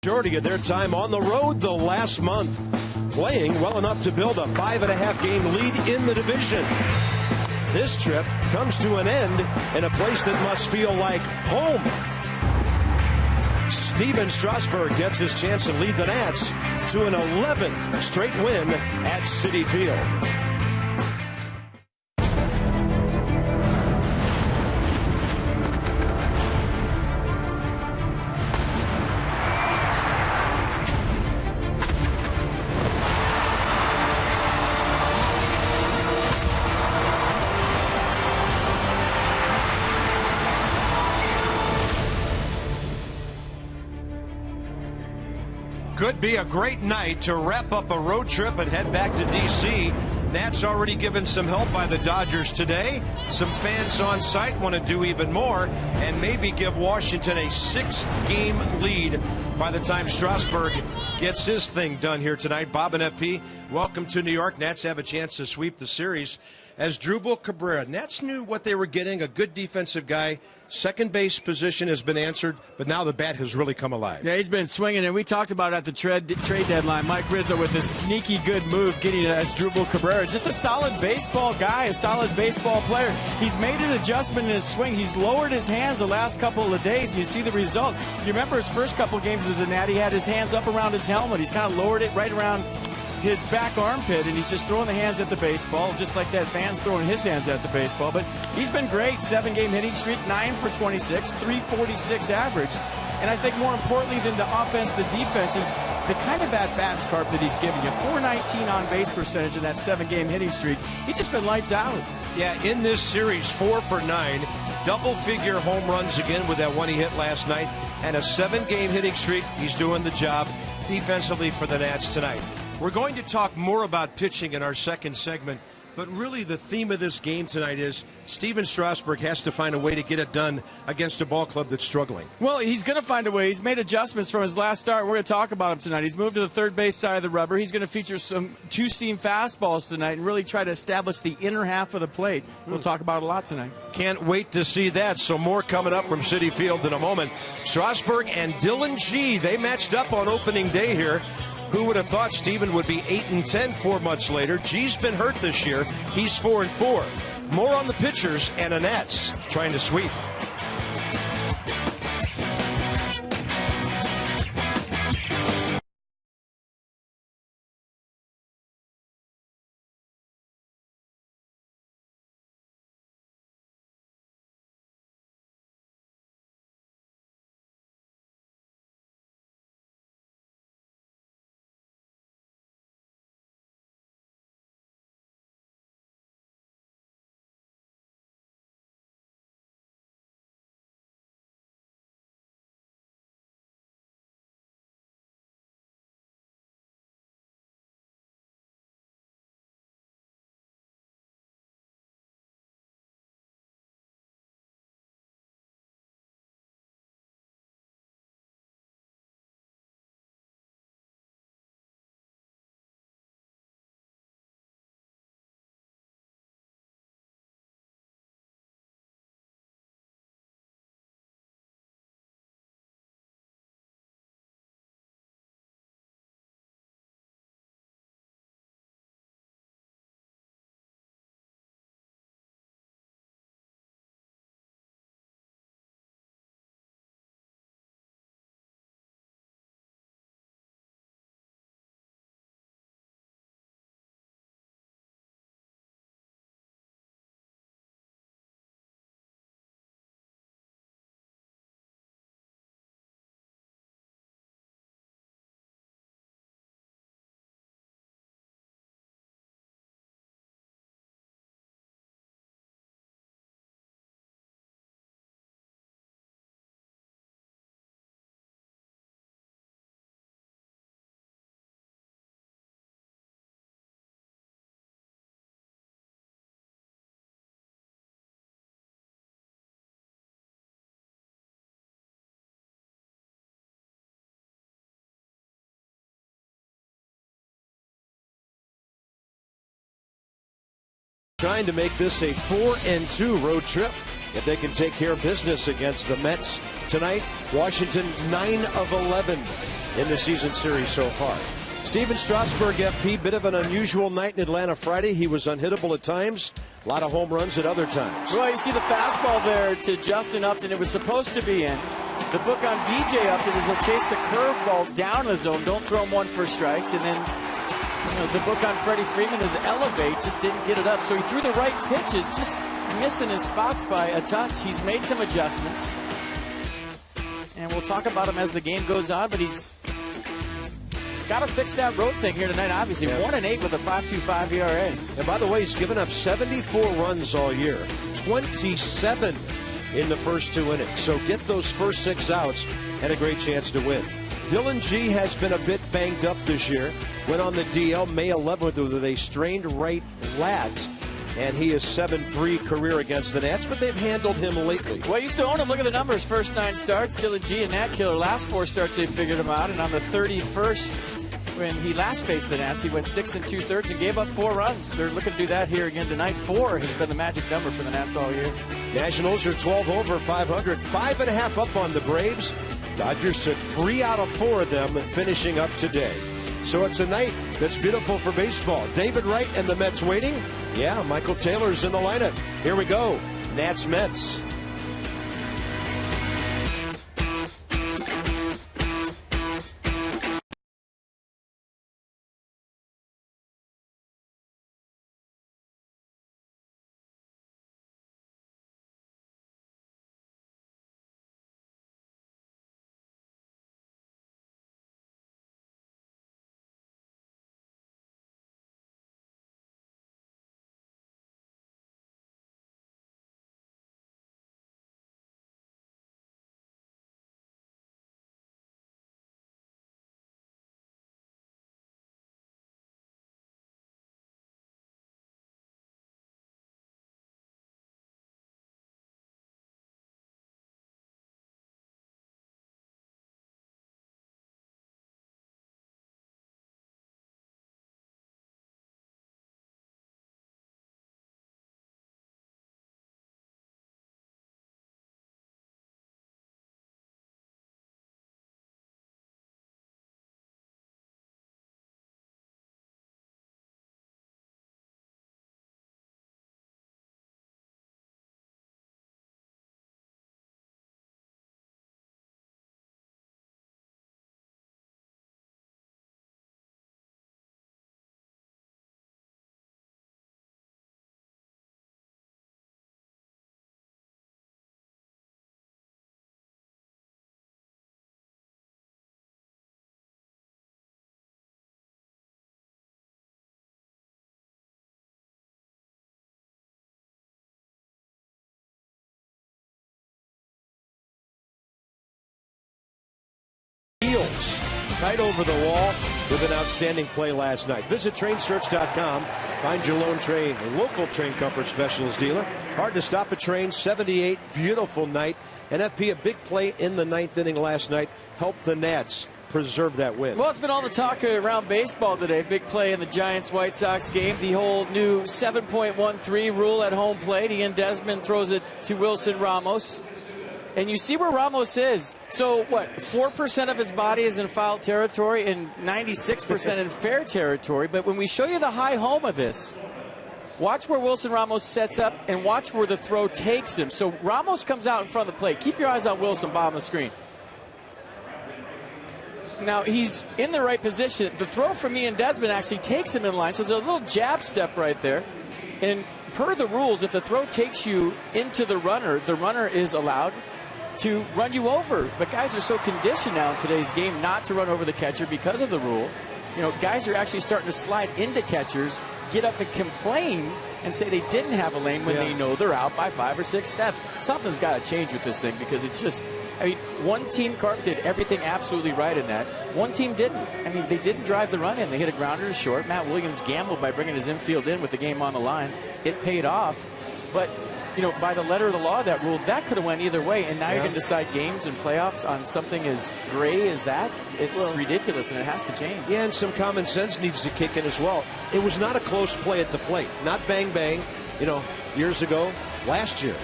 Majority of their time on the road the last month, playing well enough to build a 5.5-game lead in the division. This trip comes to an end in a place that must feel like home. Steven Strasburg gets his chance to lead the Nats to an 11th straight win at Citi Field. Could be a great night to wrap up a road trip and head back to D.C. Nats already given some help by the Dodgers today. Some fans on site want to do even more and maybe give Washington a 6-game lead by the time Strasburg gets his thing done here tonight. Bob and FP, welcome to New York. Nats have a chance to sweep the series. As Drupal Cabrera, Nats knew what they were getting, a good defensive guy. Second base position has been answered, but now the bat has really come alive. Yeah, he's been swinging, and we talked about it at the trade deadline. Mike Rizzo with this sneaky good move, getting as Drupal Cabrera. Just a solid baseball guy, a solid baseball player. He's made an adjustment in his swing. He's lowered his hands the last couple of days, and you see the result. You remember his first couple games as a Nat, he had his hands up around his helmet. He's kind of lowered it right around his back armpit, and he's just throwing the hands at the baseball, just like that fan's throwing his hands at the baseball. But he's been great. 7-game hitting streak, 9 for 26, 346 average. And I think more importantly than the offense, the defense is the kind of at-bats, Carp, that he's giving you. 419 on-base percentage in that 7-game hitting streak. He's just been lights out. Yeah, in this series, 4 for 9. Double-figure home runs again with that one he hit last night. And a 7-game hitting streak. He's doing the job defensively for the Nats tonight. We're going to talk more about pitching in our second segment, but really the theme of this game tonight is Steven Strasburg has to find a way to get it done against a ball club that's struggling. Well, he's going to find a way. He's made adjustments from his last start. We're going to talk about him tonight. He's moved to the third base side of the rubber. He's going to feature some two-seam fastballs tonight and really try to establish the inner half of the plate. We'll talk about it a lot tonight. Can't wait to see that. So more coming up from Citi Field in a moment. Strasburg and Dylan G, they matched up on opening day here. Who would have thought Steven would be 8-10 4 months later? G's been hurt this year. He's 4-4. More on the pitchers and the Nats trying to sweep. Trying to make this a 4-2 road trip. if they can take care of business against the Mets tonight. Washington 9 of 11 in the season series so far. Steven Strasburg, FP, bit of an unusual night in Atlanta Friday. He was unhittable at times, a lot of home runs at other times. Well, you see the fastball there to Justin Upton. It was supposed to be in. The book on BJ Upton is he'll chase the curveball down the zone. Don't throw him one for strikes. And then the book on Freddie Freeman is elevate, just didn't get it up. So he threw the right pitches, just missing his spots by a touch. He's made some adjustments. And we'll talk about him as the game goes on, but he's got to fix that road thing here tonight, obviously. 1-8 with a 5.25 ERA. And by the way, he's given up 74 runs all year, 27 in the first 2 innings. So get those first 6 outs and a great chance to win. Dylan G has been a bit banged up this year. Went on the DL May 11th with a strained right lat. And he is 7-3 career against the Nats, but they've handled him lately. Well, you used to own him. Look at the numbers. First 9 starts, Dylan G and Nat Killer. Last 4 starts, they figured him out. And on the 31st, when he last faced the Nats, he went 6 2/3 and gave up 4 runs. They're looking to do that here again tonight. 4 has been the magic number for the Nats all year. Nationals are 12 over 500, 5.5 up on the Braves. Dodgers took 3 out of 4 of them, finishing up today. So it's a night that's beautiful for baseball. David Wright and the Mets waiting. Yeah, Michael Taylor's in the lineup. Here we go. Nats Mets. Right over the wall with an outstanding play last night. Visit trainsearch.com. Find your local train comfort specialist dealer. Hard to stop a train. 78, beautiful night. And FP, a big play in the 9th inning last night helped the Nats preserve that win. Well, it's been all the talk around baseball today. Big play in the Giants-White Sox game. The whole new 7.13 rule at home plate. Ian Desmond throws it to Wilson Ramos. And you see where Ramos is. So, what, 4% of his body is in foul territory and 96% in fair territory. But when we show you the high home of this, watch where Wilson Ramos sets up and watch where the throw takes him. So Ramos comes out in front of the plate. Keep your eyes on Wilson, bottom of the screen. Now, he's in the right position. The throw from Ian Desmond actually takes him in line. So there's a little jab step right there. And per the rules, if the throw takes you into the runner is allowed to run you over. But guys are so conditioned now in today's game not to run over the catcher because of the rule. You know, guys are actually starting to slide into catchers, get up and complain and say they didn't have a lane when they know they're out by 5 or 6 steps. Something's got to change with this thing because it's just, I mean, one team, Carp, did everything absolutely right in that. One team didn't. I mean, they didn't drive the run in. They hit a grounder to short. Matt Williams gambled by bringing his infield in with the game on the line. It paid off. But, you know, by the letter of the law, that rule, that could have went either way. And now you're going to decide games and playoffs on something as gray as that. It's ridiculous, and it has to change. Yeah, and some common sense needs to kick in as well. It was not a close play at the plate. Not bang, bang, you know, years ago, last year.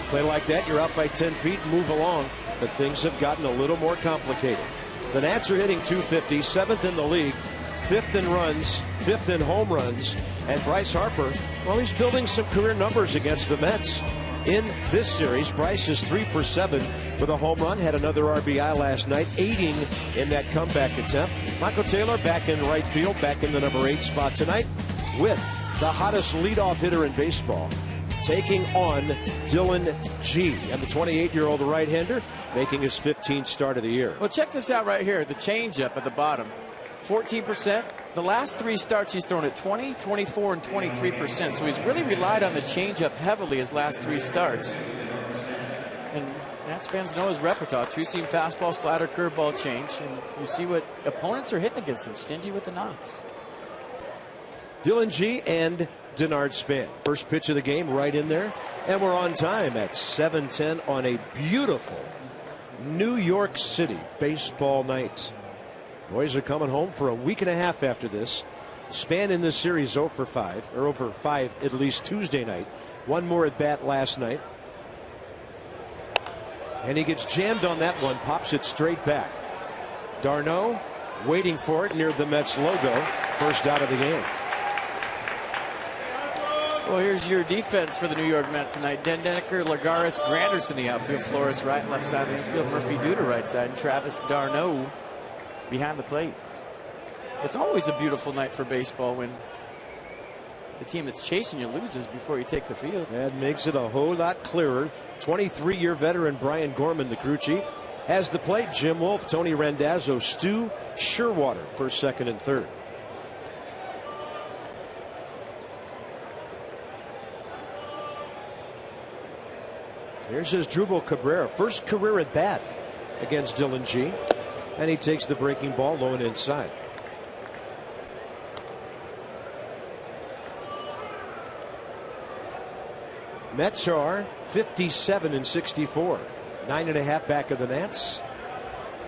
Play like that, you're out by 10 feet and move along. But things have gotten a little more complicated. The Nats are hitting .250, 7th in the league, 5th in runs, 5th in home runs. And Bryce Harper, well, he's building some career numbers against the Mets. In this series, Bryce is 3 for 7 with a home run, had another RBI last night, aiding in that comeback attempt. Michael Taylor back in right field, back in the number 8 spot tonight with the hottest leadoff hitter in baseball, taking on Dylan G. And the 28-year-old right-hander making his 15th start of the year. Well, check this out right here. The changeup at the bottom, 14%. The last 3 starts he's thrown at 20, 24, and 23%. So he's really relied on the changeup heavily his last 3 starts. And Nats fans know his repertoire. 2-seam fastball, slider, curveball, change. And you see what opponents are hitting against him. Stingy with the knocks. Dylan G. and Denard Span. First pitch of the game right in there. And we're on time at 7:10 on a beautiful New York City baseball night. Boys are coming home for a week and a half after this. Span in this series 0 for 5, or over 5 at least Tuesday night. One more at bat last night. And he gets jammed on that one, pops it straight back. d'Arnaud waiting for it near the Mets logo. First out of the game. Well, here's your defense for the New York Mets tonight. Dendecker, Lagares, Granderson in the outfield. Flores right and left side of the infield. Murphy Duda right side. And Travis d'Arnaud behind the plate. It's always a beautiful night for baseball when the team that's chasing you loses before you take the field. That makes it a whole lot clearer. 23-year veteran Brian Gorman, the crew chief, has the plate. Jim Wolf, Tony Randazzo, Stu Sherwater first, second, and third. Here's his Asdrubal Cabrera, first career at bat against Dylan G. And he takes the breaking ball low and inside. Mets are 57 and 64. 9.5 back of the Nats.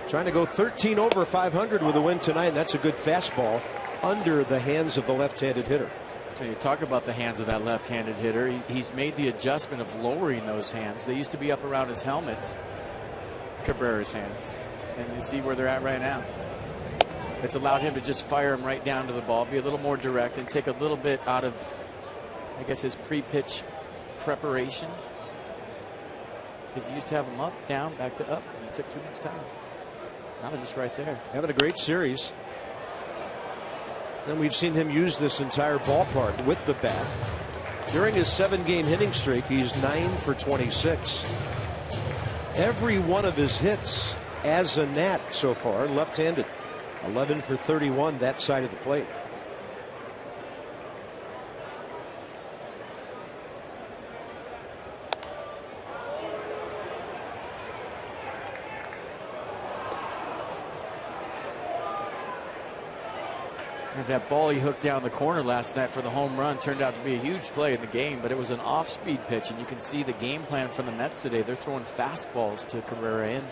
Trying to go 13 over 500 with a win tonight. That's a good fastball under the hands of the left-handed hitter. You talk about the hands of that left-handed hitter. He's made the adjustment of lowering those hands. They used to be up around his helmet, Cabrera's hands. And you see where they're at right now. It's allowed him to just fire him right down to the ball, be a little more direct, and take a little bit out of, I guess, his pre-pitch preparation. Because he used to have them up, down, back to up, and it took too much time. Now they're just right there. Having a great series. And we've seen him use this entire ballpark with the bat. During his 7-game hitting streak, he's 9 for 26. Every one of his hits as a Nat so far left-handed. 11 for 31 that side of the plate. That ball he hooked down the corner last night for the home run turned out to be a huge play in the game, but it was an off-speed pitch, and you can see the game plan from the Mets today. They're throwing fastballs to Cabrera in.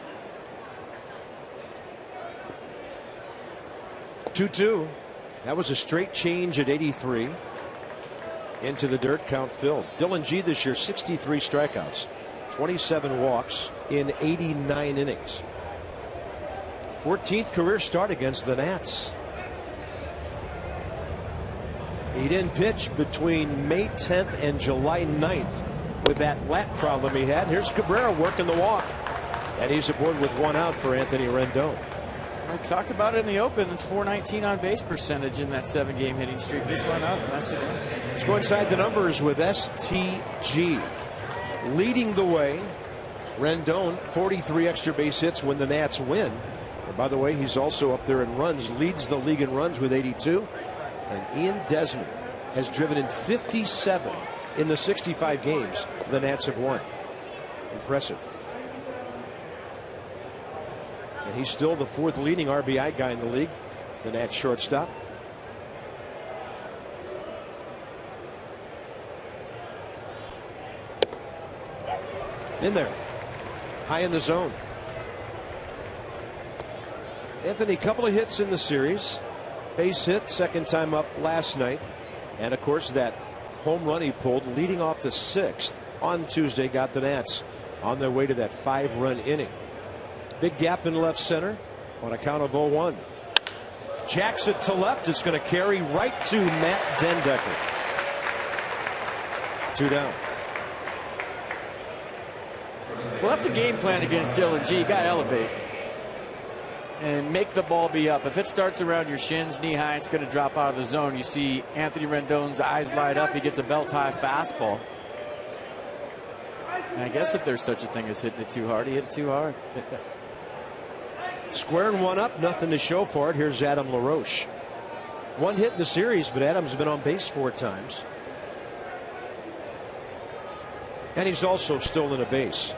2-2. That was a straight change at 83. Into the dirt, count filled. Dylan G this year, 63 strikeouts, 27 walks in 89 innings. 14th career start against the Nats. He didn't pitch between May 10th and July 9th with that lat problem he had. Here's Cabrera working the walk. And he's aboard with 1 out for Anthony Rendon. I talked about it in the open. 419 on base percentage in that 7-game hitting streak. Just went up. Let's go inside the numbers with STG. Leading the way. Rendon, 43 extra base hits when the Nats win. And by the way, he's also up there in runs. Leads the league in runs with 82. And Ian Desmond has driven in 57 in the 65 games the Nats have won. Impressive. And he's still the 4th leading RBI guy in the league, the Nats shortstop. In there, high in the zone. Anthony, couple of hits in the series. Base hit, second time up last night. And of course that home run he pulled leading off the 6th on Tuesday got the Nats on their way to that 5-run inning. Big gap in left center on a count of 0-1. Jacks it to left. It's going to carry right to Matt Dendecker. 2 down. Well, that's a game plan against Dylan G. You got to elevate and make the ball be up. If it starts around your shins, knee high, it's going to drop out of the zone. You see Anthony Rendon's eyes light up. He gets a belt-high fastball. And I guess if there's such a thing as hitting it too hard, he hit it too hard. Squaring one up, nothing to show for it. Here's Adam LaRoche. 1 hit in the series, but Adam's been on base 4 times. And he's also stolen a base.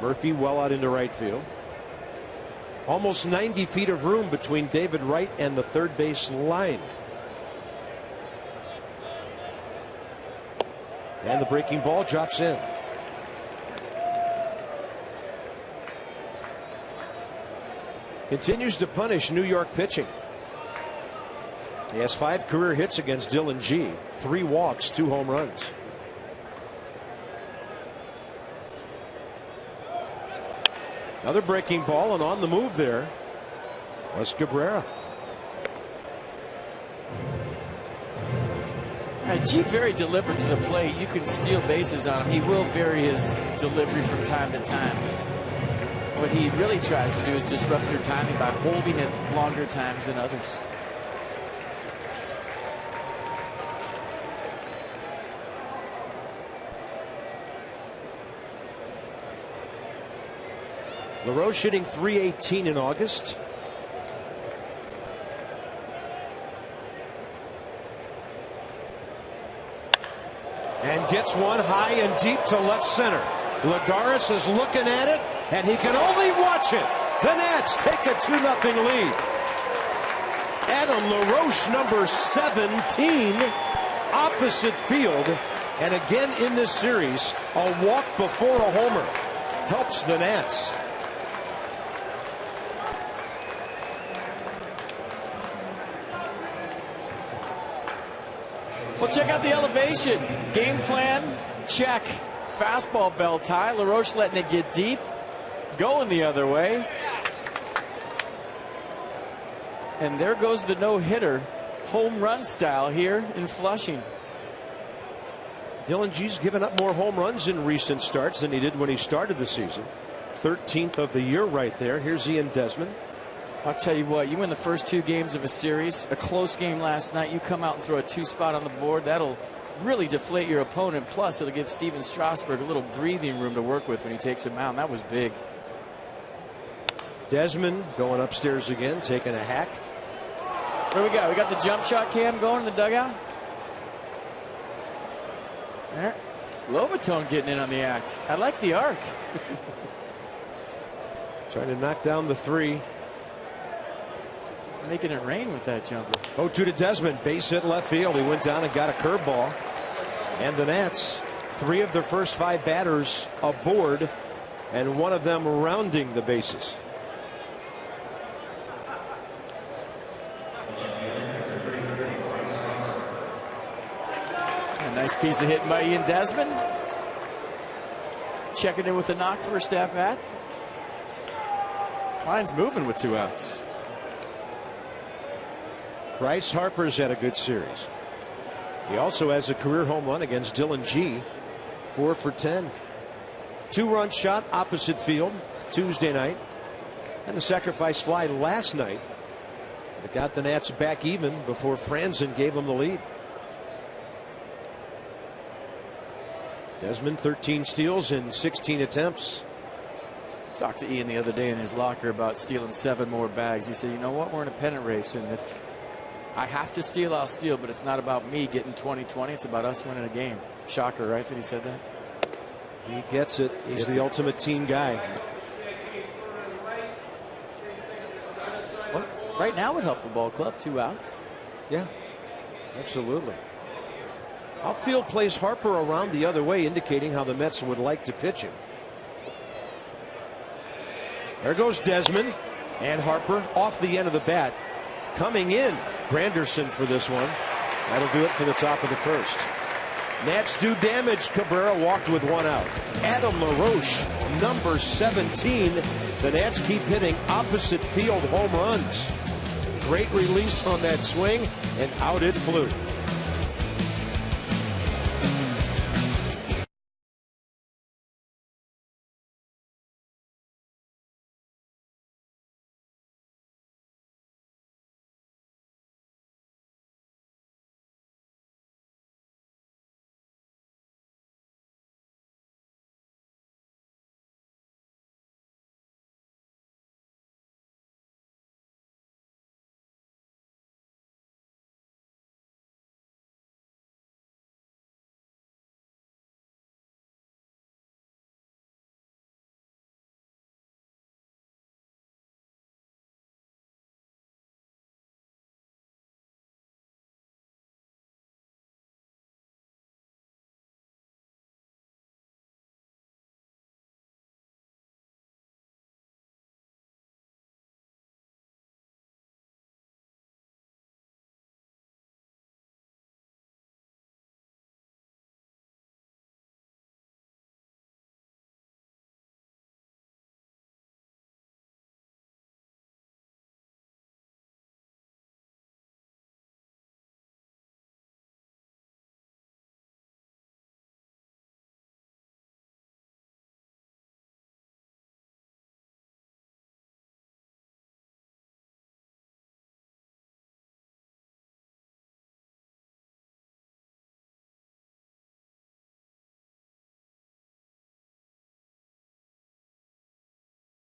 Murphy well out into right field. Almost 90 feet of room between David Wright and the third base line. And the breaking ball drops in. Continues to punish New York pitching. He has 5 career hits against Dylan G. 3 walks, 2 home runs. Another breaking ball, and on the move there was Cabrera. G very deliberate to the plate. You can steal bases on him. He will vary his delivery from time to time. What he really tries to do is disrupt your timing by holding it longer times than others. LaRoche hitting .318 in August. And gets one high and deep to left center. Lagares is looking at it, and he can only watch it. The Nats take a 2-0 lead. Adam LaRoche, number 17, opposite field. And again in this series, a walk before a homer helps the Nats. Well, check out the elevation. Game plan, check. Fastball belt high. LaRoche letting it get deep. Going the other way. And there goes the no-hitter. Home run style here in Flushing. Dylan G's given up more home runs in recent starts than he did when he started the season. 13th of the year right there. Here's Ian Desmond. I'll tell you what, you win the first 2 games of a series, a close game last night, you come out and throw a 2 spot on the board, that'll really deflate your opponent. Plus, it'll give Steven Strasburg a little breathing room to work with when he takes him out. That was big. Desmond going upstairs again, taking a hack. What do we got? We got the jump shot cam going in the dugout. There. Lobatone getting in on the act. I like the arc. Trying to knock down the 3. Making it rain with that jumper. 0-2 to Desmond. Base hit left field. He went down and got a curveball. And the Nats, 3 of their first 5 batters aboard, and 1 of them rounding the bases. A nice piece of hitting by Ian Desmond. Checking in with a knock first at bat. Line's moving with 2 outs. Bryce Harper's had a good series. He also has a career home run against Dylan G. 4 for 10. 2-run shot opposite field Tuesday night. And the sacrifice fly last night that got the Nats back even before Franzen gave them the lead. Desmond 13 steals in 16 attempts. Talked to Ian the other day in his locker about stealing 7 more bags. He said, you know what, we're in a pennant race, and if I have to steal, I'll steal, but it's not about me getting 20-20. It's about us winning a game. Shocker, right, that he said that? He gets it. He's the ultimate team guy. Well, right now would help the ball club. 2 outs. Yeah, absolutely. Outfield plays Harper around the other way, indicating how the Mets would like to pitch him. There goes Desmond, and Harper off the end of the bat. Coming in, Granderson for this one. That'll do it for the top of the first. Nats do damage. Cabrera walked with one out. Adam LaRoche, number 17. The Nats keep hitting opposite field home runs. Great release on that swing, and out it flew.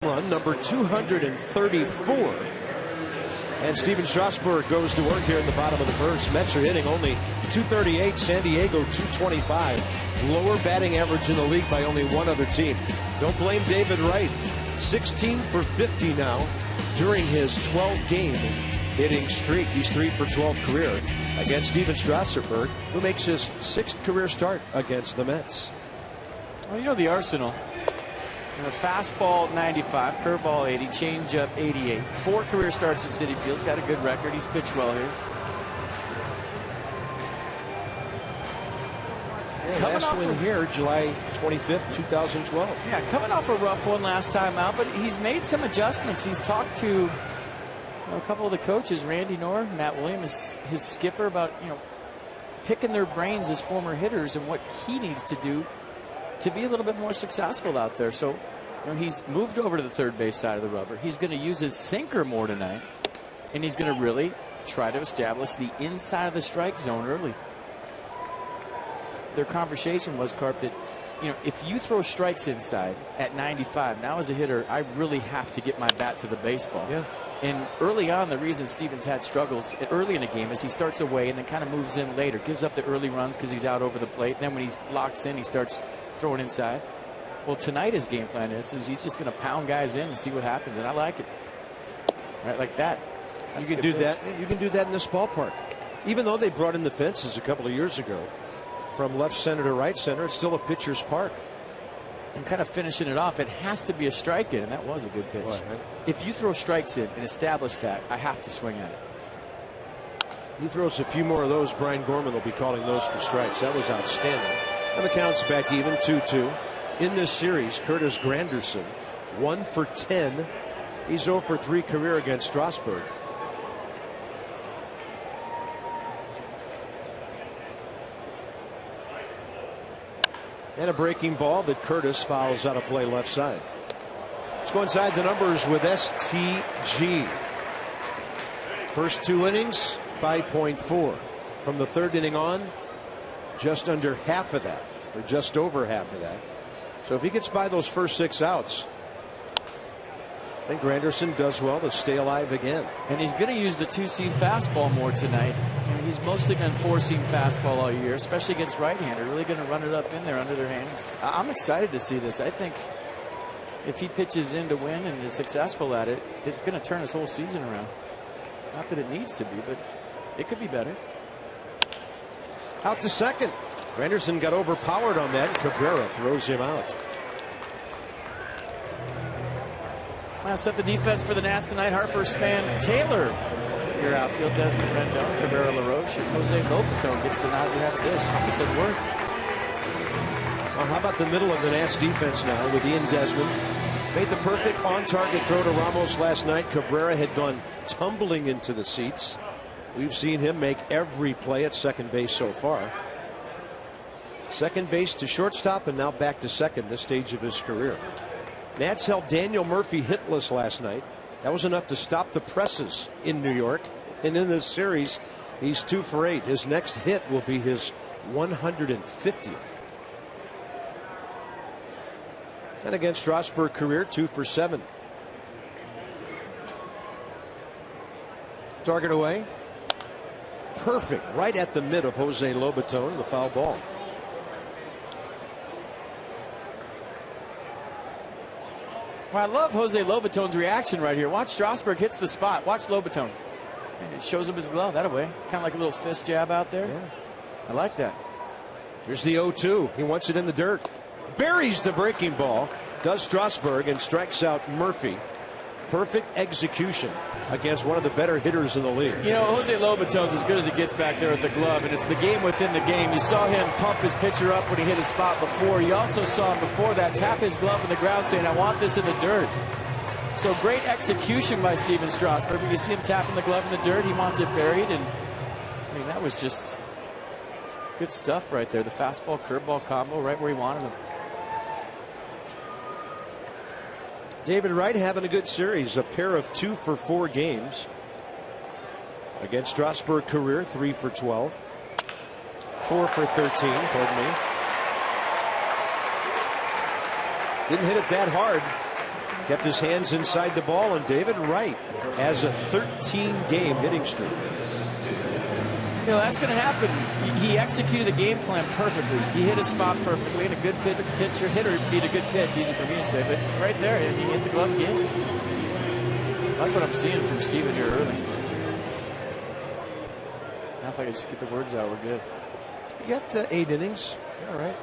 Run number 234. And Steven Strasburg goes to work here in the bottom of the first. Mets are hitting only 238, San Diego 225. Lower batting average in the league by only one other team. Don't blame David Wright. 16 for 50 now during his 12-game hitting streak. He's 3 for 12 career against Steven Strasburg, who makes his 6th career start against the Mets. Well, you know the arsenal. Fastball 95, curveball 80, changeup 88. 4 career starts at Citi Field. Got a good record. He's pitched well here. Yeah, last win here, July 25th, 2012. Yeah, coming off a rough one last time out, but he's made some adjustments. He's talked to a couple of the coaches, Randy Knorr, Matt Williams, his skipper, about picking their brains as former hitters and what he needs to do to be a little bit more successful out there. So he's moved over to the third base side of the rubber. He's going to use his sinker more tonight, and he's going to really try to establish the inside of the strike zone early. Their conversation was, Carp, that if you throw strikes inside at 95, now as a hitter, I really have to get my bat to the baseball. Yeah. And early on, the reason Stevens had struggles early in the game is he starts away and then kind of moves in later, gives up the early runs because he's out over the plate. Then when he locks in, he starts throwing inside. Well, tonight his game plan is he's just going to pound guys in and see what happens, and I like it. Right, like that. You can do that. You can do that in this ballpark. Even though they brought in the fences a couple of years ago, from left center to right center, it's still a pitcher's park. And kind of finishing it off, it has to be a strike in, and that was a good pitch. Right. If you throw strikes in and establish that, I have to swing at it. He throws a few more of those, Brian Gorman will be calling those for strikes. That was outstanding. And the count's back even, 2-2. In this series, Curtis Granderson, 1 for 10. He's 0 for 3 career against Strasburg. And a breaking ball that Curtis fouls out of play left side. Let's go inside the numbers with STG. First 2 innings, 5.4. From the 3rd inning on, just under half of that, or just over half of that. So if he gets by those first 6 outs, I think Granderson does well to stay alive again. And he's going to use the 2-seam fastball more tonight. He's mostly been 4-seam fastball all year, especially against right-hander. Really going to run it up in there under their hands. I'm excited to see this. I think if he pitches in to win and is successful at it, it's going to turn his whole season around. Not that it needs to be, but it could be better. Out to second. Granderson got overpowered on that. Cabrera throws him out. Well, set the defense for the Nats tonight. Harper, Span, Taylor. Your outfield, Desmond Rendon, Cabrera, LaRoche, and Jose Lobaton gets the nod. We have this. Opposite Worth. how about the middle of the Nats defense now with Ian Desmond? Made the perfect on-target throw to Ramos last night. Cabrera had gone tumbling into the seats. We've seen him make every play at second base so far. Second base to shortstop and now back to second this stage of his career. Nats held Daniel Murphy hitless last night. That was enough to stop the presses in New York. And in this series, he's 2 for 8. His next hit will be his 150th. And against Strasburg, career 2 for 7. Target away. Perfect. Right at the mid of Jose Lobaton. The foul ball. Well, I love Jose Lobaton's reaction right here. Watch Strasburg hits the spot. Watch Lobaton. It shows him his glove that way. Kind of like a little fist jab out there. Yeah. I like that. Here's the 0-2. He wants it in the dirt. Buries the breaking ball. Does Strasburg and strikes out Murphy. Perfect execution against one of the better hitters in the league. You know, Jose Lobaton's as good as it gets back there with the glove, and it's the game within the game. You saw him pump his pitcher up when he hit a spot before. You also saw him before that tap his glove in the ground saying, I want this in the dirt. So great execution by Steven Strasburg. You see him tapping the glove in the dirt. He wants it buried, and I mean, that was just good stuff right there. The fastball, curveball combo right where he wanted him. David Wright having a good series. A pair of 2 for 4 games. Against Strasburg, career 3 for 12. 4 for 13, pardon me. Didn't hit it that hard. Kept his hands inside the ball, and David Wright has a 13-game hitting streak. You know, that's going to happen. He executed the game plan perfectly. He hit a spot perfectly, and a good pitcher hitter beat a good pitch. Easy for me to say, but right there, he hit the glove again. I like what I'm seeing from Steven here early. Now if I can just get the words out, we're good. You got 8 innings. All right.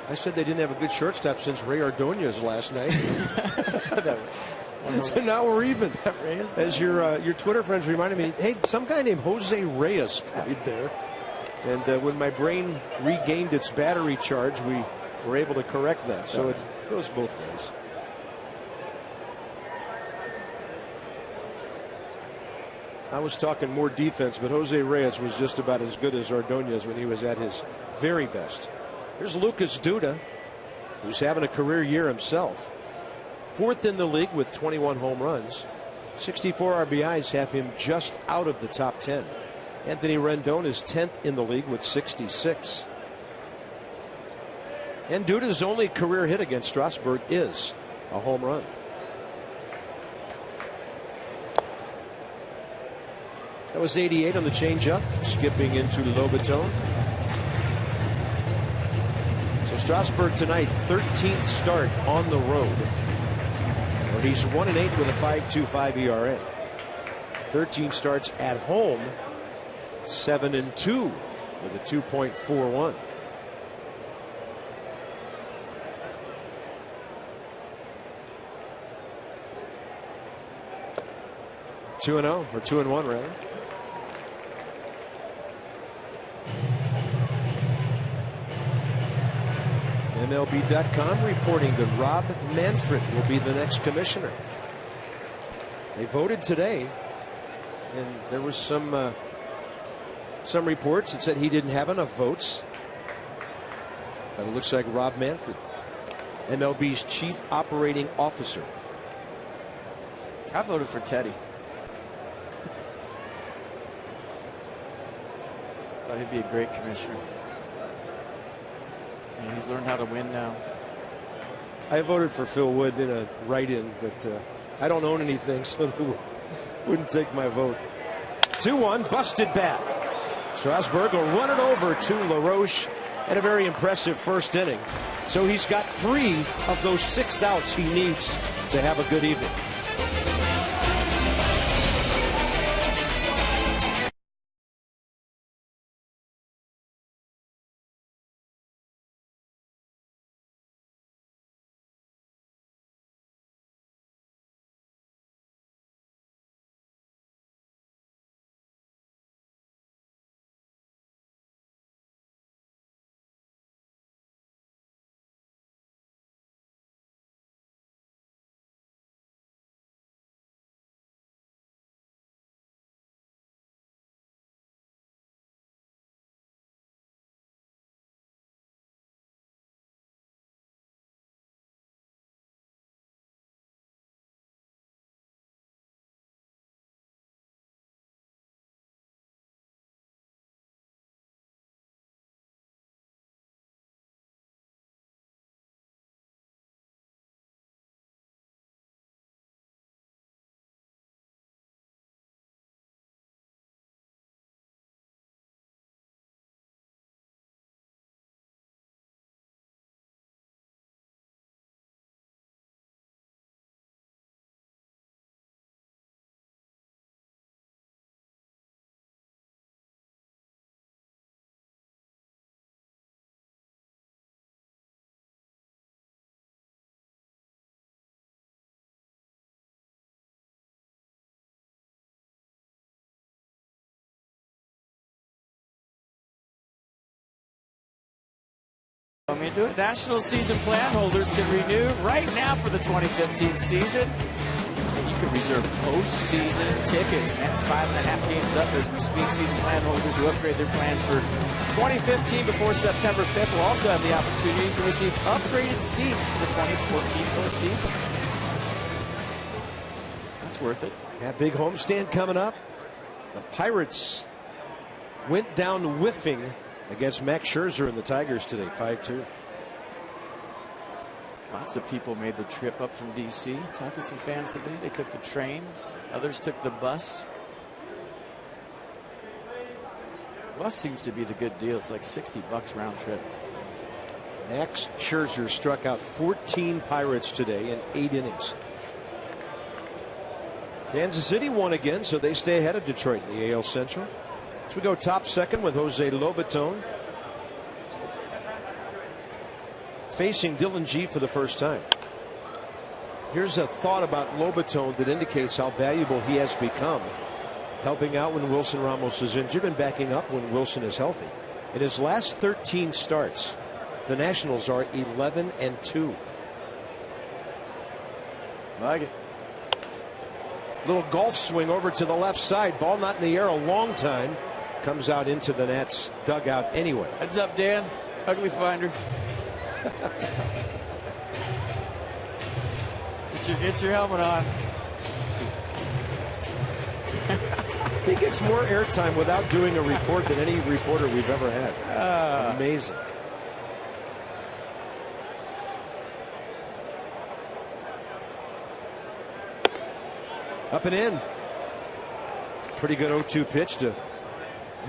I said they didn't have a good shortstop since Ray Ordonez last night. So now we're even. As your Twitter friends reminded me, hey, some guy named Jose Reyes played there. And when my brain regained its battery charge, we were able to correct that. So it goes both ways. I was talking more defense, but Jose Reyes was just about as good as Ordonez when he was at his very best. Here's Lucas Duda, who's having a career year himself. 4th in the league with 21 home runs. 64 RBIs have him just out of the top 10. Anthony Rendon is 10th in the league with 66. And Duda's only career hit against Strasburg is a home run. That was 88 on the changeup, skipping into Lobaton. So Strasburg tonight, 13th start on the road, where he's 1-8 with a 5.25 ERA. 13 starts at home, 7-2 with a 2.41. Two and 0, or 2-1 rather. MLB.com reporting that Rob Manfred will be the next commissioner. They voted today, and there was some reports that said he didn't have enough votes. But it looks like Rob Manfred, MLB's chief operating officer. I voted for Teddy. Thought he'd be a great commissioner. And he's learned how to win now. I voted for Phil Wood in a write-in, but I don't own anything, so they wouldn't take my vote. 2-1, busted bat. Strasburg will run it over to LaRoche and a very impressive first inning. So he's got 3 of those 6 outs he needs to have a good evening. me into it. National season plan holders can renew right now for the 2015 season. You can reserve postseason tickets. That's 5.5 games up as we speak. Season plan holders who upgrade their plans for 2015 before September 5th will also have the opportunity to receive upgraded seats for the 2014 postseason. That's worth it. Yeah, big homestand coming up. The Pirates went down whiffing against Max Scherzer and the Tigers today, 5-2. Lots of people made the trip up from D.C. Talked to some fans today. They took the trains. Others took the bus. Bus seems to be the good deal. It's like $60 round trip. Max Scherzer struck out 14 Pirates today in 8 innings. Kansas City won again, so they stay ahead of Detroit in the AL Central. So we go top second with Jose Lobaton facing Dylan G for the first time. Here's a thought about Lobaton that indicates how valuable he has become, helping out when Wilson Ramos is injured and backing up when Wilson is healthy. In his last 13 starts, the Nationals are 11-2. Like it. Little golf swing over to the left side. Ball not in the air a long time. Comes out into the Nats dugout anyway. Heads up, Dan. Ugly finder. Get your helmet on. He gets more airtime without doing a report than any reporter we've ever had. Amazing. Up and in. Pretty good 0-2 pitch to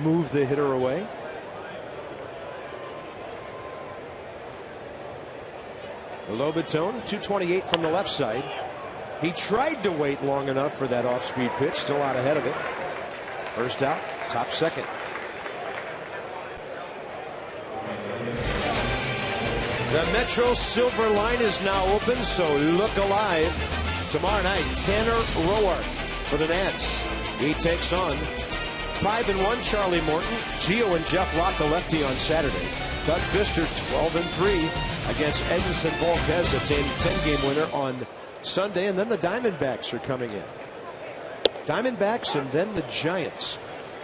move the hitter away. Lobaton, 228 from the left side. He tried to wait long enough for that off-speed pitch, still out ahead of it. First out, top second. The Metro Silver Line is now open, so look alive. Tomorrow night, Tanner Roark for the Nats. He takes on 5-1 Charlie Morton. Gio and Jeff Lott, the lefty, on Saturday. Doug Fister, 12-3 against Edinson Volquez, a 10-game winner on Sunday. And then the Diamondbacks are coming in. Diamondbacks and then the Giants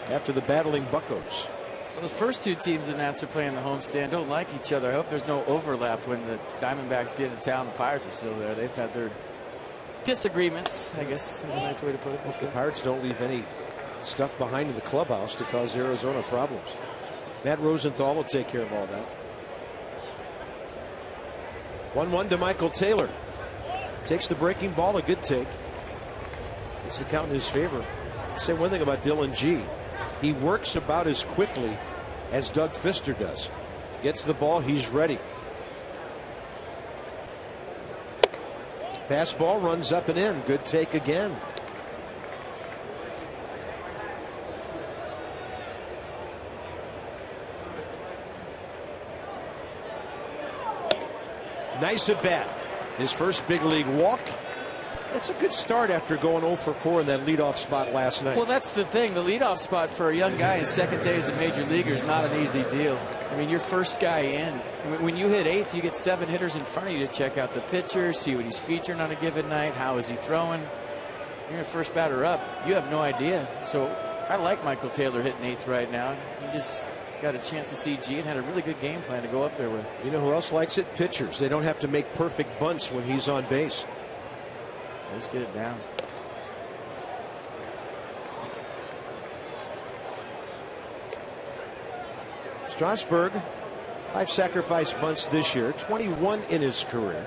after the battling Buccos. Well, those first two teams the Nats are playing the homestand don't like each other. I hope there's no overlap when the Diamondbacks get into town. The Pirates are still there. They've had their disagreements, I guess is a nice way to put it. Well, the Pirates don't leave any stuff behind in the clubhouse to cause Arizona problems. Matt Rosenthal will take care of all that. 1-1 to Michael Taylor. Takes the breaking ball, a good take. Gets the count in his favor. I'll say one thing about Dylan G. He works about as quickly as Doug Fister does. Gets the ball, he's ready. Fastball runs up and in. Good take again. Nice at bat. His first big league walk. That's a good start after going 0 for 4 in that leadoff spot last night. Well, that's the thing. The leadoff spot for a young guy his second day as a major leaguer is not an easy deal. I mean, your first guy in. When you hit 8th, you get 7 hitters in front of you to check out the pitcher, see what he's featuring on a given night, how is he throwing. You're a first batter up. You have no idea. So I like Michael Taylor hitting 8th right now. He just got a chance to see G and had a really good game plan to go up there with. You know who else likes it? Pitchers. They don't have to make perfect bunts when he's on base. Let's get it down. Strasburg, 5 sacrifice bunts this year, 21 in his career.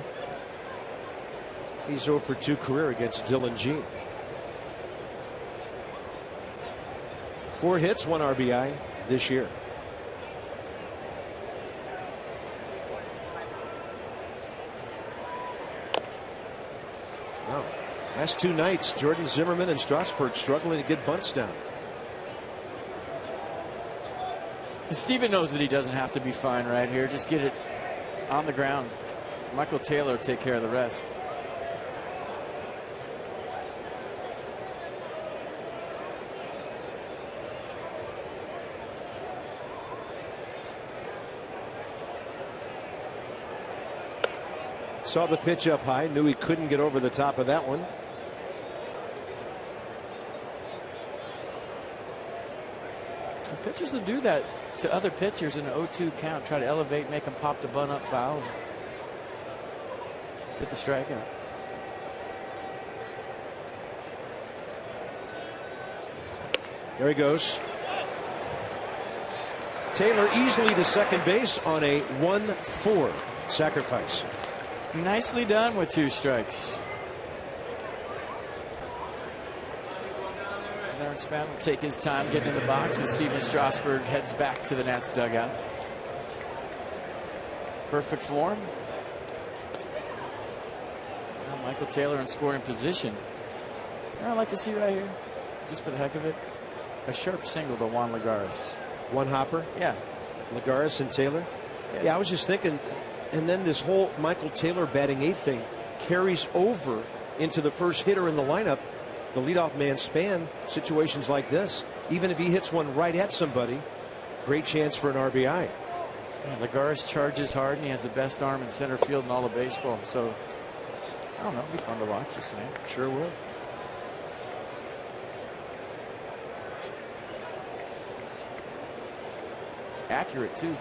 He's 0 for 2 career against Dylan G. 4 hits, 1 RBI this year. Wow. Last 2 nights, Jordan Zimmerman and Strasburg struggling to get bunts down. And Steven knows that he doesn't have to be fine right here. Just get it on the ground. Michael Taylor will take care of the rest. Saw the pitch up high, knew he couldn't get over the top of that one. The pitchers will do that to other pitchers in an 0-2 count. Try to elevate, make them pop the bunt up foul. Get the strikeout. There he goes. Taylor easily to second base on a 1-4 sacrifice. Nicely done with 2 strikes. Darren Span will take his time getting in the box as Steven Strasburg heads back to the Nats dugout. Perfect form. Now Michael Taylor in scoring position. You know, I'd like to see right here, just for the heck of it, a sharp single to Juan Lagares. One hopper? Yeah. Lagares and Taylor? Yeah, I was just thinking, and then this whole Michael Taylor batting 8th thing carries over into the first hitter in the lineup, the leadoff man Span. Situations like this, even if he hits one right at somebody, great chance for an RBI. Yeah, Lagares charges hard, and he has the best arm in center field in all of baseball. So, I don't know, it'll be fun to watch, just saying. Sure will. Accurate, too.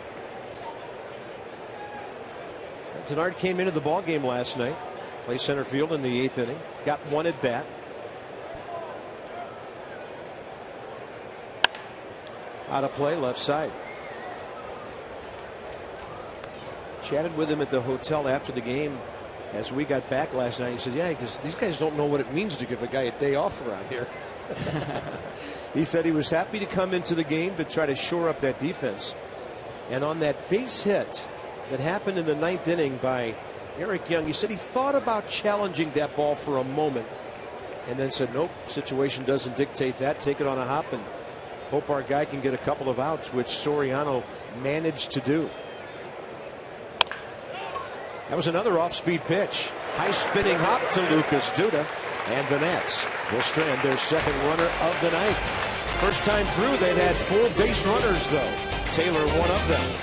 Denard came into the ball game last night, played center field in the 8th inning, got one at bat. Out of play, left side. Chatted with him at the hotel after the game as we got back last night. He said, yeah, because these guys don't know what it means to give a guy a day off around here. He said he was happy to come into the game to try to shore up that defense. And on that base hit that happened in the 9th inning by Eric Young, he said he thought about challenging that ball for a moment and then said, nope, situation doesn't dictate that. Take it on a hop and hope our guy can get a couple of outs, which Soriano managed to do. That was another off-speed pitch. High spinning hop to Lucas Duda. And the Nats will strand their second runner of the night. First time through, they've had 4 base runners, though. Taylor, one of them.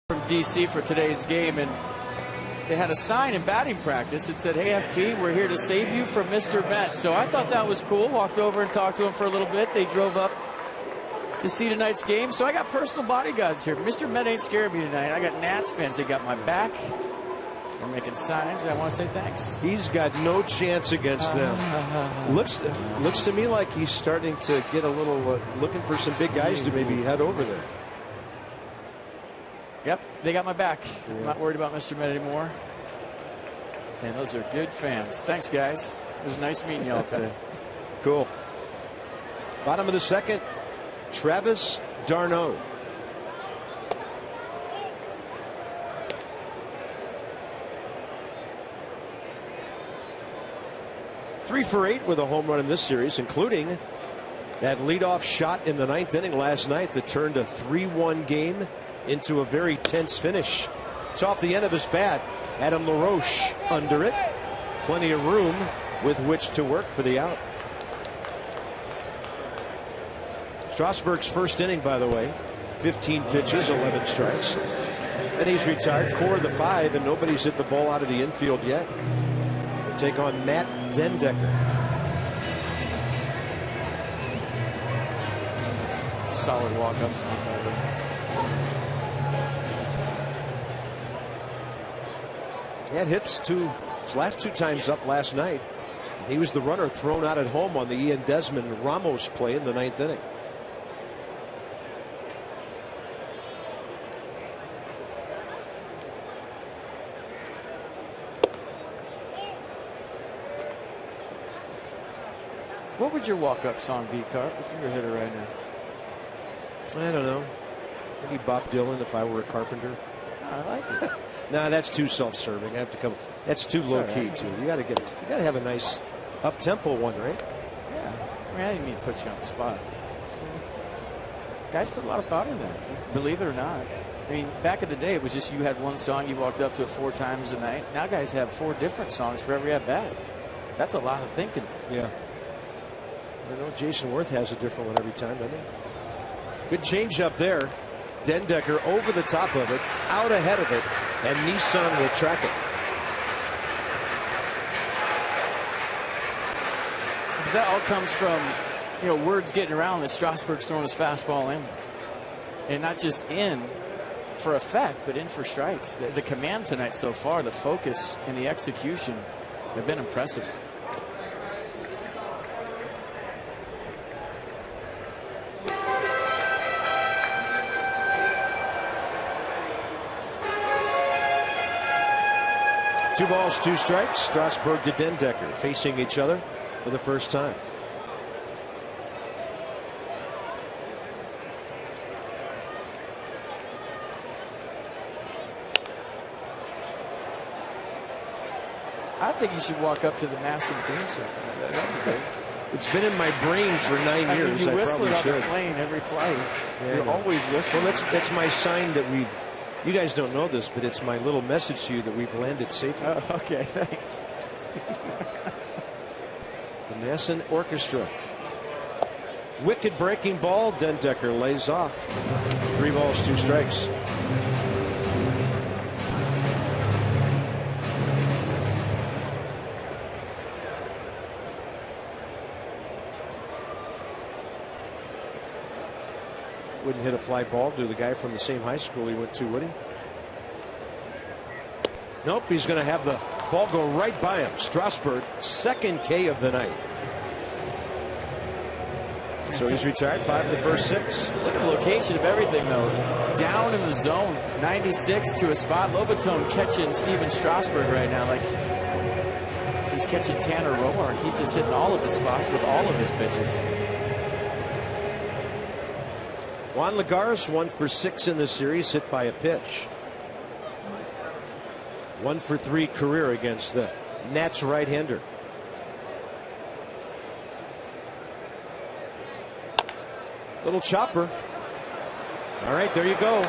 From DC for today's game, and they had a sign in batting practice. It said, hey, FP, we're here to save you from Mr. Met. So I thought that was cool. Walked over and talked to him for a little bit. They drove up to see tonight's game. So I got personal bodyguards here. Mr. Met ain't scaring me tonight. I got Nats fans. They got my back. They're making signs. I want to say thanks. He's got no chance against them. Looks to me like he's starting to get a little looking for some big guys to maybe head over there. Yep, they got my back. Yeah. I'm not worried about Mr. Met anymore. And those are good fans. Thanks, guys. It was nice meeting y'all today. Cool. Bottom of the second, Travis d'Arnaud. Three for 8 with a home run in this series, including That leadoff shot in the 9th inning last night that turned a 3-1 game into a very tense finish. It's off the end of his bat. Adam LaRoche under it. Plenty of room with which to work for the out. Strasburg's first inning, by the way, 15 pitches, 11 strikes. And he's retired 4 of the 5, and nobody's hit the ball out of the infield yet. They take on Matt Dendecker. Solid walk-ups. He had hits his last 2 times up last night. He was the runner thrown out at home on the Ian Desmond Ramos play in the 9th inning. What would your walk-up song be, Carp, if you were a hitter right now? I don't know. Maybe Bob Dylan if I were a carpenter. I like it. No, that's too self-serving. I have to come. That's too low key too. You got to have a nice up-tempo one, right? Yeah. I mean, I didn't mean to put you on the spot. Guys put a lot of thought in that, believe it or not. I mean, back in the day, it was just you had one song, you walked up to it 4 times a night. Now guys have 4 different songs for every at-bat. That's a lot of thinking. Yeah. I know Jason Worth has a different one every time, doesn't he? Good change up there. Dendecker over the top of it, out ahead of it, and Nissan will track it. That all comes from, words getting around that Strasburg's throwing his fastball in. And not just in for effect, but in for strikes. The command tonight so far, the focus and the execution have been impressive. Two balls, 2 strikes. Strasburg to Dendecker facing each other for the first time. I think you should walk up to the massive theme song. That'd be great. It's been in my brain for 9 years. You I whistle probably it on should. the plane every flight. Yeah, You're always whistling. Well, that's my sign that we've. You guys don't know this, but it's my little message to you that we've landed safely. Oh, okay, thanks. The Nascent Orchestra. Wicked breaking ball. Dendecker lays off. 3 balls, 2 strikes. Wouldn't hit a fly ball to the guy from the same high school he went to, would he? Nope, he's going to have the ball go right by him. Strasburg, 2nd K of the night. So he's retired 5 of the first 6. Look at the location of everything, though. Down in the zone, 96 to a spot. Lobatone catching Steven Strasburg right now. Like he's catching Tanner Roark. He's just hitting all of the spots with all of his pitches. Juan Lagares 1 for 6 in the series, hit by a pitch. 1 for 3 career against the Nats right-hander. Little chopper. All right, there you go.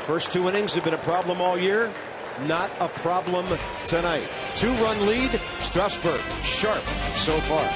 First 2 innings have been a problem all year. Not a problem tonight. 2-run lead. Strasburg sharp so far.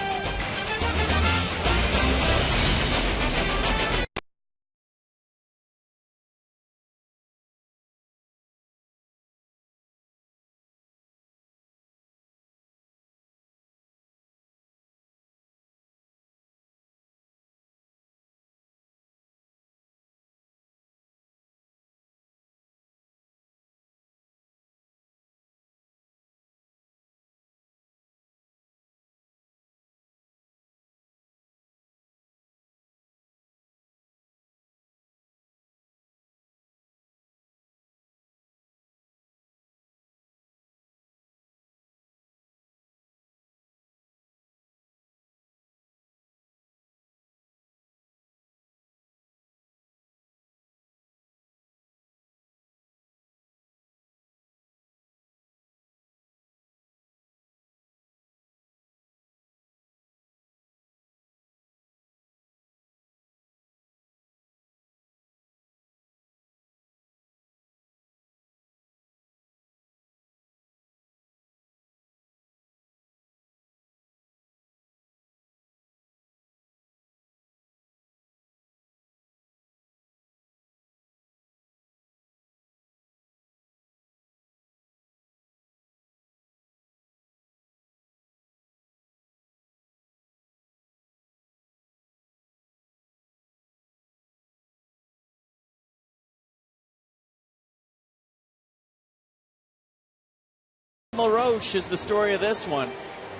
LaRoche is the story of this one.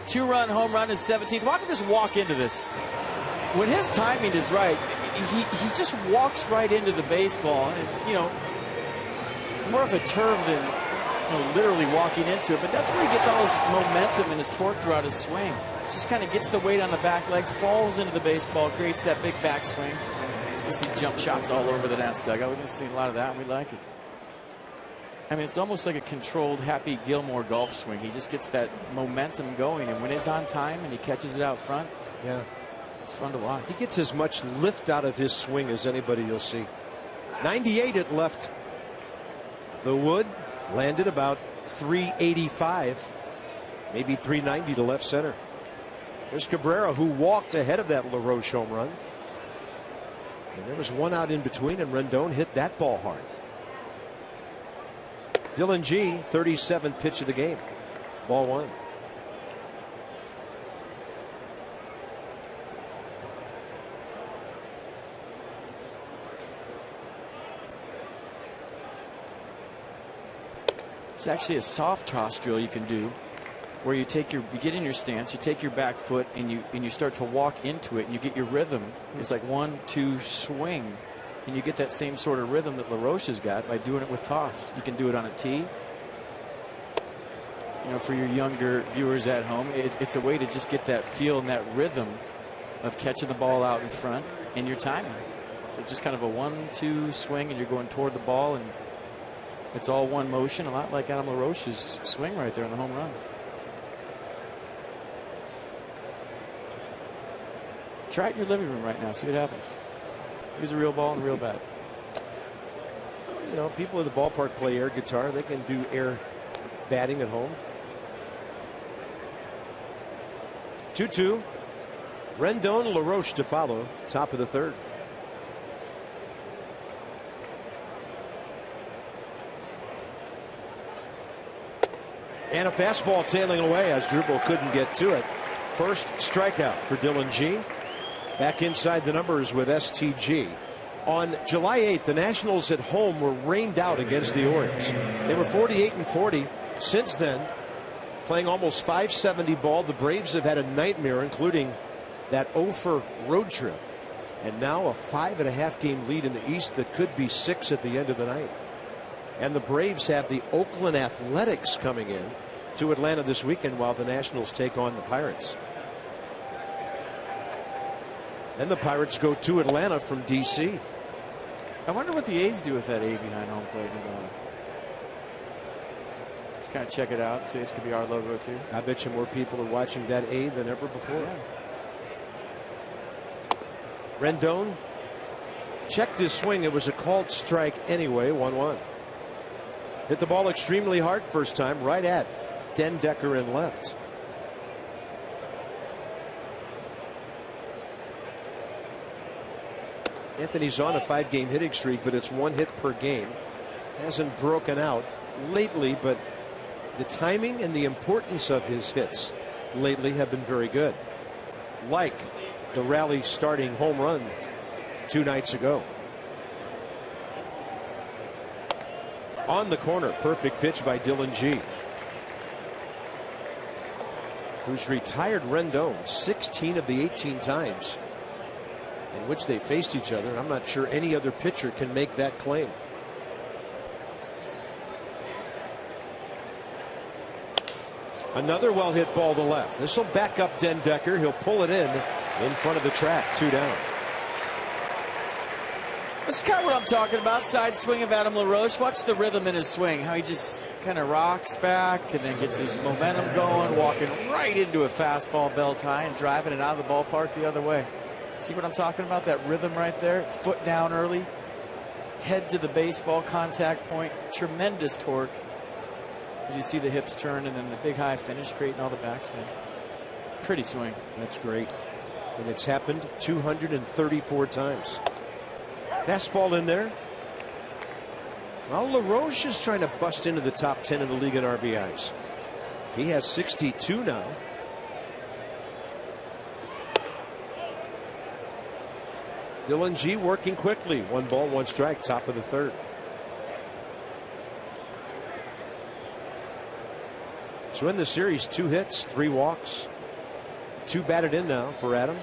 2-run home run, his 17th. Watch him just walk into this. When his timing is right, he just walks right into the baseball. And, you know, more of a term than, you know, literally walking into it. But that's where he gets all his momentum and his torque throughout his swing. Just kind of gets the weight on the back leg, falls into the baseball, creates that big backswing. You see jump shots all over the Nats dugout. We've been seeing a lot of that, and we like it. I mean, it's almost like a controlled Happy Gilmore golf swing. He just gets that momentum going, and when it's on time and he catches it out front, yeah, it's fun to watch. He gets as much lift out of his swing as anybody you'll see. 98 it left the wood, landed about 385, maybe 390 to left center. There's Cabrera, who walked ahead of that LaRoche home run. And there was one out in between, and Rendon hit that ball hard. Dylan G, 37th pitch of the game. Ball one. It's actually a soft toss drill you can do, where you get in your stance, you take your back foot, and you start to walk into it, and you get your rhythm. It's like 1-2 swing. And you get that same sort of rhythm that LaRoche has got by doing it with toss. You can do it on a tee. You know, for your younger viewers at home, it's a way to just get that feel and that rhythm of catching the ball out in front and your timing. So just kind of a 1-2 swing, and you're going toward the ball, and it's all one motion, a lot like Adam LaRoche's swing right there on the home run. Try it in your living room right now. See what happens. Use a real ball and a real bat. You know, people at the ballpark play air guitar. They can do air batting at home. 2-2. Rendon, LaRoche to follow. Top of the third. And a fastball tailing away as Drupal couldn't get to it. First strikeout for Dylan G. Back inside the numbers with STG. On July 8th, the Nationals at home were rained out against the Orioles. They were 48-40. Since then, playing almost 570 ball, the Braves have had a nightmare, including that 0-for road trip. And now a 5.5 game lead in the East that could be 6 at the end of the night. And the Braves have the Oakland Athletics coming in to Atlanta this weekend while the Nationals take on the Pirates. Then the Pirates go to Atlanta from D.C. I wonder what the A's do with that A behind home plate. Just kind of check it out. See, this could be our logo too. I bet you more people are watching that A than ever before. Yeah. Rendon checked his swing. It was a called strike anyway. 1-1. Hit the ball extremely hard first time, right at Den Decker in left. Anthony's on a 5-game hitting streak, but it's 1 hit per game. Hasn't broken out lately, but the timing and the importance of his hits lately have been very good. Like the rally starting home run 2 nights ago. On the corner, perfect pitch by Dylan G, who's retired Rendon 16 of the 18 times in which they faced each other. I'm not sure any other pitcher can make that claim. Another well hit ball to left. This will back up Den Decker. He'll pull it in front of the track. 2 down. This is kind of what I'm talking about. Side swing of Adam LaRoche. Watch the rhythm in his swing. How he just kind of rocks back and then gets his momentum going, walking right into a fastball belt high and driving it out of the ballpark the other way. See what I'm talking about? That rhythm right there. Foot down early. Head to the baseball contact point. Tremendous torque. As you see the hips turn and then the big high finish creating all the backspin. Pretty swing. That's great. And it's happened 234 times. Fastball in there. Well, LaRoche is trying to bust into the top 10 in the league in RBIs. He has 62 now. Dylan G working quickly. 1 ball, 1 strike, top of the third. So in the series, 2 hits, 3 walks, 2 batted in now for Adam.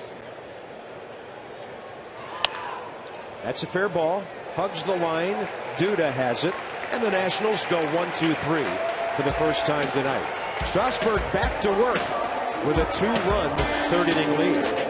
That's a fair ball. Hugs the line. Duda has it. And the Nationals go 1-2-3 for the first time tonight. Strasburg back to work with a 2-run 3rd inning lead.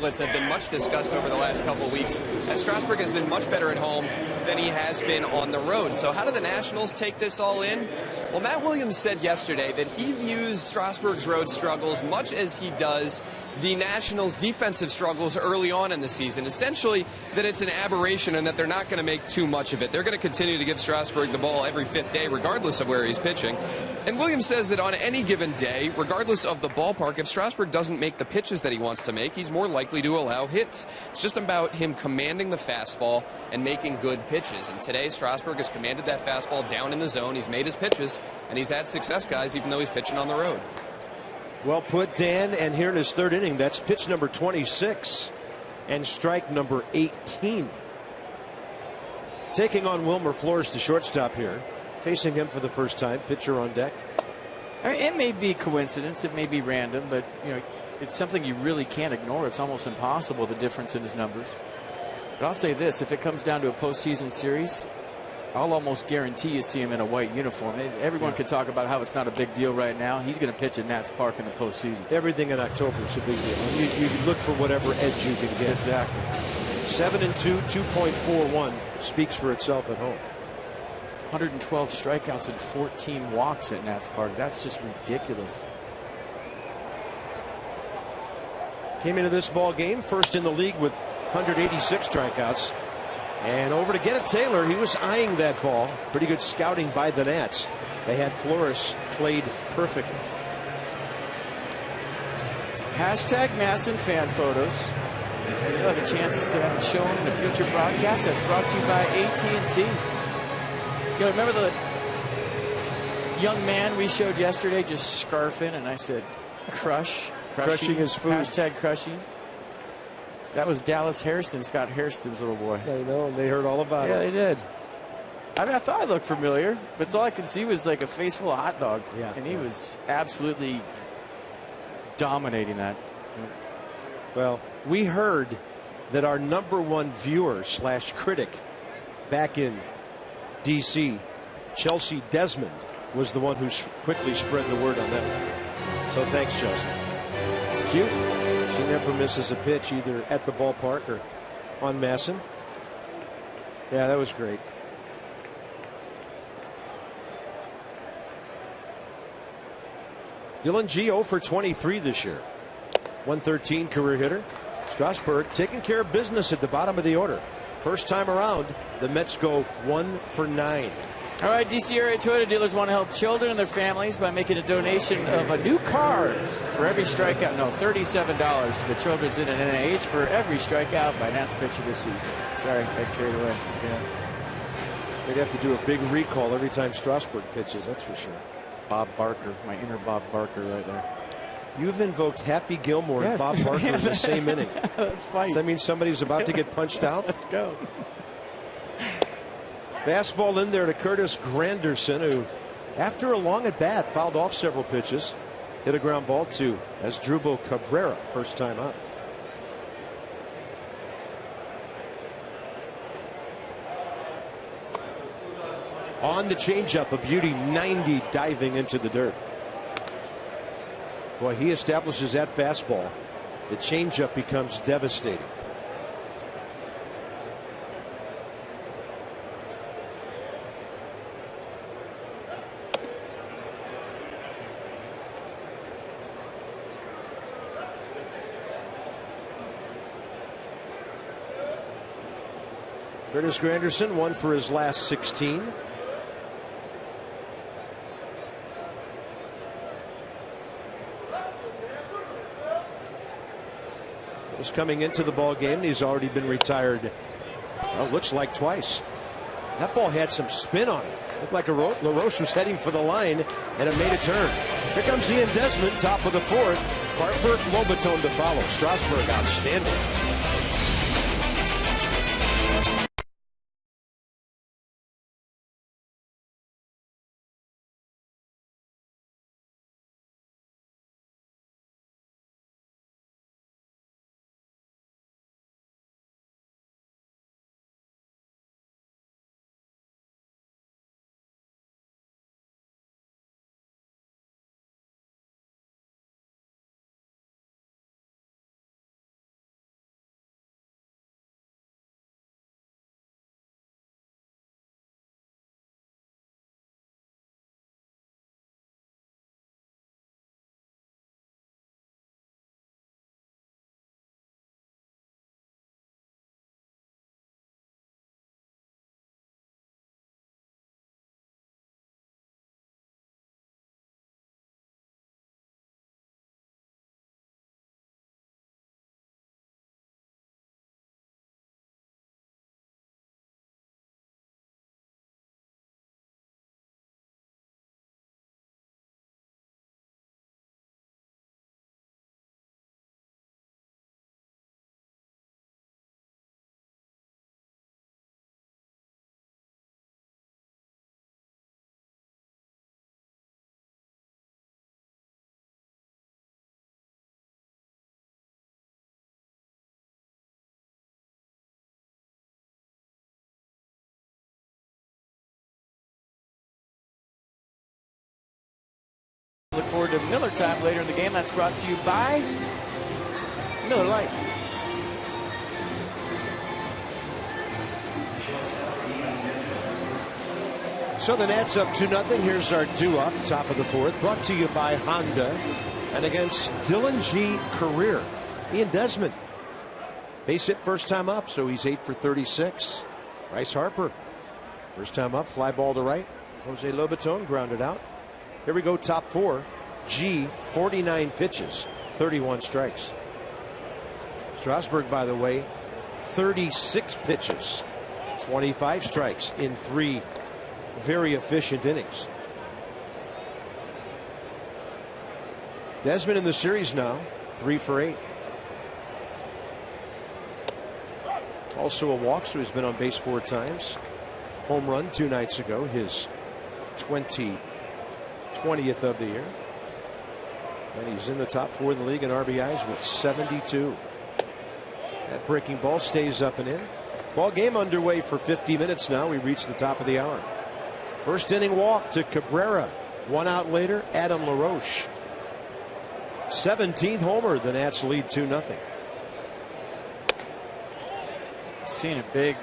Have been much discussed over the last couple of weeks, as Strasburg has been much better at home than he has been on the road. So how do the Nationals take this all in? Well, Matt Williams said yesterday that he views Strasburg's road struggles much as he does the Nationals' defensive struggles early on in the season. Essentially, that it's an aberration and that they're not going to make too much of it. They're going to continue to give Strasburg the ball every 5th day, regardless of where he's pitching. And Williams says that on any given day, regardless of the ballpark, if Strasburg doesn't make the pitches that he wants to make, he's more likely to allow hits. It's just about him commanding the fastball and making good pitches. And today, Strasburg has commanded that fastball down in the zone. He's made his pitches, and he's had success, guys, even though he's pitching on the road. Well put, Dan. And here in his 3rd inning, that's pitch number 26 and strike number 18. Taking on Wilmer Flores, the shortstop here. Facing him for the first time, pitcher on deck. I mean, it may be coincidence, it may be random, but you know, it's something you really can't ignore. It's almost impossible, the difference in his numbers. But I'll say this, if it comes down to a postseason series, I'll almost guarantee you see him in a white uniform. Everyone can talk about how it's not a big deal right now. He's going to pitch at Nats Park in the postseason. Everything in October is a big deal. You look for whatever edge you can get. Exactly. 7-2, 2.41 speaks for itself at home. 112 strikeouts and 14 walks at Nats Park. That's just ridiculous. Came into this ball game first in the league with 186 strikeouts. And over to get it, Taylor. He was eyeing that ball. Pretty good scouting by the Nats. They had Flores played perfectly. Hashtag Masson fan photos. You'll have a chance to have it shown in a future broadcast. That's brought to you by AT&T. You know, remember the young man we showed yesterday just scarfing, and I said, crushing his food. Hashtag crushing. That was Dallas Hairston, Scott Hairston's little boy. I know, they heard all about it. Yeah, they did. I mean, I thought I looked familiar, but all I could see was like a face full of hot dog. Yeah, and he was absolutely dominating that. Well, we heard that our #1 viewer / critic back in D.C., Chelsea Desmond, was the one who quickly spread the word on that one. So thanks, Chelsea. It's cute. She never misses a pitch either at the ballpark or on Masson. Yeah, that was great. Dylan G 0 for 23 this year. 113 career hitter. Strasburg taking care of business at the bottom of the order. First time around, the Mets go 1 for 9. All right, DC area Toyota dealers want to help children and their families by making a donation of a new car for every strikeout. No, $37 to the Children's Inn at NIH for every strikeout by Nats pitcher this season. Sorry, I carried away. Yeah. They'd have to do a big recall every time Strasburg pitches, that's for sure. Bob Barker, my inner Bob Barker right there. You've invoked Happy Gilmore and Bob Barker in the same inning. Let's fight. Does that mean somebody's about to get punched out? Let's go. Fastball in there to Curtis Granderson, who, after a long at bat, fouled off several pitches. Hit a ground ball to Asdrubal Cabrera, first time up. On the changeup, a beauty, 90 diving into the dirt. Boy, he establishes that fastball. The changeup becomes devastating. Curtis Granderson, one for his last 16. Was coming into the ball game. He's already been retired. Well, looks like twice. That ball had some spin on it. Looked like LaRoche was heading for the line, and it made a turn. Here comes Ian Desmond, top of the fourth. Harper, Lobaton to follow. Strasburg outstanding. Look forward to Miller time later in the game. That's brought to you by Miller Lite. So the Nats up 2-0. Here's our due-up, top of the fourth, brought to you by Honda. And against Dylan G. Career, Ian Desmond. Base hit first time up, so he's 8 for 36. Bryce Harper, first time up, fly ball to right. Jose Lobaton grounded out. Here we go, top four. G, 49 pitches, 31 strikes. Strasburg, by the way, 36 pitches, 25 strikes in 3 very efficient innings. Desmond in the series now, 3 for 8. Also a walk, so he's been on base 4 times. Home run 2 nights ago, his 20th of the year. And he's in the top 4 in the league in RBIs with 72. That breaking ball stays up and in. Ball game underway for 50 minutes now. We reach the top of the hour. First inning walk to Cabrera. 1 out later, Adam LaRoche. 17th homer. The Nats lead 2-0. Seen it big.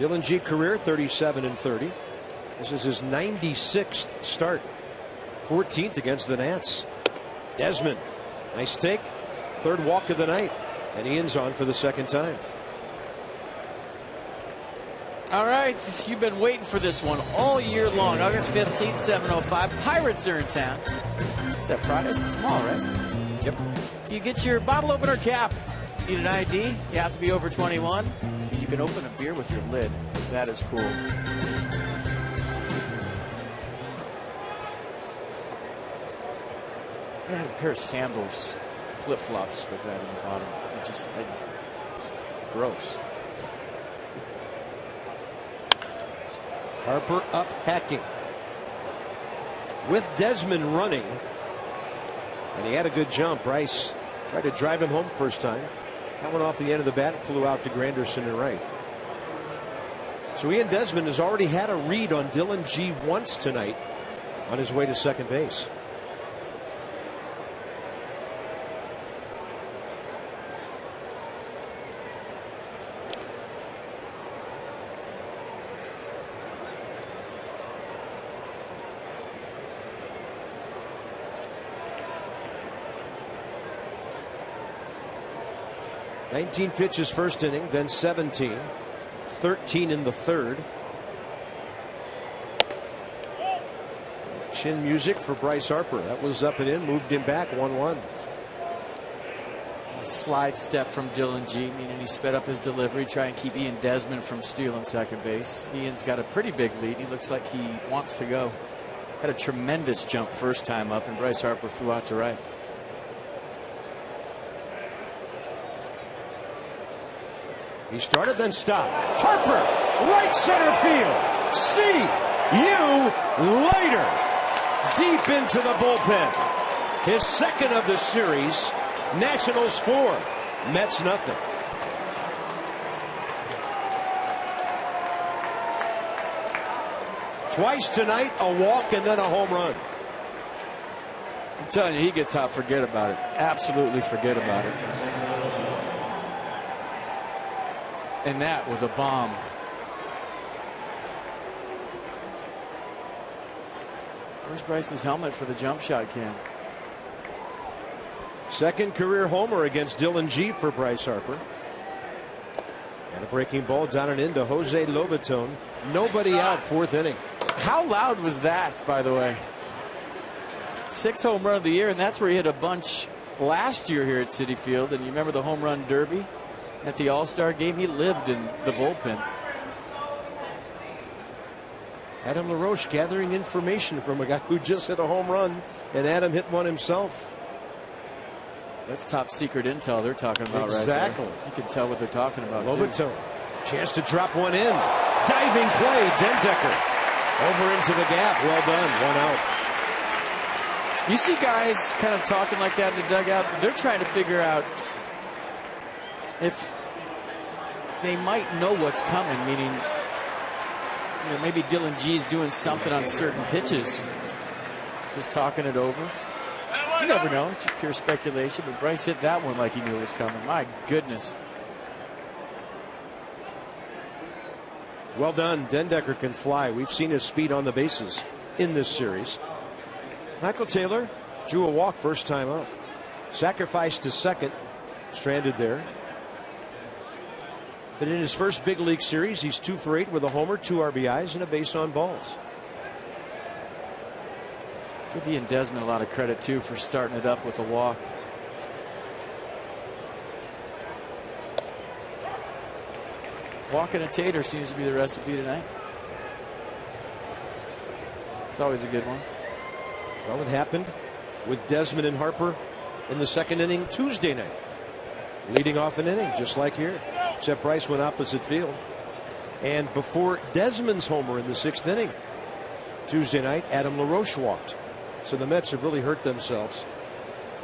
Dylan G career 37-30. This is his 96th start. 14th against the Nats. Desmond, nice take. Third walk of the night. And Ian's on for the second time. All right, you've been waiting for this one all year long. August 15th, 7:05. Pirates are in town. Is that Friday? It's tomorrow, right? Yep. You get your bottle opener cap. Need an ID. You have to be over 21. You can open a beer with your lid. That is cool. I had a pair of sandals, flip-flops with that in the bottom. Just gross. Harper up hacking. With Desmond running. And he had a good jump. Bryce tried to drive him home first time. That one off the end of the bat, flew out to Granderson and right. So Ian Desmond has already had a read on Dylan G once tonight on his way to second base. Nineteen pitches first inning, then 17. 13 in the third. Chin music for Bryce Harper. That was up and in, moved him back 1-1. A slide step from Dylan G, meaning he sped up his delivery, try and keep Ian Desmond from stealing second base. Ian's got a pretty big lead. He looks like he wants to go. Had a tremendous jump first time up, and Bryce Harper flew out to right. He started, then stopped. Harper, right center field. See you later. Deep into the bullpen. His second of the series. Nationals 4, Mets nothing. Twice tonight, a walk and then a home run. I'm telling you, he gets hot. Forget about it. Absolutely forget about it. And that was a bomb. Where's Bryce's helmet for the jump shot cam? Second career homer against Dylan G for Bryce Harper. And a breaking ball down and into Jose Lobaton. Nobody out, fourth inning. How loud was that, by the way? 6th home run of the year, and that's where he hit a bunch last year here at Citi Field. And you remember the home run derby at the All-Star game? He lived in the bullpen. Adam LaRoche gathering information from a guy who just hit a home run, and Adam hit one himself. That's top secret intel they're talking about exactly. right there. You can tell what they're talking about. Lobaton, chance to drop one in. Diving play, Dendecker. Over into the gap. Well done. One out. You see guys kind of talking like that in the dugout. They're trying to figure out if they might know what's coming, meaning maybe Dylan G's doing something on certain pitches. Just talking it over. You never know. It's pure speculation, but Bryce hit that one like he knew it was coming. My goodness. Well done. Dendecker can fly. We've seen his speed on the bases in this series. Michael Taylor drew a walk first time up. Sacrificed to second. Stranded there. But in his first big league series, he's 2 for 8 with a homer, 2 RBIs, and a base on balls. Give Ian Desmond a lot of credit, too, for starting it up with a walk. Walking a tater seems to be the recipe tonight. It's always a good one. Well, it happened with Desmond and Harper in the second inning Tuesday night. Leading off an inning, just like here. Except Bryce went opposite field. And before Desmond's homer in the 6th inning Tuesday night, Adam LaRoche walked. So the Mets have really hurt themselves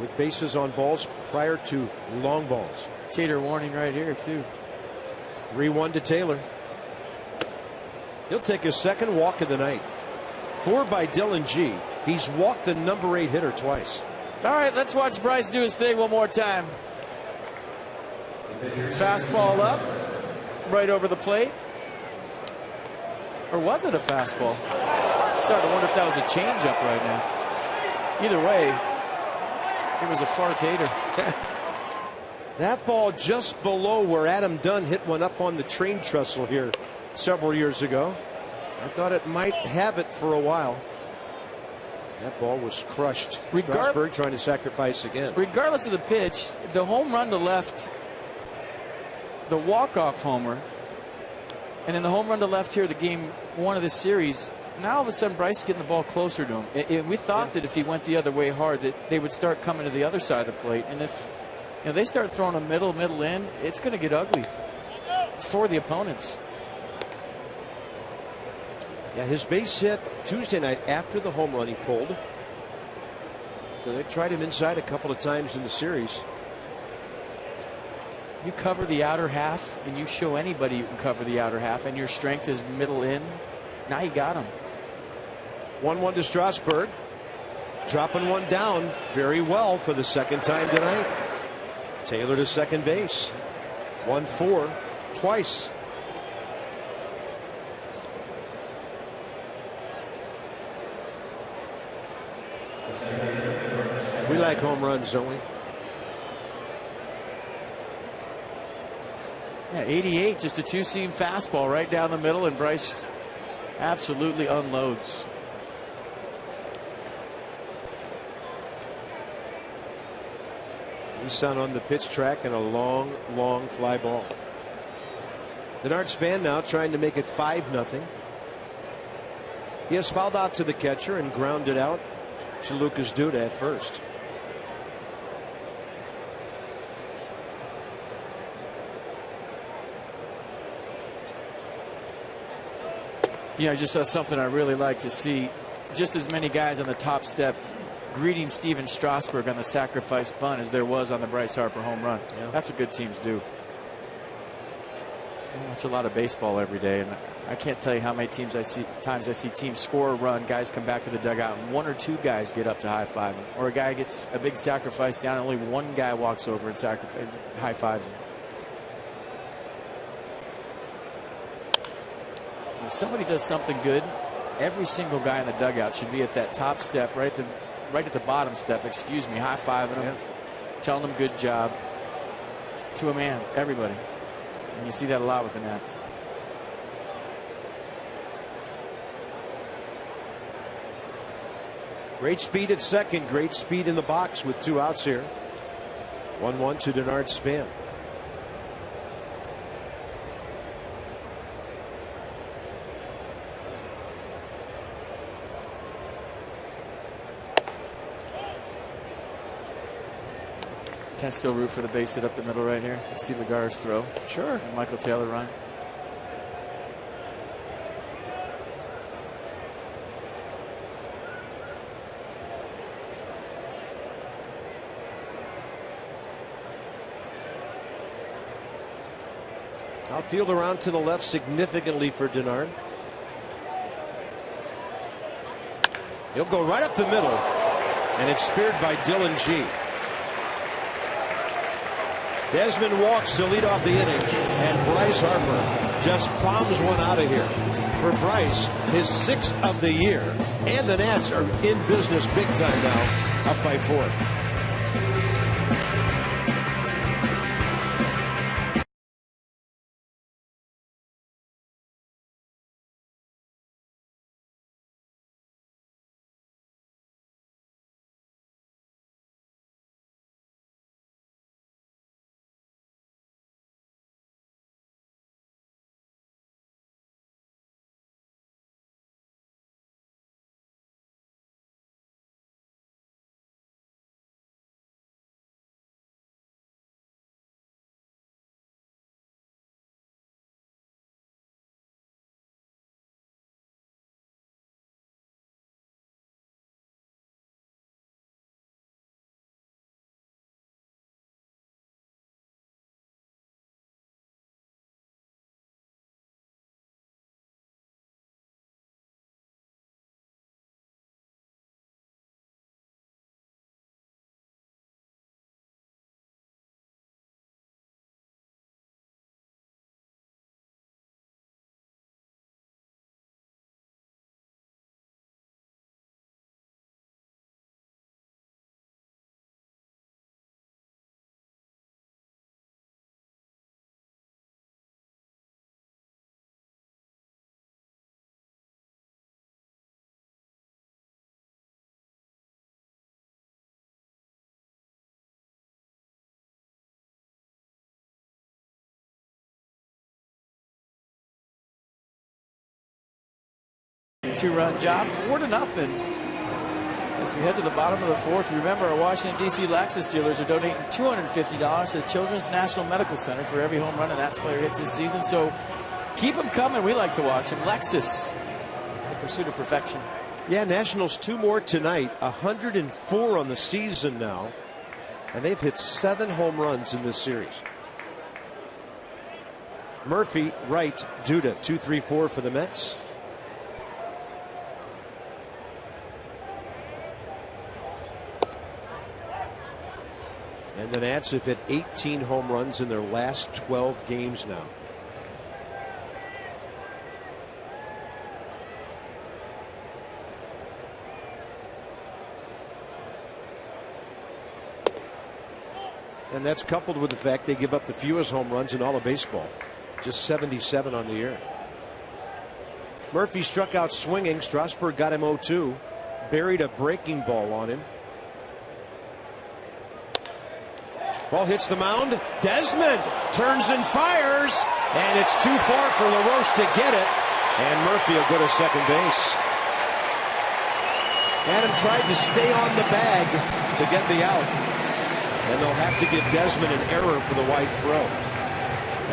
with bases on balls prior to long balls. Tater warning right here, too. 3-1 to Taylor. He'll take his second walk of the night. 4 by Dylan G. He's walked the number 8 hitter twice. All right, let's watch Bryce do his thing one more time. Fastball up, right over the plate. Or was it a fastball? Starting to wonder if that was a changeup right now. Either way, it was a fartator. That ball just below where Adam Dunn hit one up on the train trestle here several years ago. I thought it might have it for a while. That ball was crushed. Strasburg trying to sacrifice again. Regardless of the pitch, the home run to left, the walk-off homer, and then the home run to left here, the game one of the series. Now all of a sudden Bryce is getting the ball closer to him. We thought that if he went the other way hard that they would start coming to the other side of the plate. And if they start throwing a middle in, it's going to get ugly for the opponents. Yeah, his base hit Tuesday night after the home run he pulled. So they've tried him inside a couple of times in the series. You cover the outer half and you show anybody you can cover the outer half and your strength is middle in. Now you got him. 1-1 to Strasburg. Dropping one down very well for the second time tonight. Taylor to second base. 1-4 twice. We like home runs, don't we? Yeah, 88, just a two-seam fastball right down the middle, and Bryce absolutely unloads. Nissan on the pitch track and a long fly ball. Denard Span now trying to make it 5-0. He has fouled out to the catcher and grounded out to Lucas Duda at first. Yeah, just something I really like to see. Just as many guys on the top step greeting Steven Strasburg on the sacrifice bunt as there was on the Bryce Harper home run. Yeah. That's what good teams do. I watch a lot of baseball every day, and I can't tell you how many times I see teams score a run, guys come back to the dugout, and one or two guys get up to high five him, or a guy gets a big sacrifice down, and only one guy walks over and high fives him. If somebody does something good, every single guy in the dugout should be at that top step, right at the bottom step, excuse me, high-fiving them, telling them good job to a man, everybody. And you see that a lot with the Nats. Great speed at second, great speed in the box with 2 outs here. 1-1 to Denard Span. Can I still root for the base hit up the middle right here? See Lagar's throw. Sure. And Michael Taylor run. Outfield around to the left significantly for Denard. He'll go right up the middle, and it's speared by Dylan G. Desmond walks to lead off the inning, and Bryce Harper just bombs one out of here. For Bryce, his 6th of the year, and the Nats are in business big time now, up by 4. 2-run job, 4-0. As we head to the bottom of the fourth, remember our Washington, D.C. Lexus dealers are donating $250 to the Children's National Medical Center for every home run a Nats player hits this season. So keep them coming. We like to watch them. Lexus, the pursuit of perfection. Yeah, Nationals 2 more tonight. 104 on the season now. And they've hit 7 home runs in this series. Murphy, right, Duda, 2-3-4 for the Mets. And the Nats have hit 18 home runs in their last 12 games now. And that's coupled with the fact they give up the fewest home runs in all of baseball. Just 77 on the year. Murphy struck out swinging. Strasburg got him 0-2. Buried a breaking ball on him. Ball hits the mound. Desmond turns and fires. And it's too far for LaRoche to get it. And Murphy will go to second base. Adam tried to stay on the bag to get the out. And they'll have to give Desmond an error for the wide throw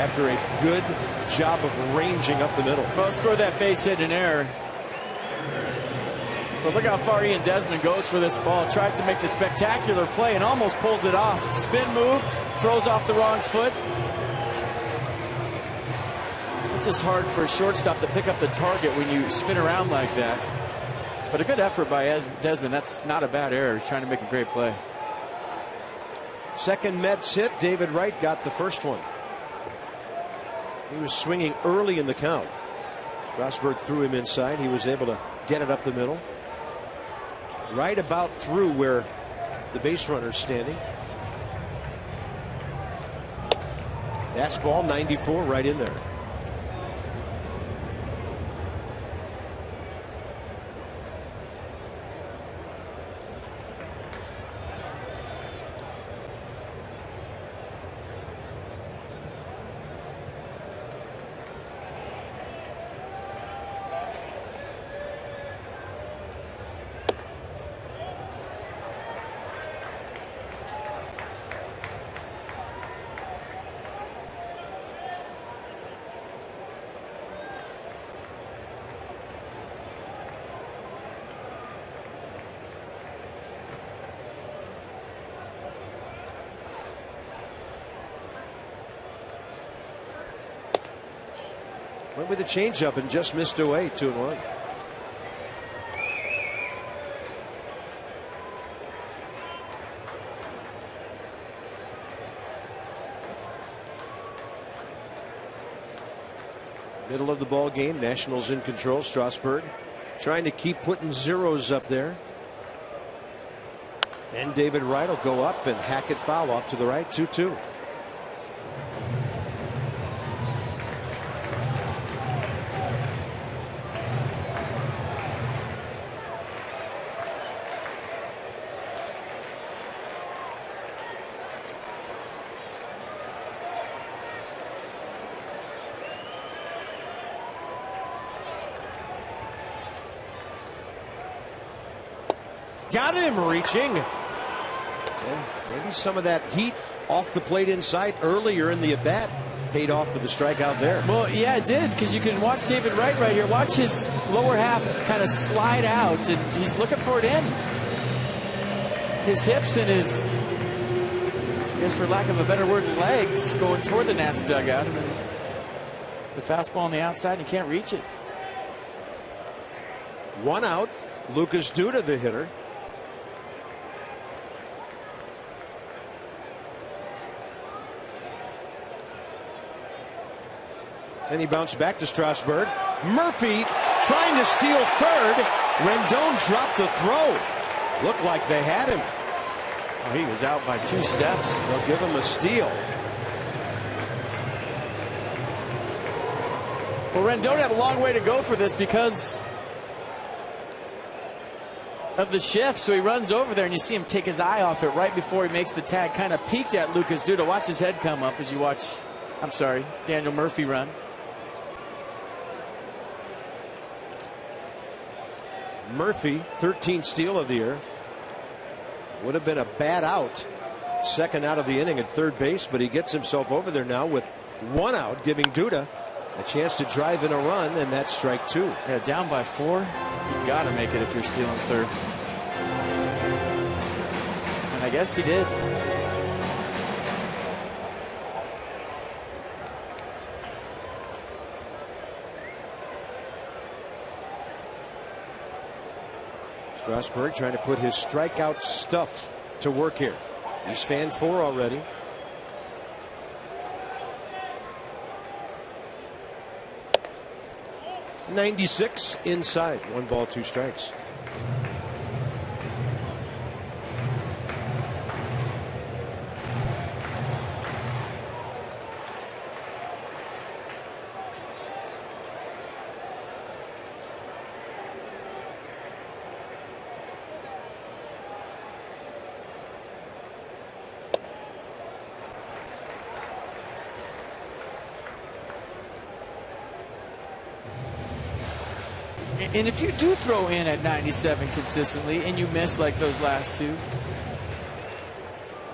after a good job of ranging up the middle. Well, score that base hit, an error. But look how far Ian Desmond goes for this ball. Tries to make the spectacular play and almost pulls it off. Spin move, throws off the wrong foot. It's just hard for a shortstop to pick up the target when you spin around like that. But a good effort by Desmond. That's not a bad error. He's trying to make a great play. Second Mets hit. David Wright got the first one. He was swinging early in the count. Strasburg threw him inside. He was able to get it up the middle. Right about through where the base runner's standing. That's ball 94 right in there. Went with a changeup and just missed away. 2-1. Middle of the ball game. Nationals in control. Strasburg trying to keep putting zeros up there. And David Wright will go up and hack it foul off to the right. 2-2. Got him reaching. And maybe some of that heat off the plate inside earlier in the at-bat paid off for the strikeout there. Well, yeah, it did, because you can watch David Wright right here. Watch his lower half kind of slide out, and he's looking for it in. His hips and his, I guess for lack of a better word, legs going toward the Nats dugout. And then the fastball on the outside, and he can't reach it. One out. Lucas Duda, the hitter. And he bounced back to Strasburg. Murphy trying to steal third. Rendon dropped the throw. Looked like they had him. Oh, he was out by 2 steps. They'll give him a steal. Well, Rendon had a long way to go for this because of the shift, so he runs over there and you see him take his eye off it right before he makes the tag. Kind of peeked at Lucas Duda. Watch his head come up as you watch, I'm sorry, Daniel Murphy run. Murphy, 13th steal of the year. Would have been a bad out. Second out of the inning at third base, but he gets himself over there now with one out, giving Duda a chance to drive in a run, and that's strike two. Yeah, down by 4. You got to make it if you're stealing third. And I guess he did. Strasburg trying to put his strikeout stuff to work here. He's fan 4 already. .96 inside. 1 ball, 2 strikes. And if you do throw in at 97 consistently and you miss like those last 2,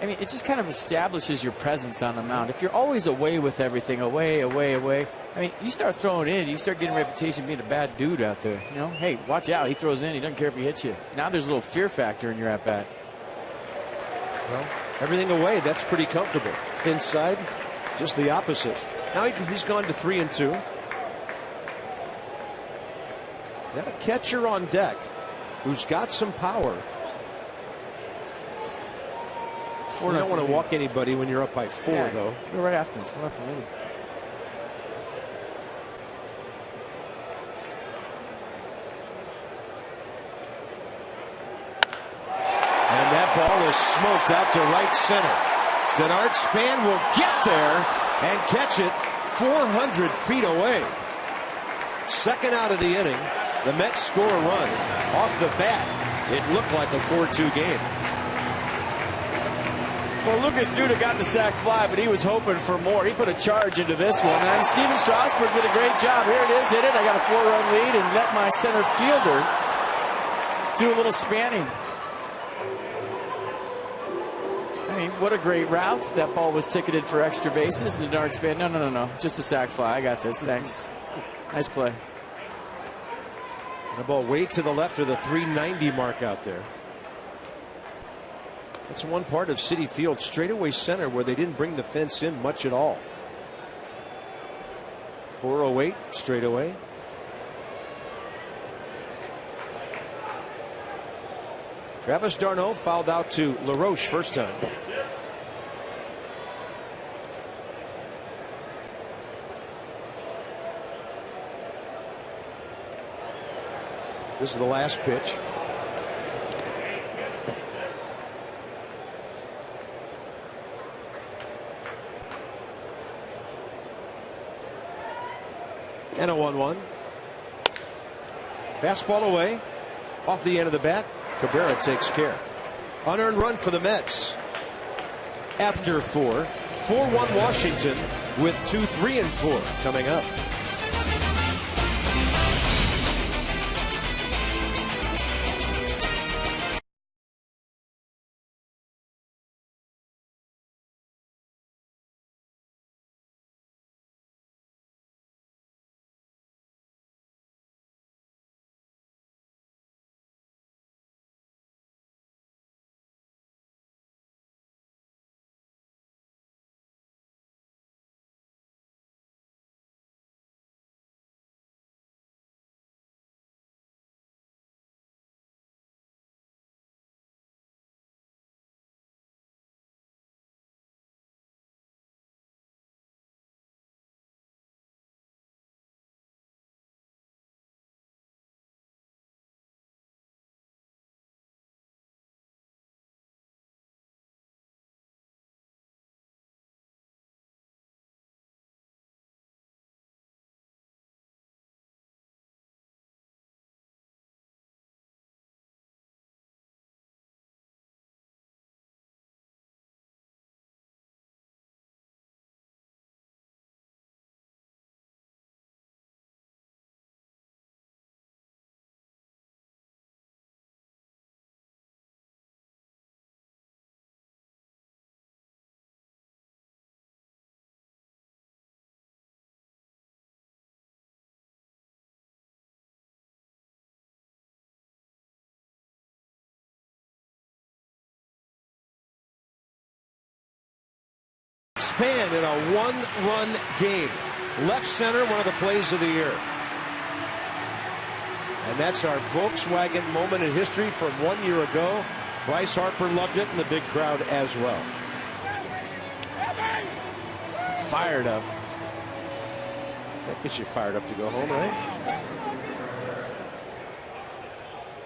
I mean, it just kind of establishes your presence on the mound. If you're always away with everything, away, I mean, you start throwing in, you start getting a reputation of being a bad dude out there. You know, hey, watch out. He throws in. He doesn't care if he hits you. Now there's a little fear factor in your at-bat. Well, everything away, that's pretty comfortable. Inside, just the opposite. Now he's gone to 3 and 2. Got a catcher on deck who's got some power. You don't want to walk anybody when you're up by 4, though. Go right after him. 4 after lead. And that ball is smoked out to right center. Denard Span will get there and catch it 400 feet away. Second out of the inning. The Mets score a run. Off the bat, it looked like a 4-2 game. Well, Lucas Duda got the sac fly, but he was hoping for more. He put a charge into this one. And Steven Strasburg did a great job. Here it is. Hit it. I got a 4-run lead and let my center fielder do a little spanning. I mean, what a great route. That ball was ticketed for extra bases. The Denard Span. No. Just a sac fly. I got this. Thanks. Nice play. The ball way to the left of the 390 mark out there. That's one part of Citi Field, straightaway center, where they didn't bring the fence in much at all. 408 straightaway. Travis d'Arnaud fouled out to LaRoche first time. This is the last pitch. And a 1-1. Fastball away. Off the end of the bat. Cabrera takes care. Unearned run for the Mets. After 4. 4-1 Washington with 2, 3, and 4 coming up. Span in a one-run game. Left center, one of the plays of the year. And that's our Volkswagen moment in history from 1 year ago. Bryce Harper loved it, and the big crowd as well. Fired up. That gets you fired up to go home, right?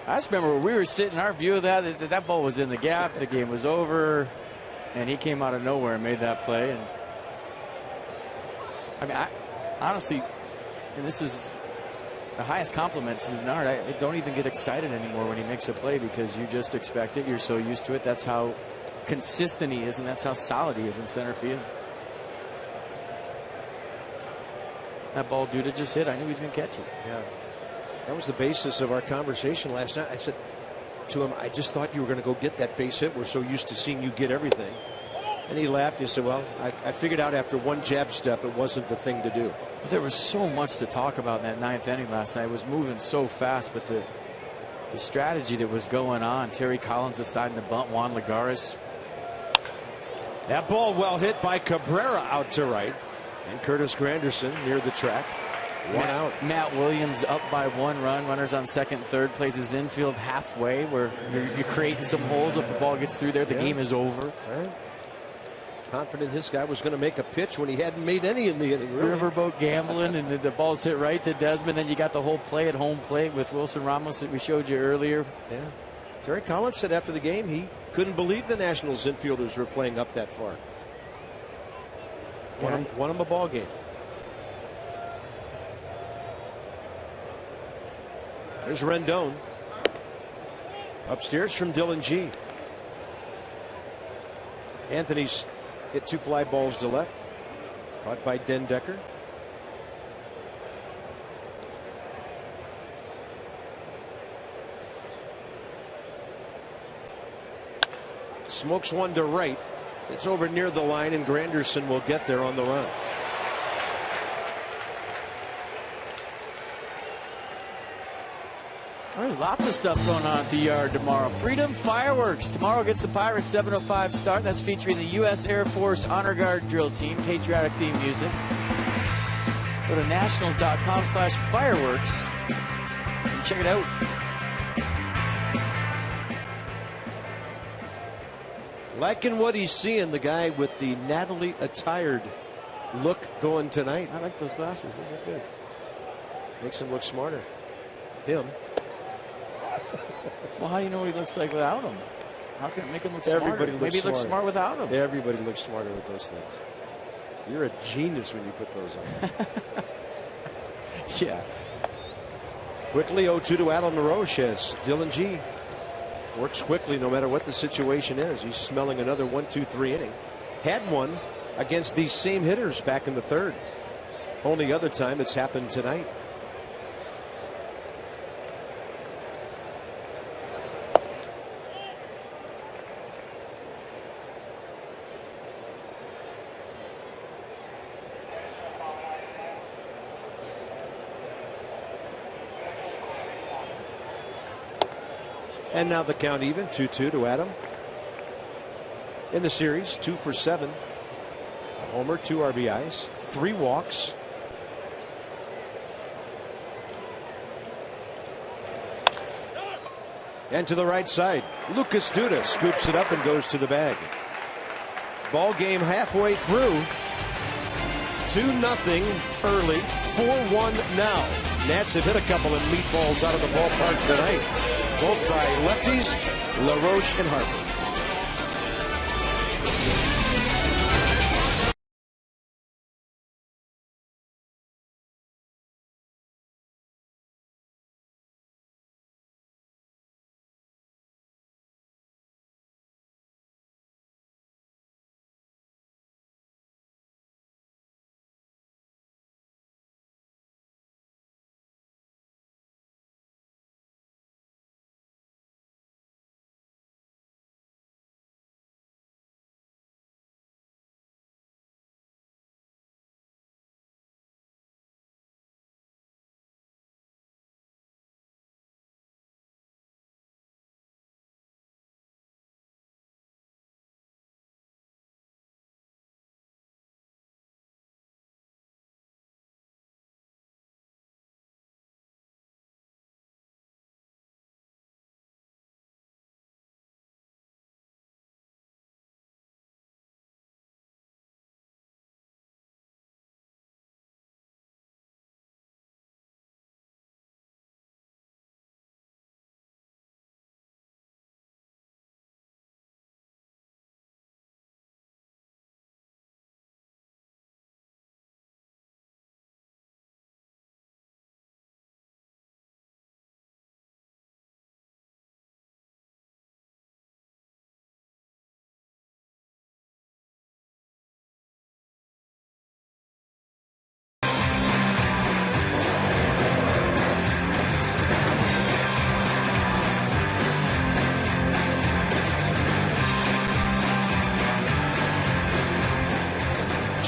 I just remember when we were sitting, our view of that ball was in the gap, the game was over, and he came out of nowhere and made that play. And I mean, I honestly, and this is the highest compliment to Denard, I don't even get excited anymore when he makes a play, because you just expect it. You're so used to it. That's how consistent he is, and that's how solid he is in center field. That ball Duda just hit, I knew he was going to catch it. Yeah. That was the basis of our conversation last night. I said to him, I just thought you were going to go get that base hit. We're so used to seeing you get everything. And he laughed. He said, well, I figured out after one jab step it wasn't the thing to do. There was so much to talk about in that ninth inning last night. It was moving so fast, but the strategy that was going on. Terry Collins deciding to bunt Juan Lagares. That ball well hit by Cabrera out to right. And Curtis Granderson near the track. One out. Matt Williams up by 1 run. Runners on second and third. Plays his infield halfway, where you're creating some holes. If the ball gets through there, the game is over. Right. Confident this guy was going to make a pitch when he hadn't made any in the inning. Really. Riverboat gambling, and the ball's hit right to Desmond. Then you got the whole play at home plate with Wilson Ramos that we showed you earlier. Yeah. Terry Collins said after the game he couldn't believe the Nationals infielders were playing up that far. Won him a ball game. There's Rendon. Upstairs from Dylan G. Anthony's hit 2 fly balls to left. Caught by Den Decker. Smokes one to right. It's over near the line, and Granderson will get there on the run. There's lots of stuff going on at the Yard tomorrow. Freedom Fireworks. Tomorrow gets the Pirates 7:05 start. That's featuring the U.S. Air Force Honor Guard drill team. Patriotic theme music. Go to nationals.com/fireworks and check it out. Liking what he's seeing, the guy with the Natalie attired look going tonight. I like those glasses. Those are good. Makes him look smarter. Him. Well, how do you know what he looks like without them? How can it make him look smarter? Everybody looks Maybe he looks smarter. smart without them. Everybody looks smarter with those things. You're a genius when you put those on. Yeah. Quickly 0-2 to Alan LaRoche as Dylan G works quickly no matter what the situation is. He's smelling another 1-2-3 inning. Had one against these same hitters back in the third. Only other time it's happened tonight. And now the count even, 2-2 to Adam. In the series, 2 for 7. A homer, 2 RBIs, 3 walks. And to the right side, Lucas Duda scoops it up and goes to the bag. Ball game halfway through. 2-0 early, 4-1 now. Nats have hit a couple of meatballs out of the ballpark tonight. Both by lefties, LaRoche and Harper.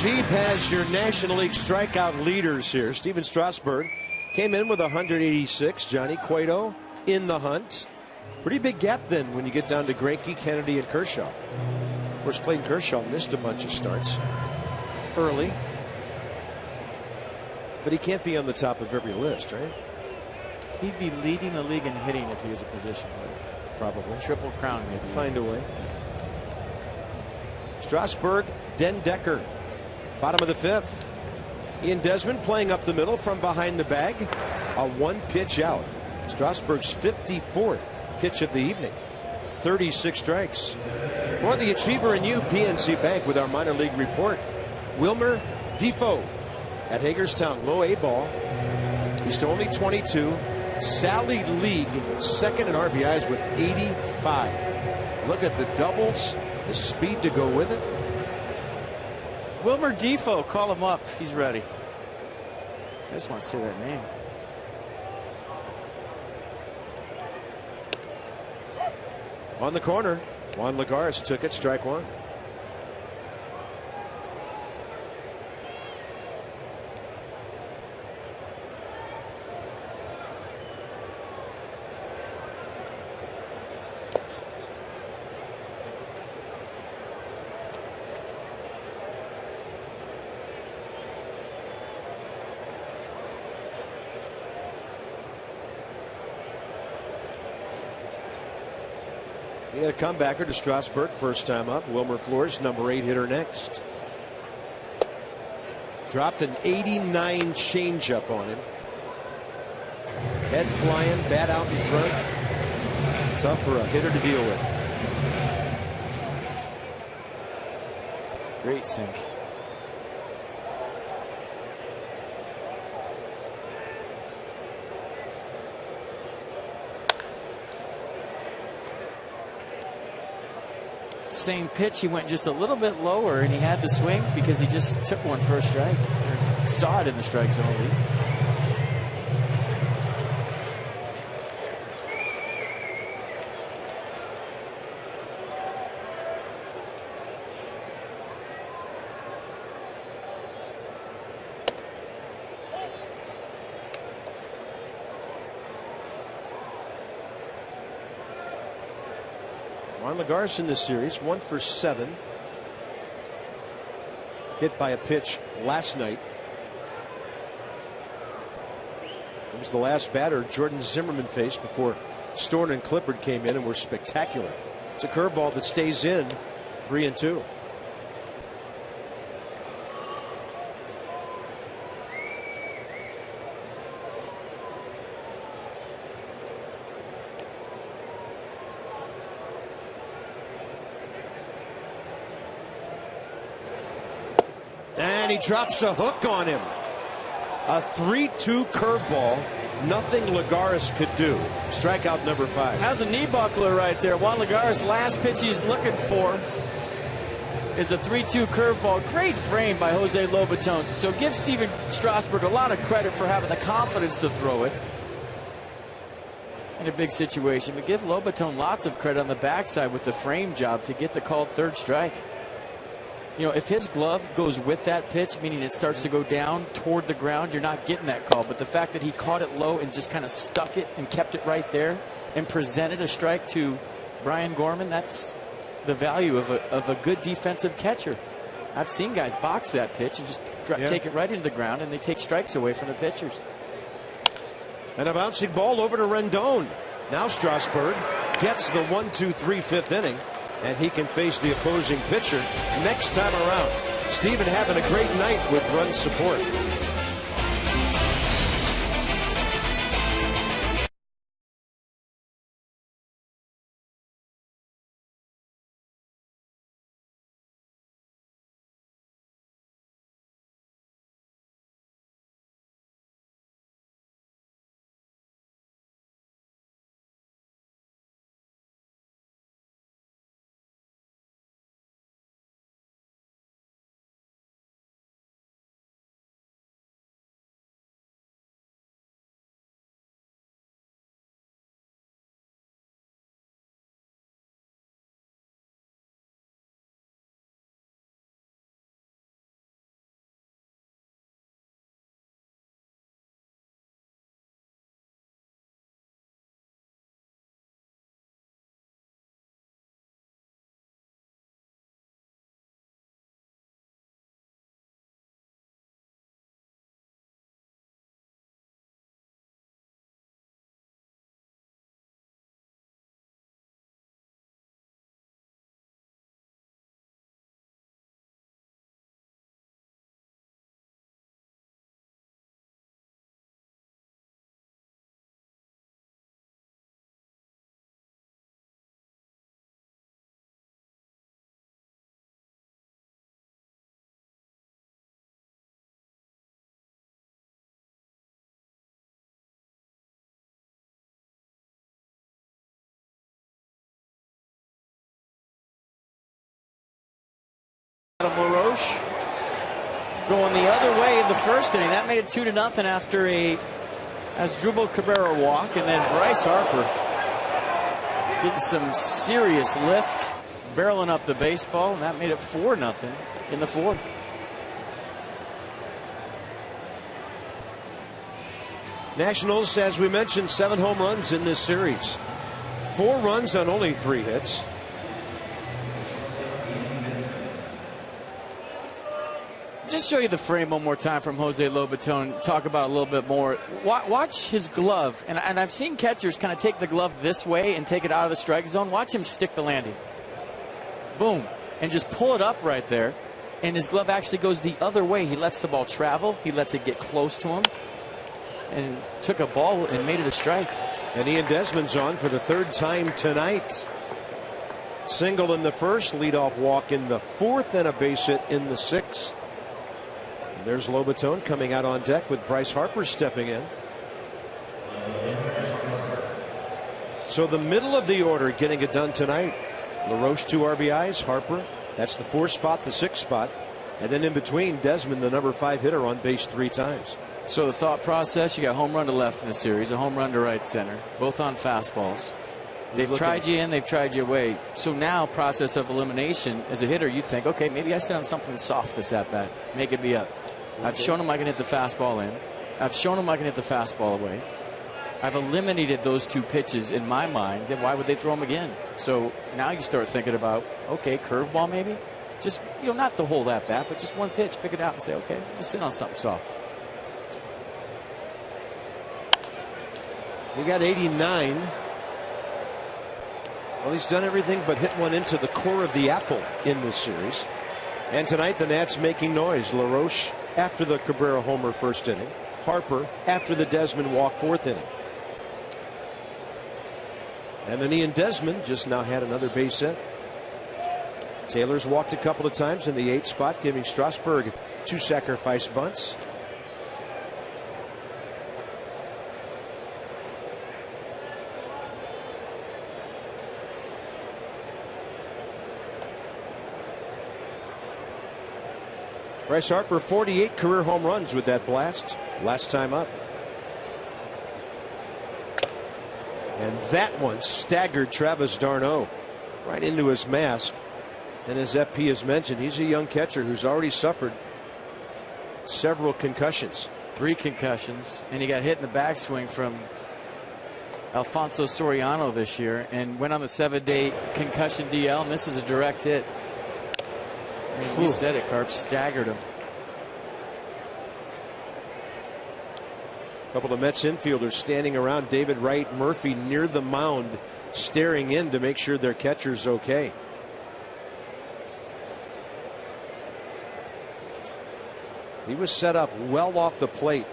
Sheep has your National League strikeout leaders here. Steven Strasburg came in with 186. Johnny Cueto in the hunt. Pretty big gap then when you get down to Greinke, Kennedy, and Kershaw. Of course, Clayton Kershaw missed a bunch of starts early. But he can't be on the top of every list, right? He'd be leading the league in hitting if he was a position player. Probably. Triple crown, maybe. Find a way. Strasburg, Den Decker. Bottom of the fifth. Ian Desmond playing up the middle from behind the bag. A one-pitch out. Strasburg's 54th pitch of the evening. 36 strikes. For the Achiever and You, PNC Bank with our minor league report. Wilmer Defoe at Hagerstown. Low A ball. He's only 22. Sally League second in RBIs with 85. Look at the doubles, the speed to go with it. Wilmer Defoe, call him up. He's ready. I just want to say that name. On the corner, Juan Lagares took it, strike one. He had a comebacker to Strasburg first time up. Wilmer Flores, number 8 hitter next. Dropped an 89 changeup on him. Head flying, bat out in front. Tough for a hitter to deal with. Great sink. Same pitch, he went just a little bit lower and he had to swing because he just took one for a strike. Or saw it in the strike zone lead. Juan Lagares in this series, 1 for 7. Hit by a pitch last night. It was the last batter Jordan Zimmerman faced before Storn and Clippard came in and were spectacular. It's a curveball that stays in, 3-2. And he drops a hook on him. A 3-2 curveball. Nothing Lagares could do. Strikeout number 5. That's a knee buckler right there. Juan Lagares' last pitch he's looking for is a 3-2 curveball. Great frame by Jose Lobaton. So give Steven Strasburg a lot of credit for having the confidence to throw it in a big situation. But give Lobaton lots of credit on the backside with the frame job to get the called third strike. You know, if his glove goes with that pitch, meaning it starts to go down toward the ground, you're not getting that call. But the fact that he caught it low and just kind of stuck it and kept it right there and presented a strike to Brian Gorman, that's the value of a good defensive catcher. I've seen guys box that pitch and just take it right into the ground, and they take strikes away from the pitchers. And a bouncing ball over to Rendon. Now Strasburg gets the 1-2-3 fifth inning. And he can face the opposing pitcher next time around. Steven having a great night with run support. going the other way in the first inning. That made it 2-0 after a Asdrubal Cabrera walk, and then Bryce Harper getting some serious lift, barreling up the baseball, and that made it 4-0 in the fourth. Nationals, as we mentioned, 7 home runs in this series. 4 runs on only 3 hits. Just show you the frame one more time from Jose Lobaton. Talk about it a little bit more. Watch his glove. And I've seen catchers kind of take the glove this way and take it out of the strike zone. Watch him stick the landing. Boom. And just pull it up right there. And his glove actually goes the other way. He lets the ball travel. He lets it get close to him. And took a ball and made it a strike. And Ian Desmond's on for the 3rd time tonight. Single in the first, leadoff walk in the 4th, and a base hit in the 6th. And there's Lobaton coming out on deck with Bryce Harper stepping in. So the middle of the order getting it done tonight. LaRoche 2 RBIs, Harper, that's the 4th spot, the 6th spot. And then in between, Desmond, the number 5 hitter, on base 3 times. So the thought process, you got home run to left in the series, a home run to right center, both on fastballs. They've tried you in, they've tried you away. So now, process of elimination, as a hitter, you think, okay, maybe I sit on something soft this at bat, make it be up. I've shown them I can hit the fastball in. I've shown them I can hit the fastball away. I've eliminated those 2 pitches in my mind. Then why would they throw them again? So now you start thinking about, okay, curveball maybe. Just, not the whole at bat, but just one pitch, pick it out and say, okay, I'm sit on something soft. We got 89. Well, he's done everything but hit one into the core of the apple in this series. And tonight the Nats making noise. LaRoche after the Cabrera homer 1st inning. Harper after the Desmond walk 4th inning. And then Ian Desmond just now had another base hit. Taylor's walked a couple of times in the 8th spot, giving Strasburg 2 sacrifice bunts. Bryce Harper, 48 career home runs with that blast last time up. And that one staggered Travis d'Arnaud right into his mask. And as FP has mentioned, he's a young catcher who's already suffered several concussions. 3 concussions, and he got hit in the backswing from Alfonso Soriano this year and went on the 7-day concussion DL. Misses a direct hit. And you said it, Carp, staggered him. A couple of Mets infielders standing around David Wright Murphy near the mound, staring in to make sure their catcher's okay. He was set up well off the plate.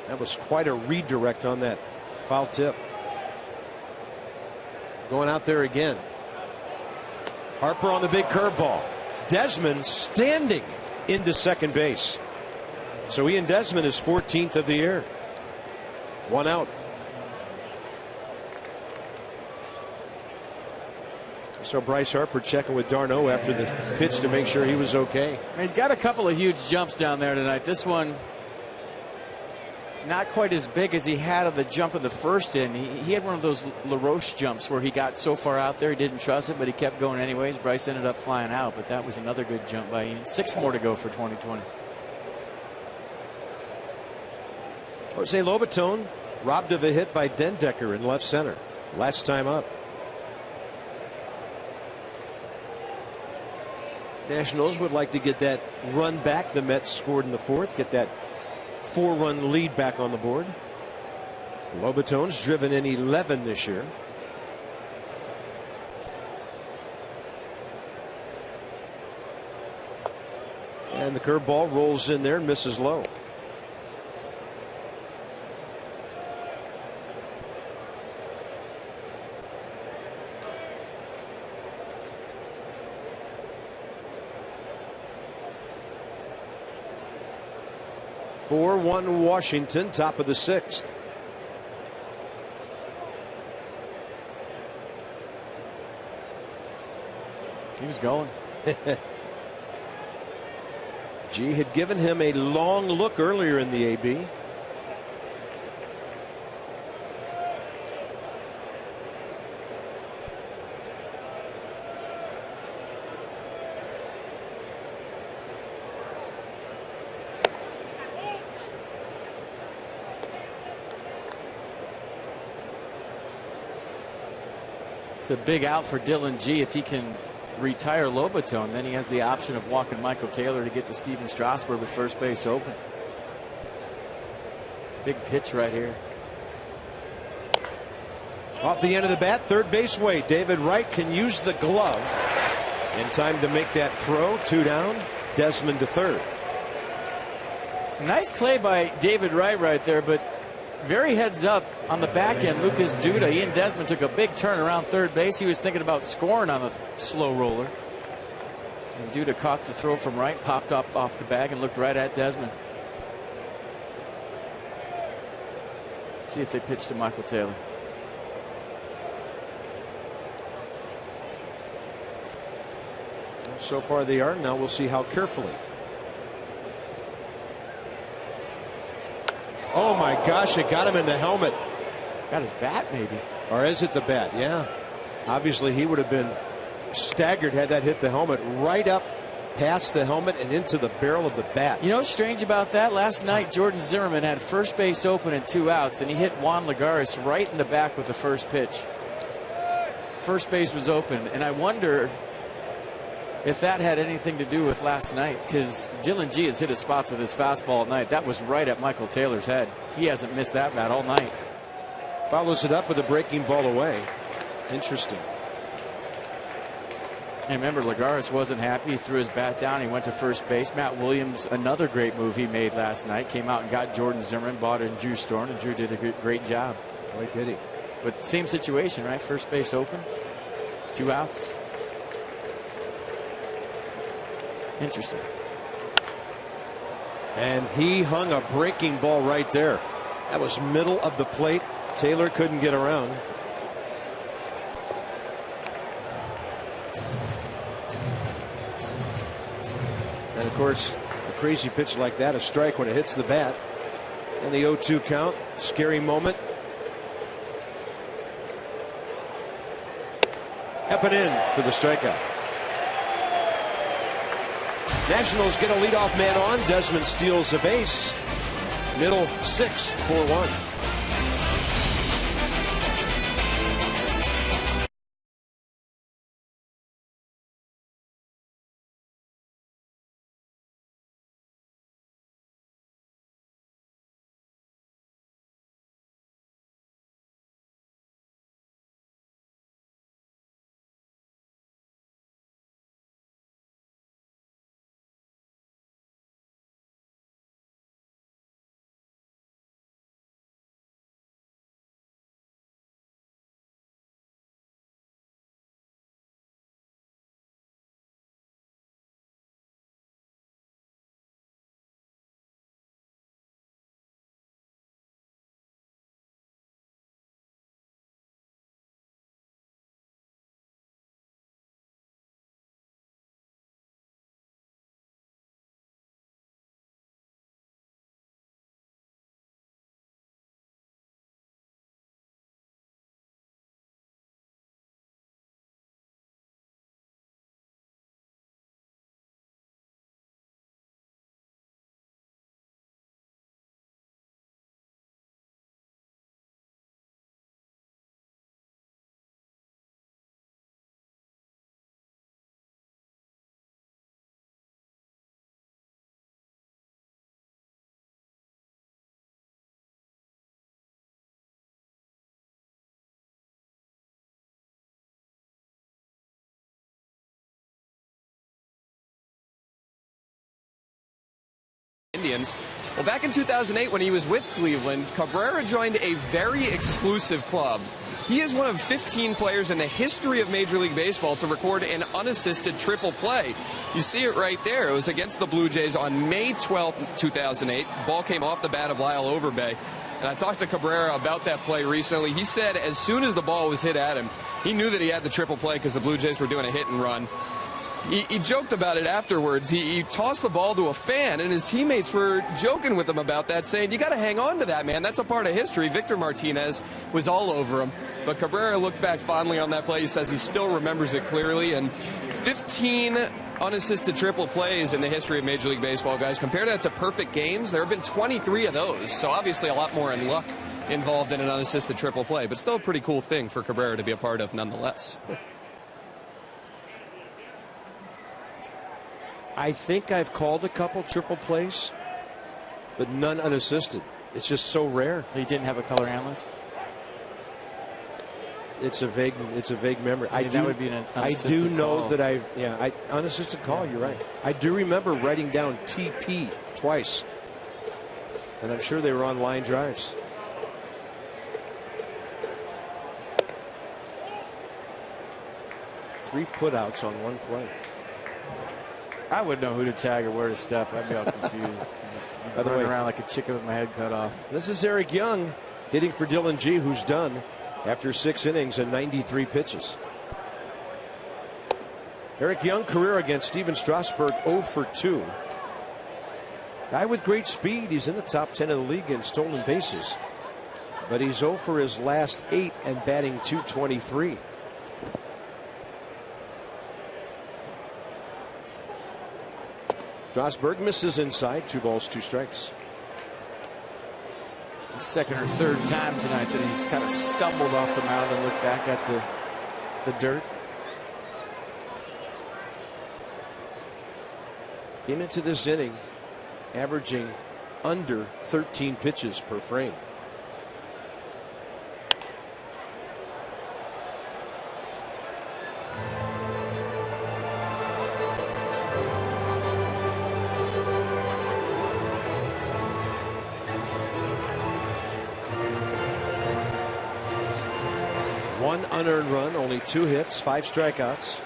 That was quite a redirect on that foul tip. Going out there again. Harper on the big curveball. Desmond standing into second base. So Ian Desmond is 14th of the year. 1 out. So Bryce Harper checking with d'Arnaud after the pitch to make sure he was okay. He's got a couple of huge jumps down there tonight. This one not quite as big as he had on the jump of the first inning. He had one of those LaRoche jumps where he got so far out there he didn't trust it, but he kept going anyways. Bryce ended up flying out, but that was another good jump by Ian. 6 more to go for 2020. Jose Lobaton robbed of a hit by Dendecker in left center last time up. Nationals would like to get that run back. The Mets scored in the 4th, get that 4-run lead back on the board. Lobaton's driven in 11 this year. And the curveball rolls in there and misses low. (4-1) Washington, top of the 6th. He was going. G had given him a long look earlier in the AB. It's a big out for Dylan G. If he can retire Lobaton, then he has the option of walking Michael Taylor to get to Steven Strasburg with first base open. Big pitch right here. Off the end of the bat, third base way. David Wright can use the glove in time to make that throw. 2 down. Desmond to third. Nice play by David Wright right there, but very heads up on the back end. Lucas Duda, he and Desmond took a big turn around third base. He was thinking about scoring on the slow roller. And Duda caught the throw from Wright, popped off the bag, and looked right at Desmond. See if they pitch to Michael Taylor. So far they are. Now we'll see how carefully. Oh my gosh, it got him in the helmet. Got his bat maybe. Or is it the bat? Yeah. Obviously he would have been staggered had that hit the helmet, right up past the helmet and into the barrel of the bat. You know what's strange about that? Last night Jordan Zimmerman had first base open and 2 outs, and he hit Juan Lagares right in the back with the first pitch. First base was open, and I wonder if that had anything to do with last night, because Dylan G has hit his spots with his fastball all night. That was right at Michael Taylor's head. He hasn't missed that bat all night. Follows it up with a breaking ball away. Interesting. And remember, Lagares wasn't happy. He threw his bat down. He went to first base. Matt Williams, another great move he made last night, came out and got Jordan Zimmerman, bought in Drew Storm, and Drew did a great job. Boy, did he. But same situation, right? First base open, 2 outs. Interesting. And he hung a breaking ball right there. That was middle of the plate. Taylor couldn't get around. And of course, a crazy pitch like that, a strike when it hits the bat. And the 0-2 count, scary moment. Up and in for the strikeout. Nationals get a leadoff man on. Desmond steals a base. Middle 6, 4-1. Indians. Well, back in 2008 when he was with Cleveland, Cabrera joined a very exclusive club. He is one of 15 players in the history of Major League Baseball to record an unassisted triple play. You see it right there. It was against the Blue Jays on May 12, 2008. Ball came off the bat of Lyle Overbay. And I talked to Cabrera about that play recently. He said as soon as the ball was hit at him, he knew that he had the triple play because the Blue Jays were doing a hit and run. He joked about it afterwards. He tossed the ball to a fan, and his teammates were joking with him about that, saying, you got to hang on to that, man. That's a part of history. Victor Martinez was all over him. But Cabrera looked back fondly on that play. He says he still remembers it clearly. And 15 unassisted triple plays in the history of Major League Baseball, guys. Compare that to perfect games. There have been 23 of those. So obviously a lot more in luck involved in an unassisted triple play. But still a pretty cool thing for Cabrera to be a part of nonetheless. I think I've called a couple triple plays, but none unassisted. It's just so rare. He didn't have a color analyst. It's a vague memory. I mean, that would be an unassisted I do know call. that unassisted call. You're right. I do remember writing down TP twice, and I'm sure they were on line drives. Three putouts on one play. I wouldn't know who to tag or where to step. I'd be all confused. By the way, around like a chicken with my head cut off. This is Eric Young hitting for Dylan G, who's done after 6 innings and 93 pitches. Eric Young career against Steven Strasburg 0 for 2. Guy with great speed. He's in the top 10 of the league in stolen bases, but he's 0 for his last 8 and batting .223. Strasburg misses inside. 2 balls, 2 strikes. Second or third time tonight that he's kind of stumbled off the mound and looked back at the dirt. Came into this inning averaging under 13 pitches per frame. One unearned run, only 2 hits, 5 strikeouts.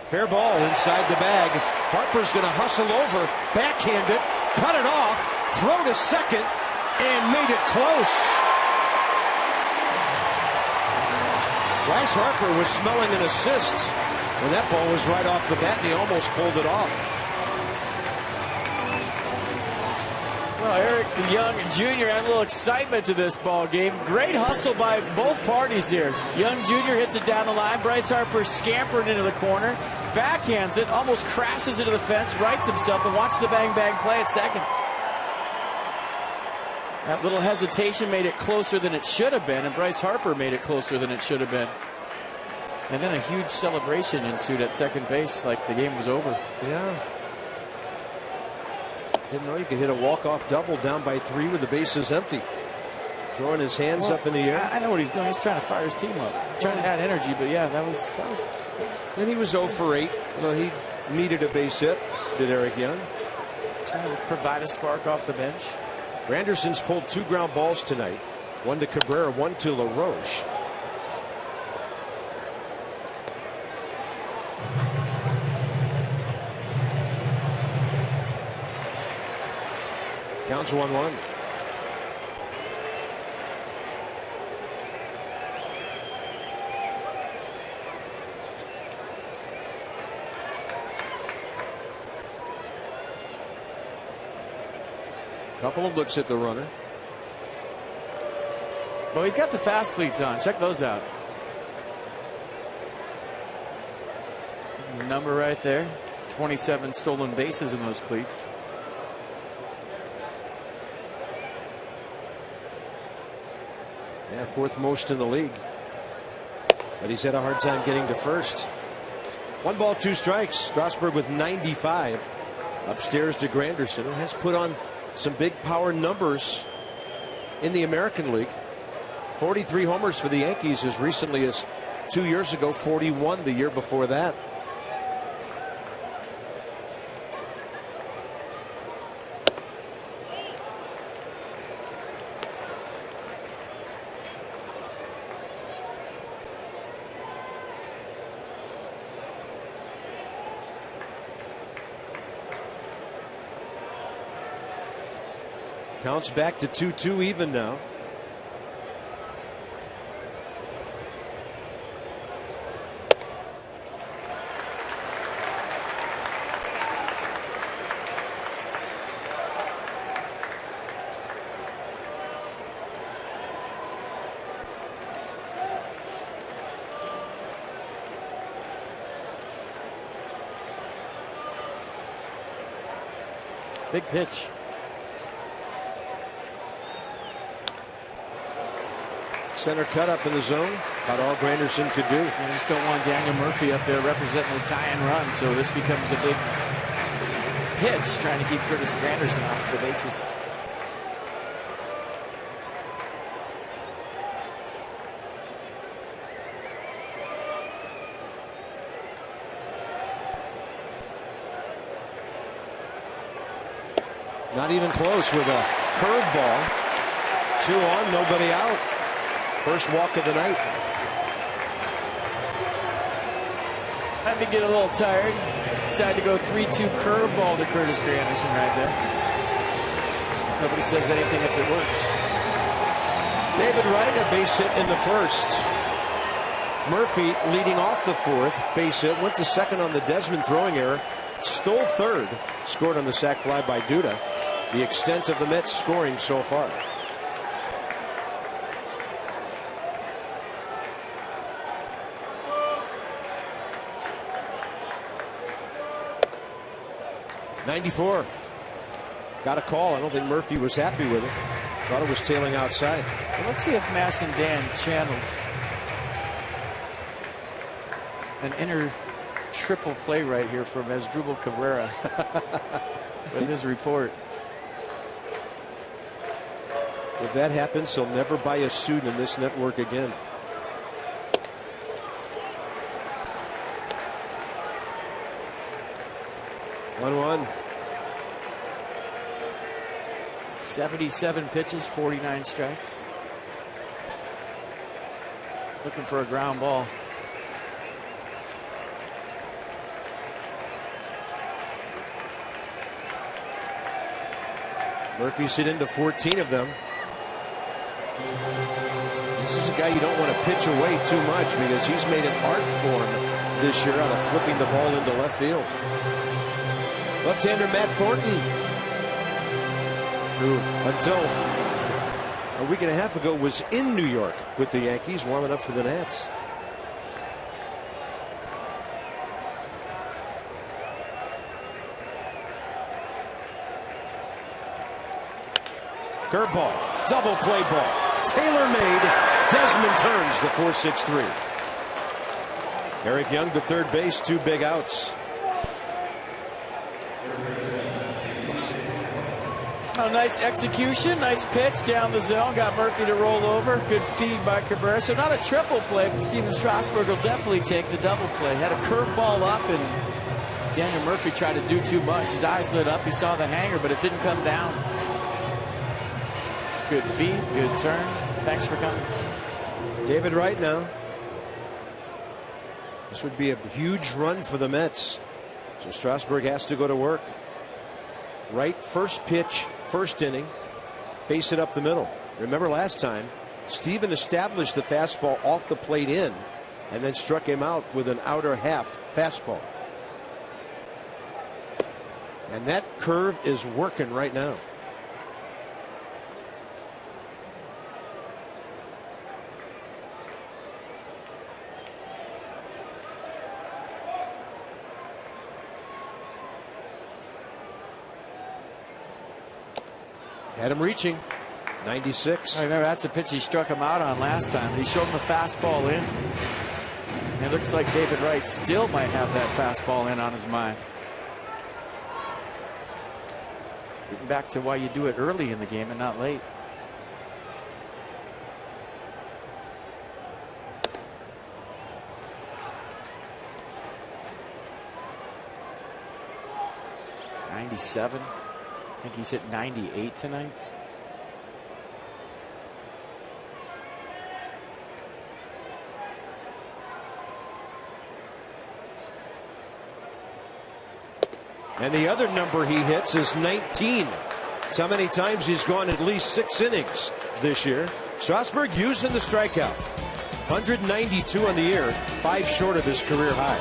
Fair ball inside the bag. Harper's going to hustle over, backhand it, cut it off, throw to second, and made it close. Bryce Harper was smelling an assist, and that ball was right off the bat, and he almost pulled it off. Well, Eric Young Jr. had a little excitement to this ball game. Great hustle by both parties here. Young Jr. hits it down the line. Bryce Harper scampered into the corner, backhands it, almost crashes into the fence, rights himself, and watches the bang-bang play at second. That little hesitation made it closer than it should have been, and Bryce Harper made it closer than it should have been. And then a huge celebration ensued at second base, like the game was over. Yeah. Didn't know you could hit a walk-off double down by 3 with the bases empty. Throwing his hands up in the air. I know what he's doing. He's trying to fire his team up, trying to add energy. But yeah, that was. Then he was 0 for 8. So he needed a base hit. Did Eric Young? Trying to provide a spark off the bench. Granderson's pulled 2 ground balls tonight. 1 to Cabrera, 1 to LaRoche. Counts 1-1. Couple of looks at the runner. Well, he's got the fast cleats on. Check those out. Number right there. 27 stolen bases in those cleats. Yeah, 4th most in the league. But he's had a hard time getting to first. 1 ball, 2 strikes. Strasburg with 95. Upstairs to Granderson, who has put on some big power numbers in the American League. 43 homers for the Yankees as recently as 2 years ago, 41 the year before that. Counts back to 2-2 even now. Big pitch. Center cut up in the zone. About all Granderson could do. I just don't want Daniel Murphy up there representing the tie and run, so this becomes a big pitch trying to keep Curtis Granderson off the bases. Not even close with a curveball. 2 on, nobody out. First walk of the night. Had to get a little tired. Decided to go 3-2 curveball to Curtis Granderson right there. Nobody says anything if it works. David Wright, a base hit in the first. Murphy leading off the fourth. Base hit. Went to second on the Desmond throwing error. Stole third. Scored on the sac fly by Duda. The extent of the Mets scoring so far. '94. Got a call. I don't think Murphy was happy with it. Thought it was tailing outside. Well, let's see if Mass and Dan channels an inner triple play right here from Asdrubal Cabrera with his report. If that happens, he'll never buy a suit in this network again. One. 77 pitches, 49 strikes. Looking for a ground ball. Murphy's hit into 14 of them. This is a guy you don't want to pitch away too much because he's made an art form this year out of flipping the ball into left field. Left-hander Matt Thornton, who until a week and a half ago was in New York with the Yankees warming up for the Nats. Curveball, double play ball. Tailor-made. Desmond turns the 4-6-3. Eric Young to third base, 2 big outs. Oh, nice execution, nice pitch down the zone. Got Murphy to roll over. Good feed by Cabrera. So not a triple play, but Steven Strasburg will definitely take the double play. Had a curveball up, and Daniel Murphy tried to do too much. His eyes lit up. He saw the hanger, but it didn't come down. Good feed, good turn. Thanks for coming. David Wright now. This would be a huge run for the Mets. So Strasburg has to go to work. Wright, first pitch, first inning, base it up the middle. Remember last time, Steven established the fastball off the plate in and then struck him out with an outer half fastball. And that curve is working right now. Had him reaching. 96. I remember that's a pitch he struck him out on last time. He showed him a fastball in. And it looks like David Wright still might have that fastball in on his mind. Getting back to why you do it early in the game and not late. '97. I think he's hit 98 tonight. And the other number he hits is 19. That's how many times he's gone at least 6 innings this year. Strasburg using the strikeout. 192 on the year, 5 short of his career high.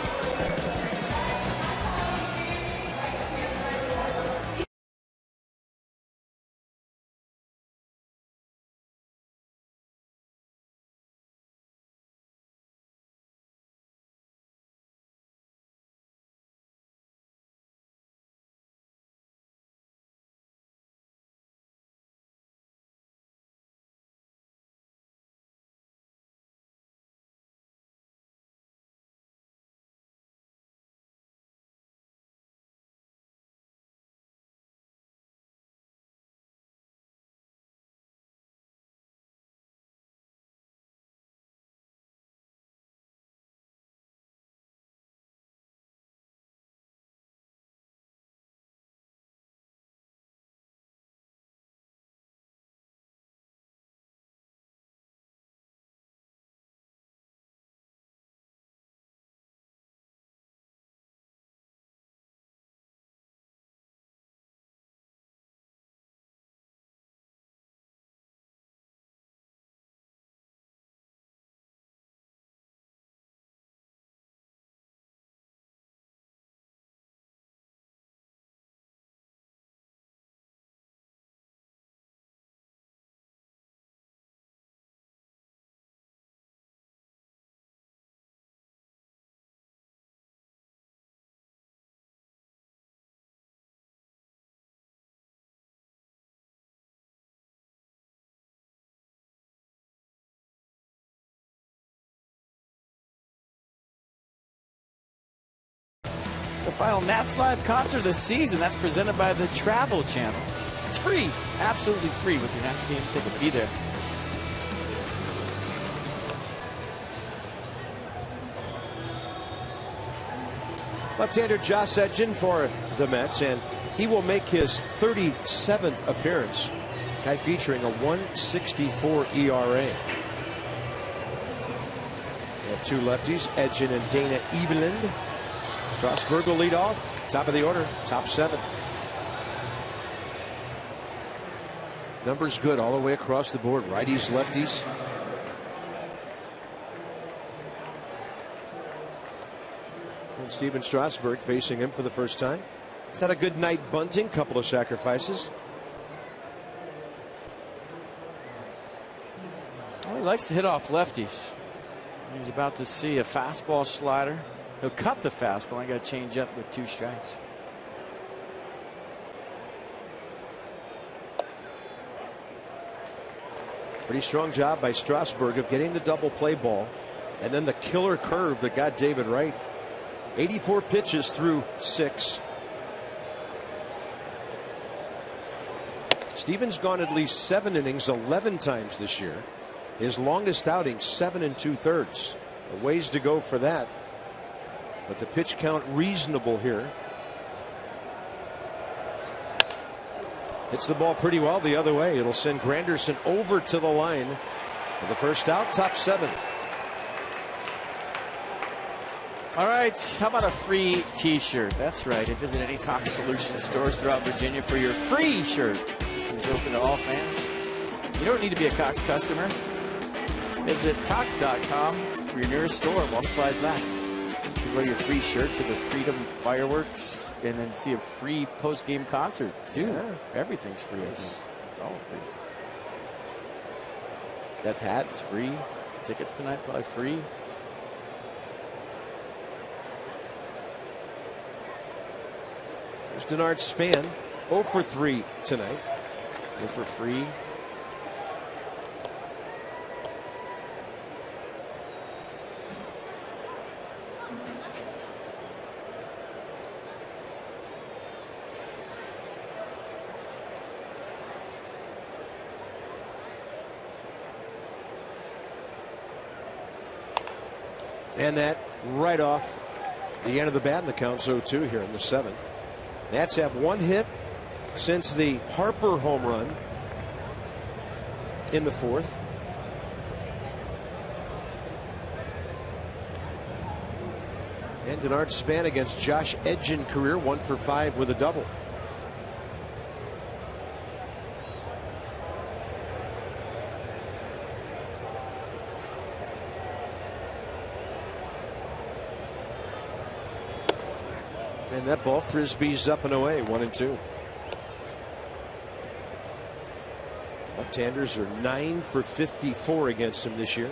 The final Nats Live concert of the season. That's presented by the Travel Channel. It's free, absolutely free with your Nats game ticket. Be there. Left-hander Josh Edgin for the Mets, and he will make his 37th appearance. Guy featuring a 1.64 ERA. We have 2 lefties, Edgin and Dana Eveland. Strasburg will lead off. Top of the order, top 7. Numbers good all the way across the board. Righties, lefties. And Steven Strasburg facing him for the first time. He's had a good night bunting, couple of sacrifices. Well, he likes to hit off lefties. He's about to see a fastball slider. He'll cut the fastball. I got to change up with 2 strikes. Pretty strong job by Strasburg of getting the double play ball and then the killer curve that got David Wright. 84 pitches through 6. Stevens gone at least 7 innings 11 times this year. His longest outing 7 2/3. A ways to go for that. But the pitch count reasonable here. Hits the ball pretty well the other way. It'll send Granderson over to the line for the first out. Top 7. All right, how about a free t-shirt? That's right. Visit any Cox Solutions stores throughout Virginia for your free shirt. This is open to all fans. You don't need to be a Cox customer. Visit Cox.com for your nearest store while supplies last. You wear your free shirt to the Freedom Fireworks and then see a free post-game concert too. Yeah. Everything's free. It's all free. That hat's free. Tickets tonight probably free. There's Denard Span, 0 for 3 tonight. 0 for free. And that right off the end of the bat, and the count's 0-2 here in the 7th. Nats have 1 hit since the Harper home run in the 4th. And Denard Span against Josh Edgin career 1 for 5 with a double. And that ball frisbees up and away, 1-2. Left-handers are 9 for 54 against him this year.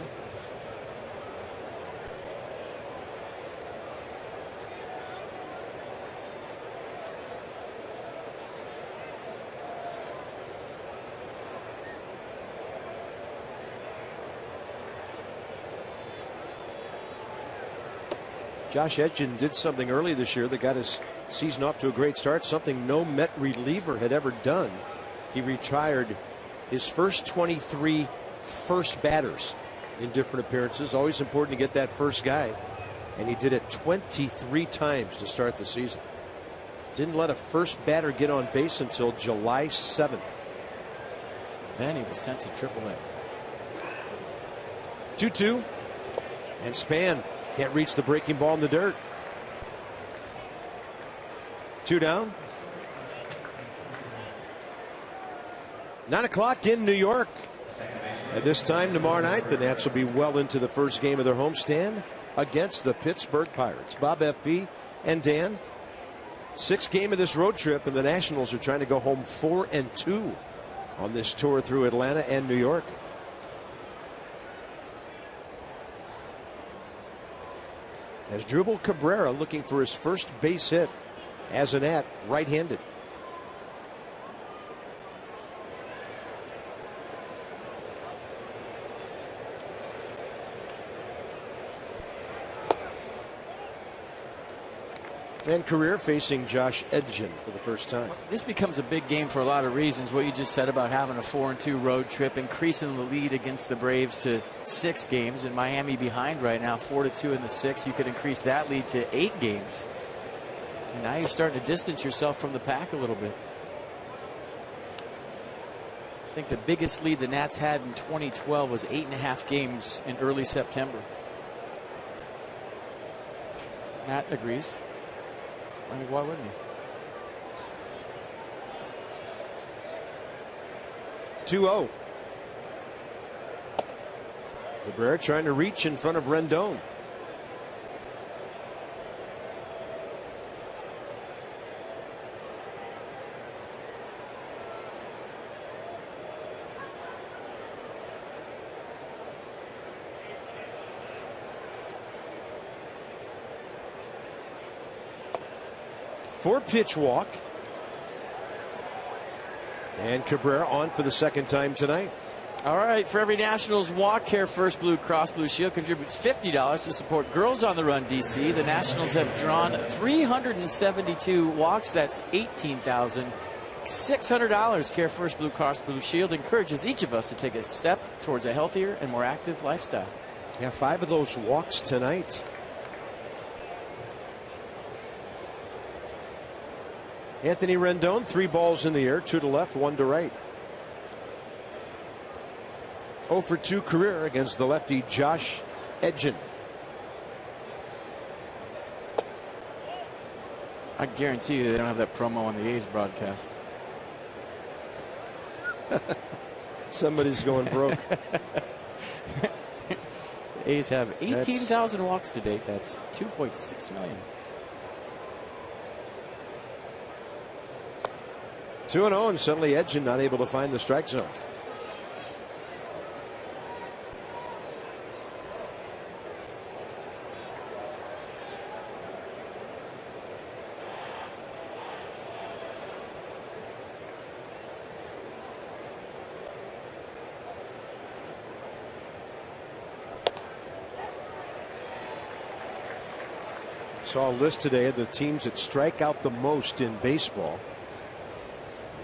Josh Edgin did something early this year that got his season off to a great start, something no Met reliever had ever done. He retired his first 23 first batters in different appearances. Always important to get that first guy. And he did it 23 times to start the season. Didn't let a first batter get on base until July 7th. Then he was sent to AAA. 2-2. And Span can't reach the breaking ball in the dirt. 2 down. 9 o'clock in New York. At this time tomorrow night, the Nats will be well into the first game of their homestand against the Pittsburgh Pirates. Bob FP and Dan, 6th game of this road trip, and the Nationals are trying to go home 4-2 on this tour through Atlanta and New York. Asdrubal Cabrera looking for his first base hit as a Nat, right-handed. And career facing Josh Edgin for the first time. This becomes a big game for a lot of reasons. What you just said about having a 4-2 road trip, increasing the lead against the Braves to 6 games, and Miami behind right now 4-2 in the 6th. You could increase that lead to 8 games. And now you're starting to distance yourself from the pack a little bit. I think the biggest lead the Nats had in 2012 was 8.5 games in early September. Nat agrees. I mean, why wouldn't he? 2-0. Cabrera trying to reach in front of Rendon. Four-pitch walk. And Cabrera on for the 2nd time tonight. All right, for every Nationals walk, Care First Blue Cross Blue Shield contributes $50 to support Girls on the Run DC. The Nationals have drawn 372 walks. That's $18,600. Care First Blue Cross Blue Shield encourages each of us to take a step towards a healthier and more active lifestyle. Yeah, 5 of those walks tonight. Anthony Rendon, 3 balls in the air, 2 to left, 1 to right. 0 for 2 career against the lefty Josh Edgin. I guarantee you they don't have that promo on the A's broadcast. Somebody's going broke. The A's have 18,000 walks to date. That's 2.6 million. 2-0, and suddenly Edgin not able to find the strike zone. Saw a list today of the teams that strike out the most in baseball.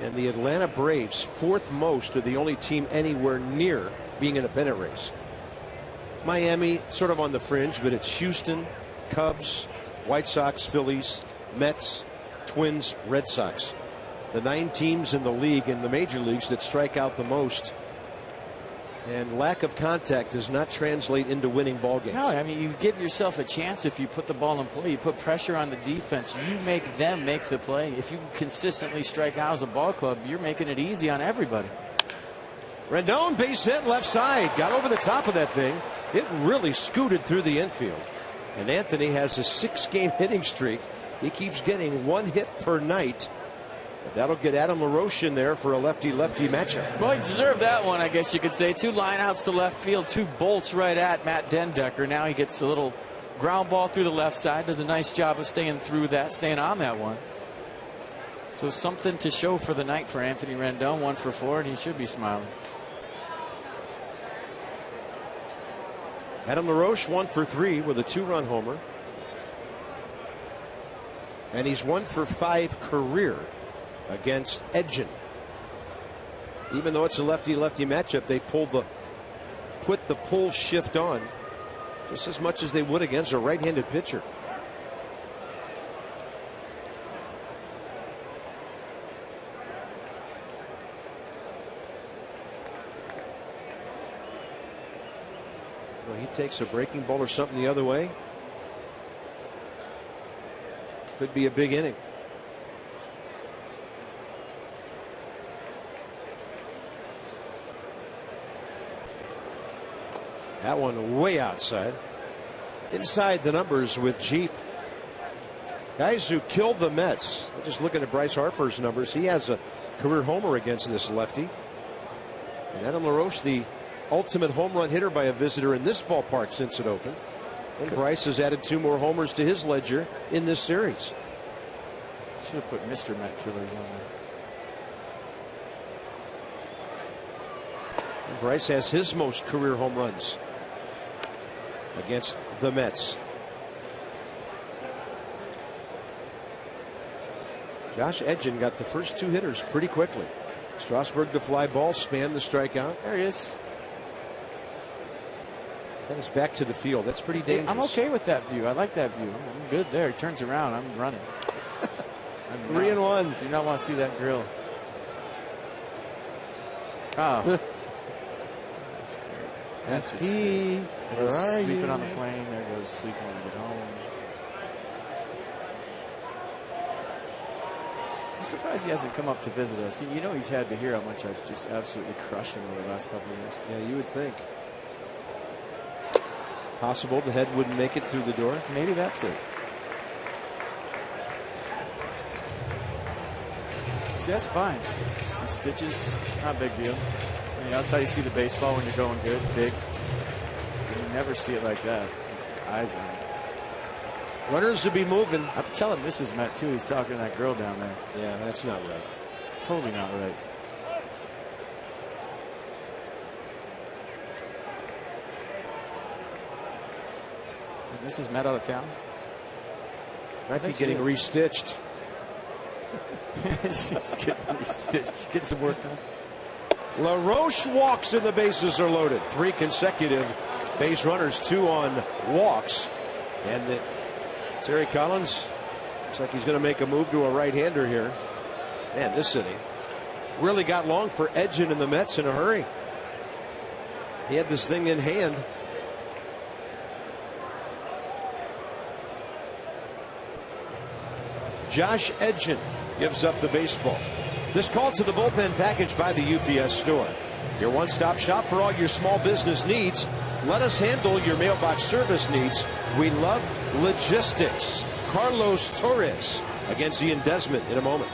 And the Atlanta Braves, 4th most, are the only team anywhere near being in a pennant race. Miami, sort of on the fringe, but it's Houston, Cubs, White Sox, Phillies, Mets, Twins, Red Sox. The 9 teams in the league, in the major leagues, that strike out the most. And lack of contact does not translate into winning ball games. No, I mean, you give yourself a chance if you put the ball in play. You put pressure on the defense. You make them make the play. If you consistently strike out as a ball club, you're making it easy on everybody. Rendon, base hit, left side. Got over the top of that thing. It really scooted through the infield. And Anthony has a 6-game hitting streak He keeps getting 1 hit per night. That'll get Adam LaRoche in there for a lefty-lefty matchup. Well, he deserved that one, I guess you could say. 2 lineouts to left field, 2 bolts right at Matt Dendecker. Now he gets a little ground ball through the left side. Does a nice job of staying on that one. So something to show for the night for Anthony Rendon. 1 for 4, and he should be smiling. Adam LaRoche 1 for 3 with a 2-run homer. And he's 1 for 5 career against Edgin. Even though it's a lefty-lefty matchup, they put the pull shift on just as much as they would against a right-handed pitcher. Well, he takes a breaking ball or something the other way. Could be a big inning. That one way outside. Inside the numbers with Jeep. Guys who killed the Mets. Just looking at Bryce Harper's numbers, he has a career homer against this lefty. And Adam LaRoche, the ultimate home run hitter by a visitor in this ballpark since it opened. And Bryce has added 2 more homers to his ledger in this series. Should have put Mr. Met Killers on there. And Bryce has his most career home runs against the Mets. Josh Edgin got the first 2 hitters pretty quickly. Strasburg the fly ball, Span the strikeout. There he is. That is back to the field. That's pretty dangerous. I'm okay with that view. I like that view. I'm good there. He turns around. I'm running. 3-1. Do not want to see that grill. Oh. That's just where are sleeping you? on the plane. There goes sleeping when we get home. I'm surprised he hasn't come up to visit us. You know he's had to hear how much I've just absolutely crushed him over the last couple of years. Yeah, you would think. Possible the head wouldn't make it through the door. Maybe that's it. See, that's fine. Some stitches, not a big deal. I mean, that's how you see the baseball when you're going good, big. You never see it like that. Eyes on it. Runners will be moving. I'm telling Mrs. Met too. He's talking to that girl down there. Yeah, that's not right. Totally not right. Is Mrs. Met out of town? Might be getting restitched. She's getting restitched. Getting some work done. LaRoche walks and the bases are loaded. 3 consecutive base runners, 2 on walks. And Terry Collins looks like he's going to make a move to a right-hander here. Man, this inning really got long for Edgin and the Mets in a hurry. He had this thing in hand. Josh Edgin gives up the baseball. This call to the bullpen package by the UPS store. Your one-stop shop for all your small business needs. Let us handle your mailbox service needs. We love logistics. Carlos Torres against Ian Desmond in a moment.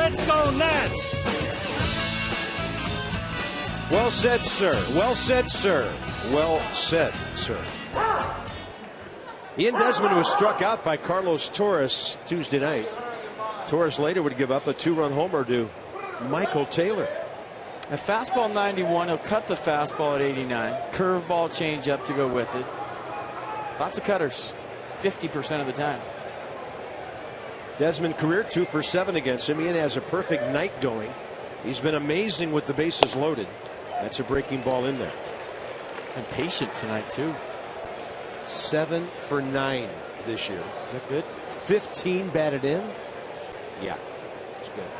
Let's go Nats! Well said, sir. Well said, sir. Well said, sir. Ian Desmond was struck out by Carlos Torres Tuesday night. Torres later would give up a 2-run homer to Michael Taylor. A fastball 91. He'll cut the fastball at 89. Curveball changeup to go with it. Lots of cutters, 50% of the time. Desmond career 2 for 7 against him. Ian has a perfect night going. He's been amazing with the bases loaded. That's a breaking ball in there. And patient tonight too. 7 for 9 this year. Is that good? 15 batted in. Yeah, it's good.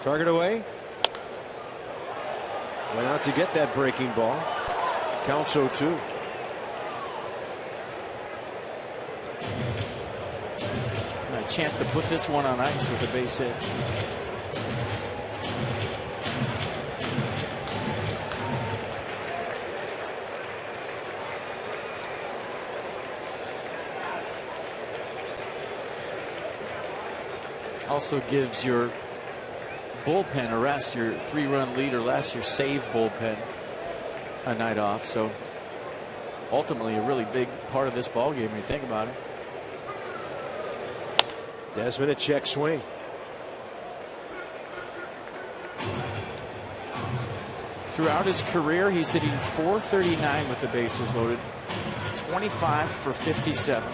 Target away. Went out to get that breaking ball. Counts 0-2. A chance to put this one on ice with a base hit. Also gives your bullpen a rest, your 3-run lead or less, your save bullpen a night off. So ultimately a really big part of this ball game when you think about it. Desmond a check swing. Throughout his career, he's hitting .439 with the bases loaded, 25 for 57.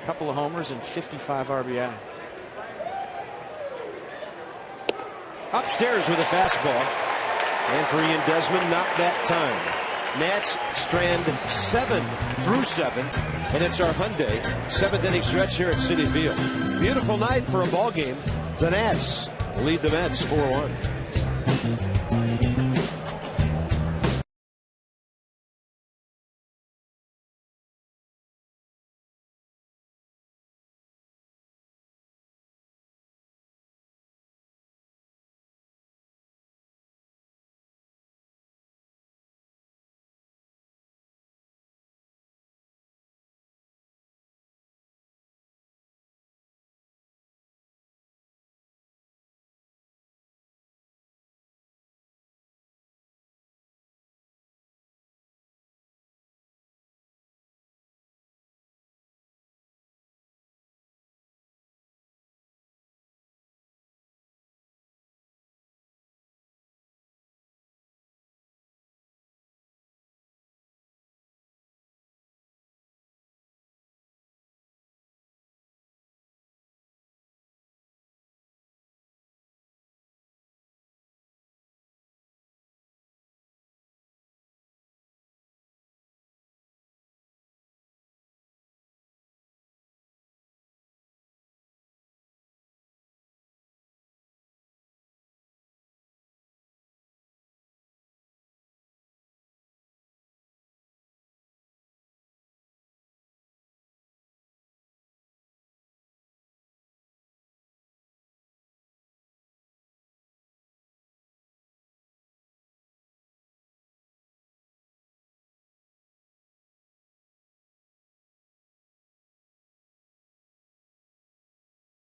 Couple of homers and 55 RBI. Upstairs with a fastball. And for Ian Desmond, not that time. Nats strand 7 through 7. And it's our Hyundai 7th inning stretch here at Citi Field. Beautiful night for a ball game. The Nats lead the Mets 4-1.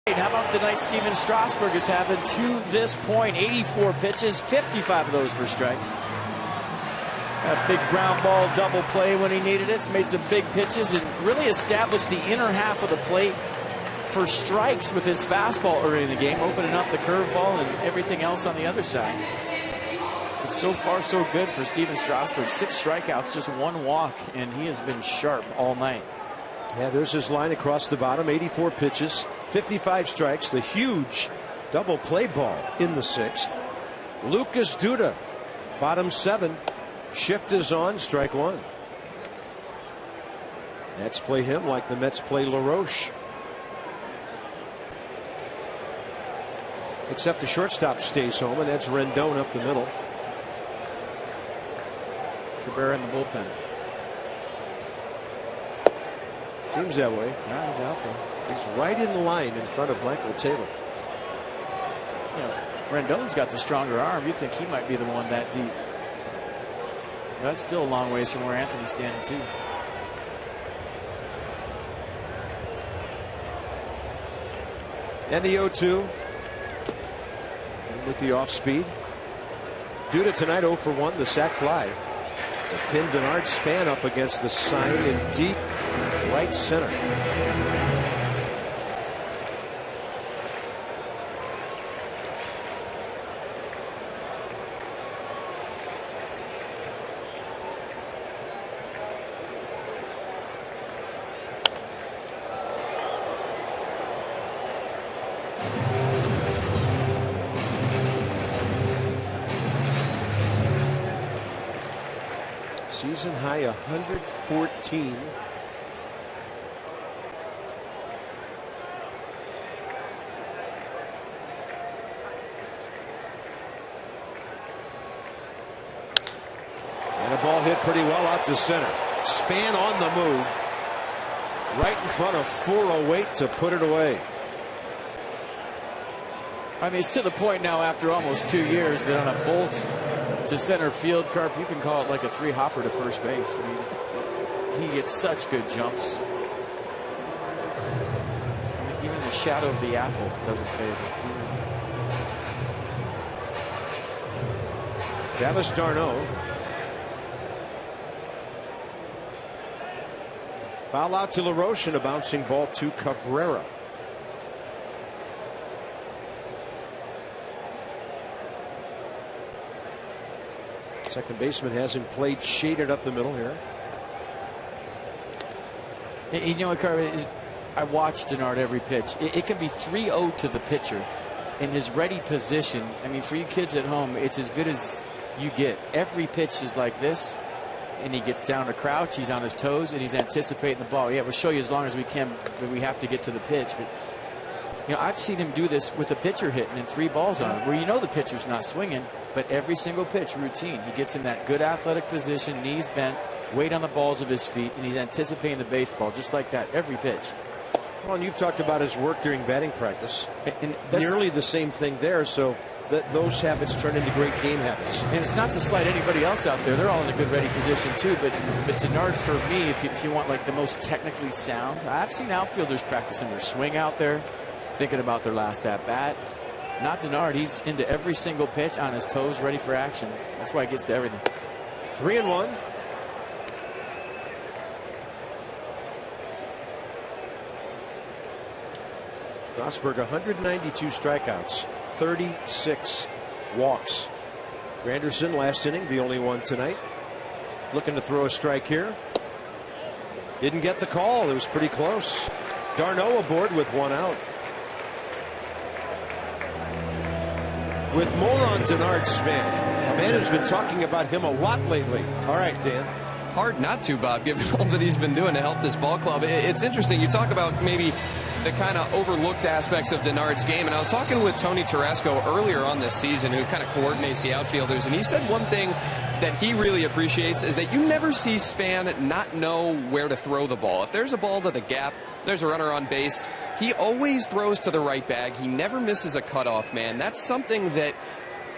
How about the night Steven Strasburg is having to this point? 84 pitches, 55 of those for strikes. A big ground ball double play when he needed it. It's made some big pitches and really established the inner half of the plate for strikes with his fastball early in the game, opening up the curveball and everything else on the other side. But so far, so good for Steven Strasburg. 6 strikeouts, just 1 walk, and he has been sharp all night. Yeah, there's his line across the bottom. 84 pitches, 55 strikes. The huge double play ball in the 6th. Lucas Duda, bottom 7. Shift is on, strike 1. Nets play him like the Mets play LaRoche. Except the shortstop stays home, and that's Rendon up the middle. Cabrera in the bullpen. Seems that way. Yeah, he's out there. He's right in line in front of Michael Taylor. Yeah. Rendon's got the stronger arm. You think he might be the one that deep. That's still a long ways from where Anthony's standing, too. And the 0-2. And with the off speed. Due to tonight 0 for 1, the sac fly. The pinned Denard Span up against the sign in deep right center. Season high 114. And a ball hit pretty well out to center. Span on the move. Right in front of 408 to put it away. I mean, it's to the point now after almost 2 years that on a bolt to center field, Carp, you can call it like a 3-hopper to first base. I mean, he gets such good jumps. I mean, even the shadow of the apple doesn't faze him. Travis d'Arnaud. Foul out to LaRoche and a bouncing ball to Cabrera. Second baseman hasn't played, shaded up the middle here. You know what, Carver? I watched Denard every pitch. It can be 3-0 to the pitcher in his ready position. I mean, for you kids at home, it's as good as you get. Every pitch is like this, and he gets down to crouch. He's on his toes, and he's anticipating the ball. Yeah, we'll show you as long as we can, but we have to get to the pitch. But you know, I've seen him do this with a pitcher hitting and 3 balls on him, where you know the pitcher's not swinging, but every single pitch, routine. He gets in that good athletic position, knees bent, weight on the balls of his feet, and he's anticipating the baseball just like that every pitch. Well, and you've talked about his work during batting practice. And nearly the same thing there, so that those habits turn into great game habits. And it's not to slight anybody else out there. They're all in a good ready position too, but Denard, for me, if you want like the most technically sound, I've seen outfielders practicing their swing out there, thinking about their last at bat. Not Denard. He's into every single pitch, on his toes, ready for action. That's why he gets to everything. 3-1. Strasburg 192 strikeouts, 36 walks. Granderson last inning, the only one tonight. Looking to throw a strike here. Didn't get the call. It was pretty close. d'Arnaud aboard with 1 out. With more on Denard Span, a man who's been talking about him a lot lately. All right, Dan. Hard not to, Bob, given all that he's been doing to help this ball club. It's interesting. You talk about maybe the kind of overlooked aspects of Denard's game, and I was talking with Tony Tarasco earlier on this season, who kind of coordinates the outfielders, and he said one thing that he really appreciates is that you never see Span not know where to throw the ball. If there's a ball to the gap, there's a runner on base, he always throws to the right bag. He never misses a cutoff man. That's something that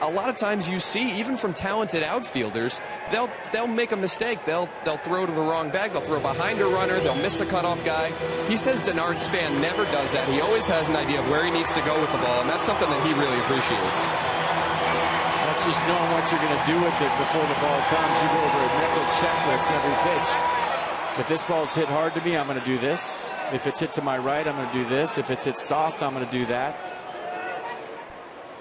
a lot of times you see, even from talented outfielders, they'll make a mistake. They'll throw to the wrong bag. They'll throw behind a runner. They'll miss a cutoff guy. He says Denard Span never does that. He always has an idea of where he needs to go with the ball, and that's something that he really appreciates. That's just knowing what you're going to do with it before the ball comes. You go over a mental checklist every pitch. If this ball's hit hard to me, I'm going to do this. If it's hit to my right, I'm going to do this. If it's hit soft, I'm going to do that.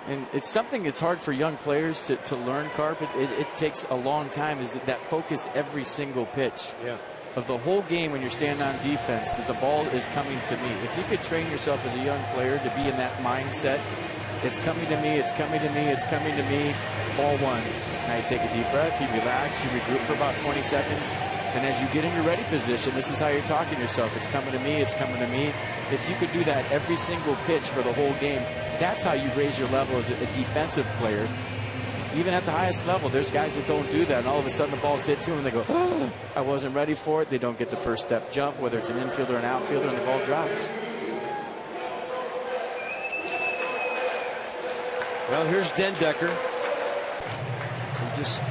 And it's something that's hard for young players to learn, Carp. It takes a long time, is that focus every single pitch. Yeah. Of the whole game when you're standing on defense, that the ball is coming to me. If you could train yourself as a young player to be in that mindset, it's coming to me, it's coming to me, it's coming to me, ball one. Now you take a deep breath, you relax, you regroup for about 20 seconds. And as you get in your ready position, this is how you're talking to yourself. It's coming to me, it's coming to me. If you could do that every single pitch for the whole game, that's how you raise your level as a defensive player. Even at the highest level, there's guys that don't do that, and all of a sudden the ball's hit to them and they go, oh, I wasn't ready for it. They don't get the first step jump, whether it's an infielder or an outfielder, and the ball drops. Well, here's Dendecker. He just,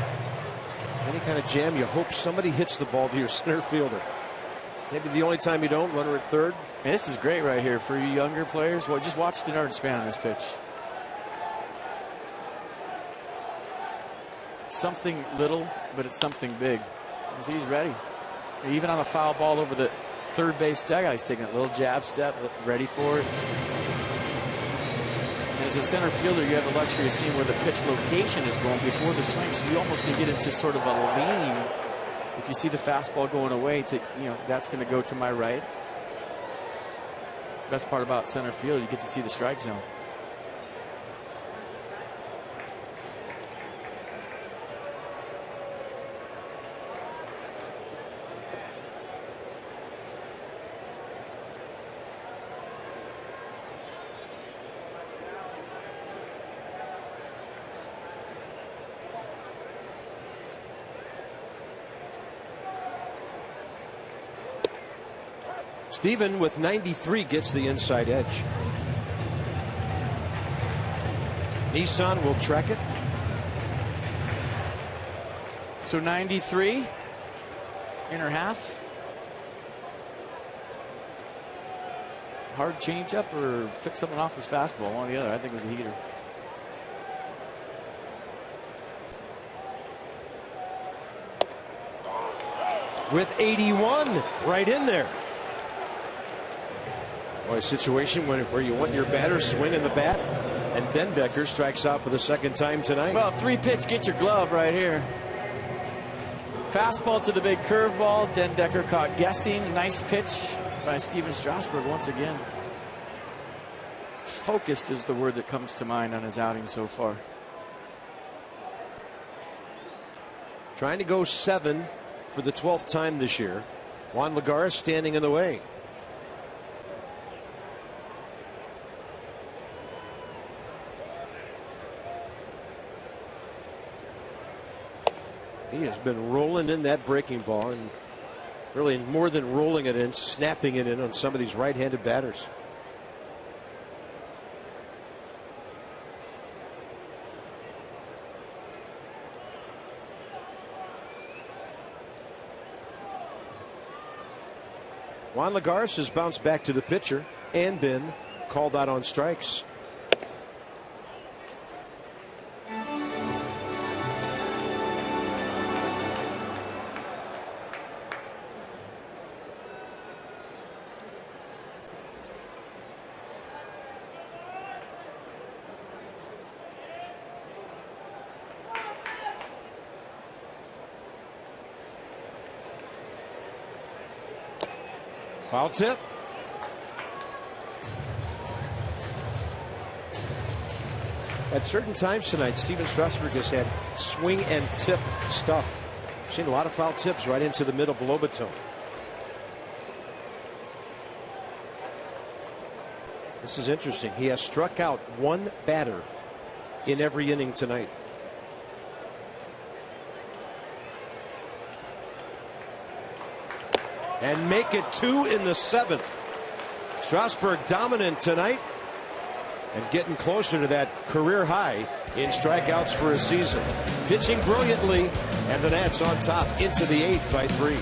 any kind of jam, you hope somebody hits the ball to your center fielder. Maybe the only time you don't, runner at third. Man, this is great right here for you younger players. Well, just watch the yard span on this pitch. Something little, but it's something big. He's ready. Even on a foul ball over the third base dugout, he's taking a little jab step, ready for it. And as a center fielder, you have the luxury of seeing where the pitch location is going before the swing, so you almost can get into sort of a lean. If you see the fastball going away, that's going to go to my right. It's the best part about center field, you get to see the strike zone. Steven with 93 gets the inside edge. Nissan will track it. So 93, inner half. Hard changeup or took something off his fastball, one or the other. I think it was a heater. With 81 right in there. Boy, a situation where you want your batter swinging the bat, and Dendecker strikes out for the second time tonight. Well, 3-pitch, get your glove right here. Fastball to the big curveball. Dendecker caught guessing. Nice pitch by Steven Strasburg once again. Focused is the word that comes to mind on his outing so far. Trying to go 7 for the 12th time this year. Juan Lagares standing in the way. He has been rolling in that breaking ball, and really more than rolling it in, snapping it in on some of these right-handed batters. Juan Lagares has bounced back to the pitcher and been called out on strikes. Foul tip. At certain times tonight, Steven Strasburg has had swing and tip stuff. I've seen a lot of foul tips right into the middle below baton. This is interesting. He has struck out one batter in every inning tonight. And make it 2 in the 7th. Strasburg dominant tonight and getting closer to that career high in strikeouts for a season. Pitching brilliantly, and the Nats on top into the 8th by 3.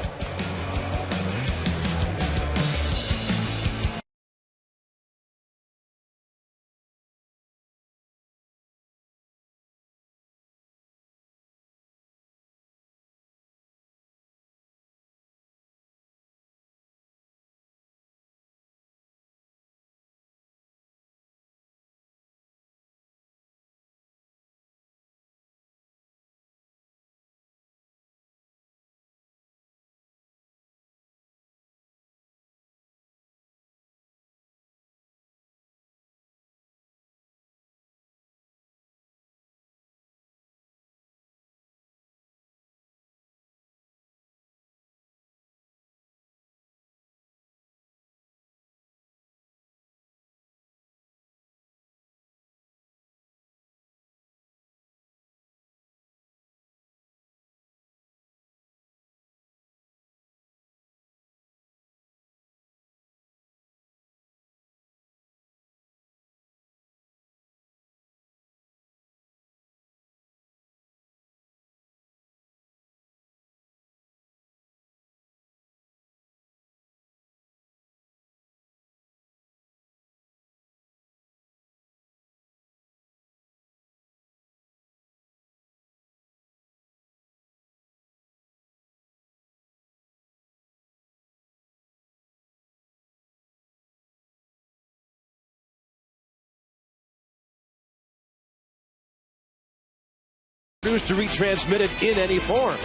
To retransmit it in any form.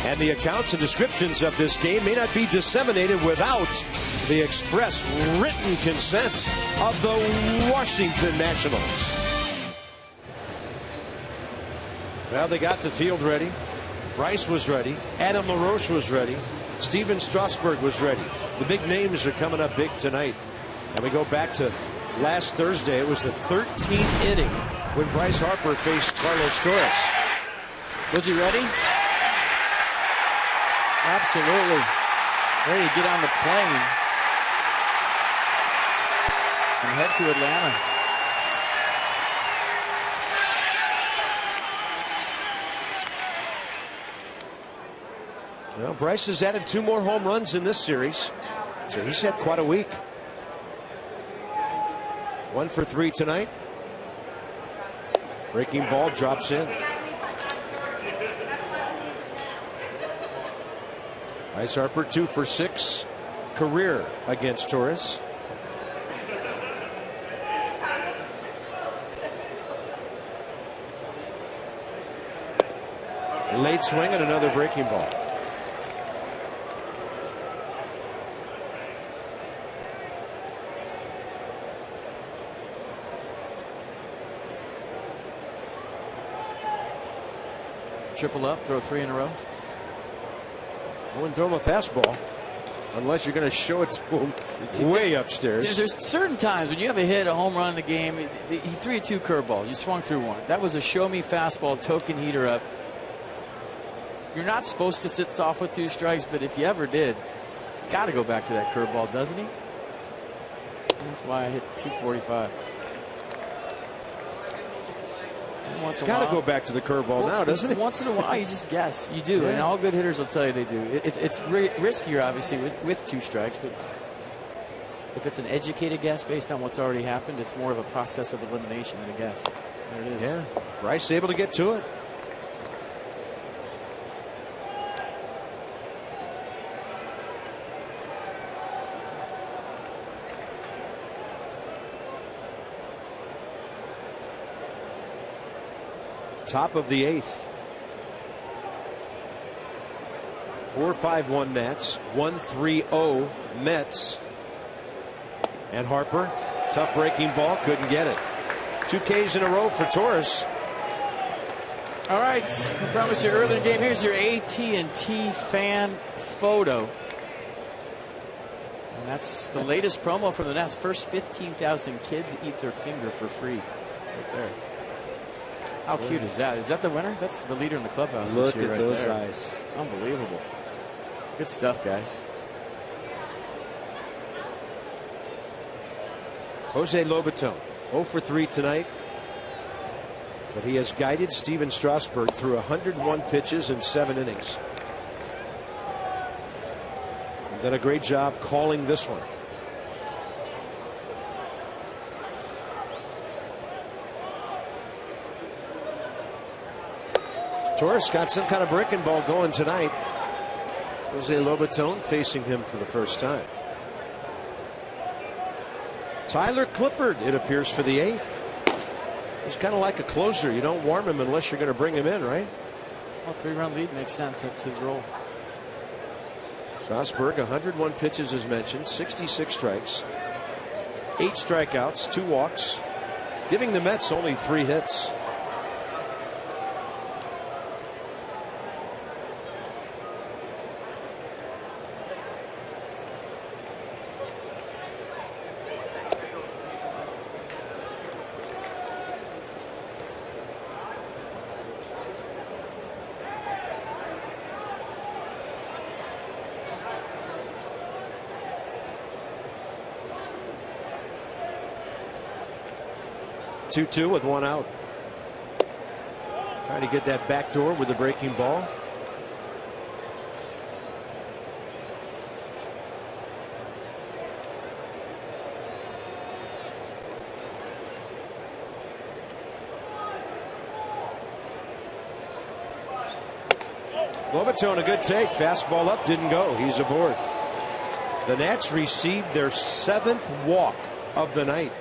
And the accounts and descriptions of this game may not be disseminated without the express written consent of the Washington Nationals. Well, they got the field ready. Bryce was ready. Adam LaRoche was ready. Steven Strasburg was ready. The big names are coming up big tonight. And we go back to last Thursday. It was the 13th inning when Bryce Harper faced Carlos Torres. Was he ready? Absolutely. Ready to get on the plane and head to Atlanta. Well, Bryce has added 2 more home runs in this series, so he's had quite a week. 1 for 3 tonight. Breaking ball drops in. Bryce Harper 2 for 6 career against Torres. Late swing and another breaking ball. Triple up, throw 3 in a row. I wouldn't throw him a fastball unless you're going to show it to him way upstairs. There's certain times when you have a hit, a home run in the game. He threw 2 curveballs. You swung through 1. That was a show me fastball, token heater up. You're not supposed to sit soft with 2 strikes, but if you ever did, got to go back to that curveball, doesn't he? That's why I hit 245. Got to go back to the curveball now, doesn't it? Once in a while, you just guess. You do, and all good hitters will tell you they do. It's riskier, obviously, with 2 strikes, but if it's an educated guess based on what's already happened, it's more of a process of elimination than a guess. There it is. Yeah, Bryce able to get to it. Top of the 8th. 4-5-1 Nats. 1-3-0 Mets. And Harper, tough breaking ball, couldn't get it. 2 Ks in a row for Torres. All right, I promised you earlier in the game. Here's your AT&T fan photo. And that's the latest promo from the Nats. First 15,000 kids eat their finger for free. Right there. How cute is that? Is that the winner? That's the leader in the clubhouse this year. Look at right those there. eyes. Unbelievable. Good stuff, guys. Jose Lobaton, 0 for 3 tonight. But he has guided Steven Strasburg through 101 pitches in 7 innings. And done a great job calling this one. Torres got some kind of breaking ball going tonight. Jose Lobaton facing him for the first time. Tyler Clippard, it appears, for the 8th. He's kind of like a closer. You don't warm him unless you're going to bring him in, right? Well, 3-run lead makes sense. That's his role. Strasburg, 101 pitches as mentioned, 66 strikes, 8 strikeouts, 2 walks, giving the Mets only 3 hits. Two with 1 out. Trying to get that back door with the breaking ball. Lobaton, a good take. Fastball up, didn't go. He's aboard. The Nats received their 7th walk of the night.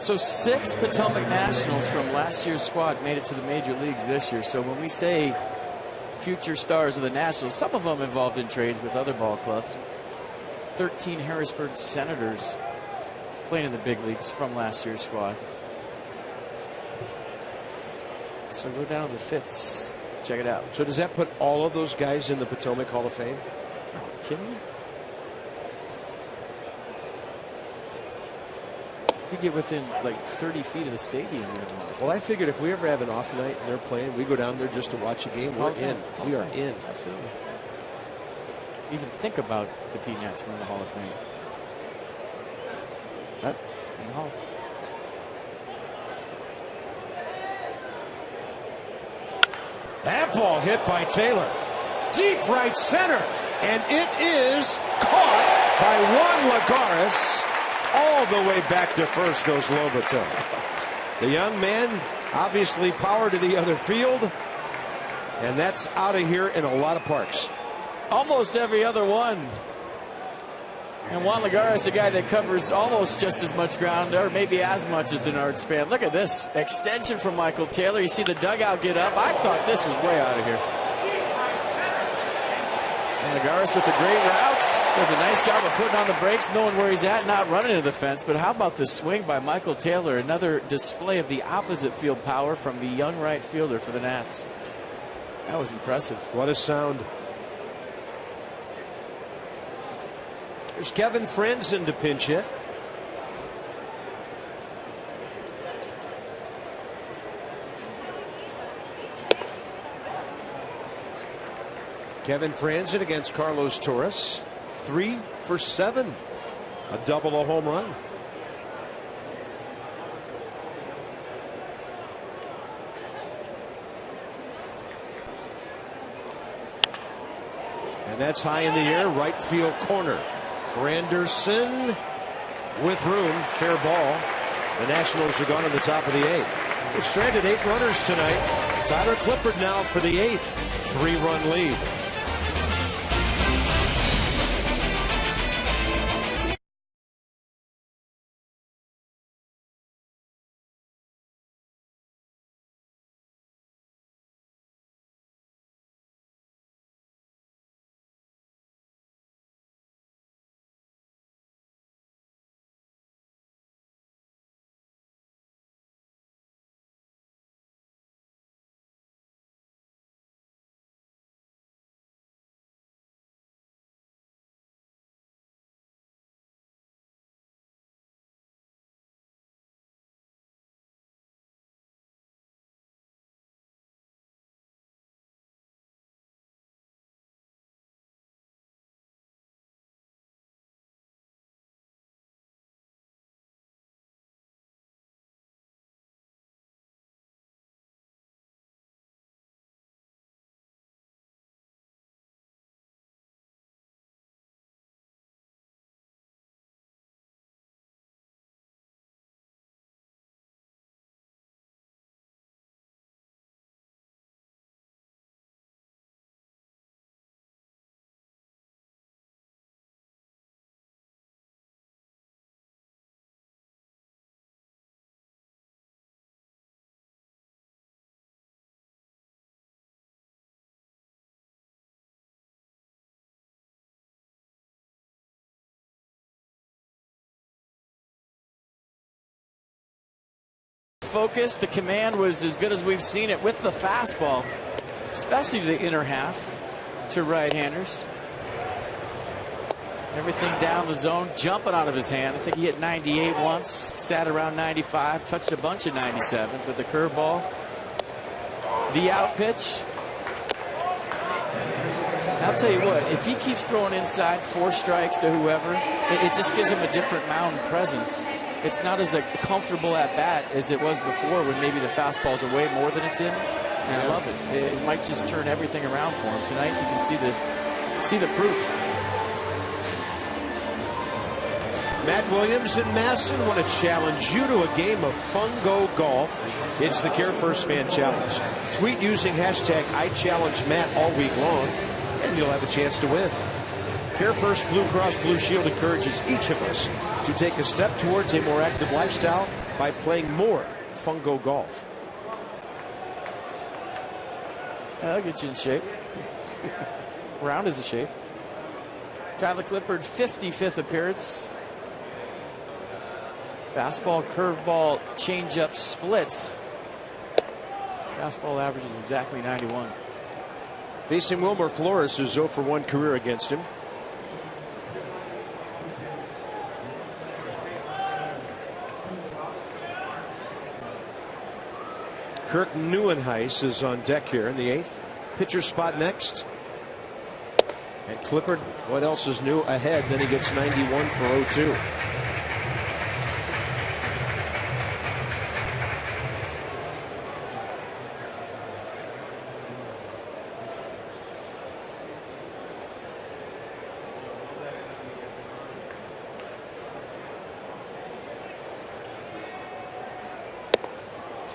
So 6 Potomac Nationals from last year's squad made it to the major leagues this year. So when we say future stars of the Nationals, some of them involved in trades with other ball clubs. 13 Harrisburg Senators playing in the big leagues from last year's squad. So go down to the Fitz. Check it out. So does that put all of those guys in the Potomac Hall of Fame? Oh, kidding me? You get within like 30 feet of the stadium. Well, I figured if we ever have an off night and they're playing, we go down there just to watch a game. We're in. We are in. Absolutely. Even think about the Peanuts in the Hall of Fame. In the Hall. That ball hit by Taylor. Deep right center. And it is caught by Juan Lagares. All the way back to first goes Lobato. The young man obviously power to the other field. And that's out of here in a lot of parks. Almost every other one. And Juan Lagares, a guy that covers almost just as much ground, or maybe as much as Denard Span. Look at this extension from Michael Taylor. You see the dugout get up. I thought this was way out of here. And Lagares with the great routes. Does a nice job of putting on the brakes, knowing where he's at, not running into the fence. But how about the swing by Michael Taylor? Another display of the opposite field power from the young right fielder for the Nats. That was impressive. What a sound. There's Kevin Franzen to pinch hit. Kevin Franzen against Carlos Torres. 3 for 7. A double, a home run. And that's high in the air, right field corner. Granderson with room, fair ball. The Nationals are gone in the top of the 8th. They've stranded 8 runners tonight. Tyler Clippard now for the 8th 3-run lead. Focus, the command was as good as we've seen it with the fastball, especially to the inner half to right-handers. Everything down the zone, jumping out of his hand. I think he hit 98 once, sat around 95, touched a bunch of 97s with the curveball. The out pitch. I'll tell you what, if he keeps throwing inside 4 strikes to whoever, it just gives him a different mound presence. It's not as a comfortable at bat as it was before when maybe the fastballs are way more than it's in. And I love it. It might just turn everything around for him tonight. You can see the proof. Matt Williams and Masson want to challenge you to a game of Fungo Golf. It's the Care First Fan Challenge. Tweet using hashtag #IChallengeMatt all week long, and you'll have a chance to win. Care First Blue Cross Blue Shield encourages each of us to take a step towards a more active lifestyle by playing more fungo golf. That'll get you in shape. Round is a shape. Tyler Clippard, 55th appearance. Fastball, curveball, changeup splits. Fastball average is exactly 91. Facing Wilmer Flores, who's 0 for 1 career against him. Kirk Neuenhuis is on deck here in the 8th. Pitcher spot next. And Clippard, what else is new? Ahead, then he gets 91 for 0-2.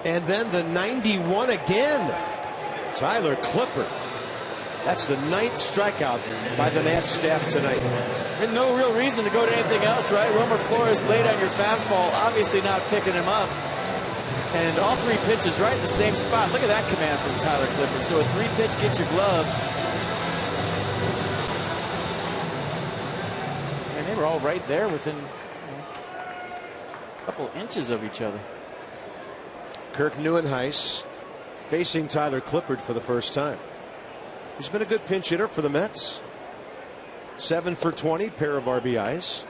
And then the 91 again. Tyler Clippard. That's the 9th strikeout by the Nats staff tonight. And no real reason to go to anything else, right? Wilmer Flores laid on your fastball, obviously not picking him up. And all 3 pitches right in the same spot. Look at that command from Tyler Clippard. So a 3-pitch, get your glove. And they were all right there within a couple inches of each other. Kirk Neuenhuis facing Tyler Clippard for the first time. He's been a good pinch hitter for the Mets. 7 for 20, pair of RBIs.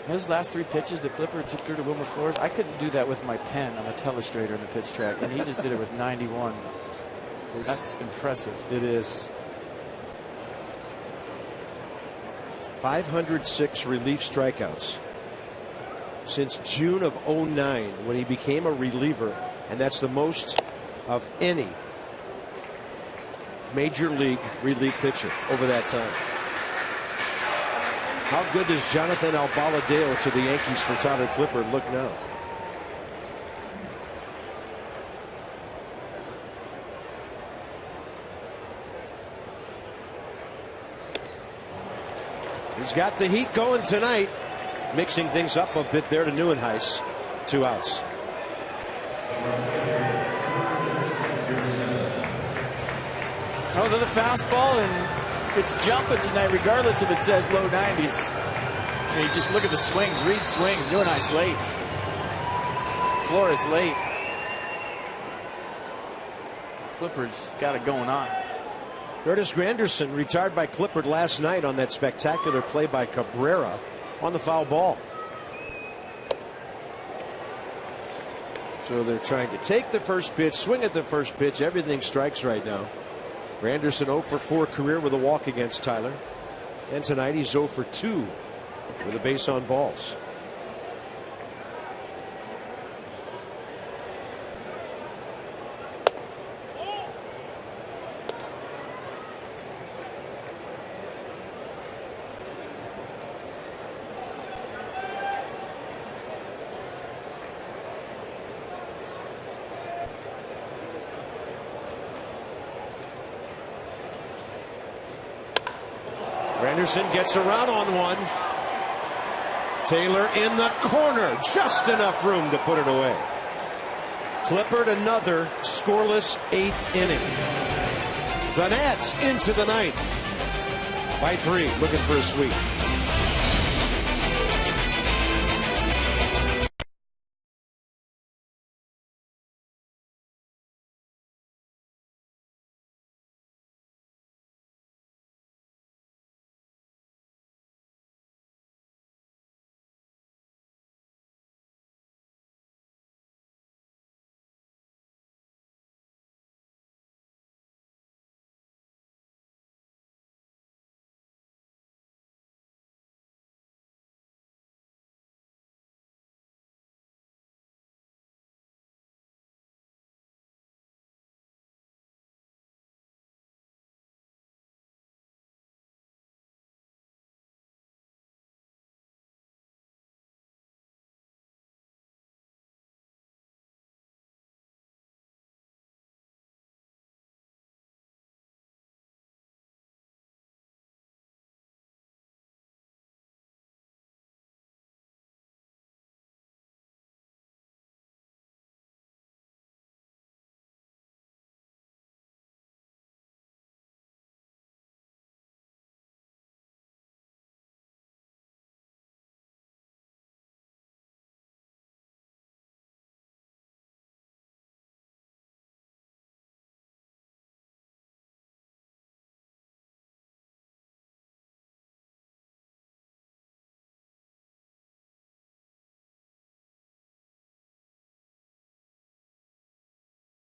His last 3 pitches, the Clippard took through to Wilmer Flores. I couldn't do that with my pen on the telestrator in the pitch track, and he just did it with 91. That's impressive. It is. 506 relief strikeouts since June of '09 when he became a reliever, and that's the most of any major league relief pitcher over that time. How good does Jonathan Albaladeo to the Yankees for Tyler Clippard look now? He's got the heat going tonight, mixing things up a bit there to Neuenhuis. 2 outs. Oh, to the fastball, and it's jumping tonight, regardless if it says low 90s. I mean, just look at the swings. Reed swings. Neuenhuis late. Flores late. Clippard's got it going on. Curtis Granderson retired by Clippard last night on that spectacular play by Cabrera on the foul ball. So they're trying to take the first pitch, swing at the first pitch. Everything strikes right now. Granderson 0 for 4 career with a walk against Tyler. And tonight he's 0 for 2 with a base on balls. Anderson gets around on one. Taylor in the corner. Just enough room to put it away. Clippard another scoreless 8th inning. The Nats into the 9th by 3, looking for a sweep.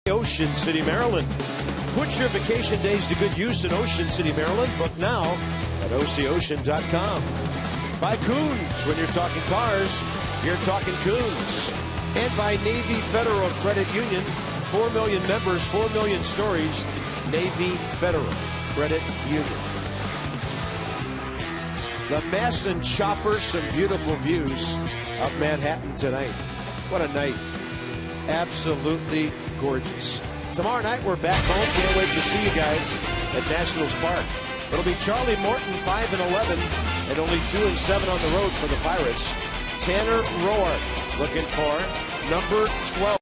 Ocean City, Maryland. Put your vacation days to good use in Ocean City, Maryland. Book now at OCOcean.com. By Coons. When you're talking cars, you're talking Coons. And by Navy Federal Credit Union. 4 million members, 4 million stories. Navy Federal Credit Union. The Mess and Chopper, some beautiful views of Manhattan tonight. What a night. Absolutely gorgeous. Tomorrow night we're back home. Can't wait to see you guys at Nationals Park. It'll be Charlie Morton 5-11 and only 2-7 on the road for the Pirates. Tanner Roark looking for number 12.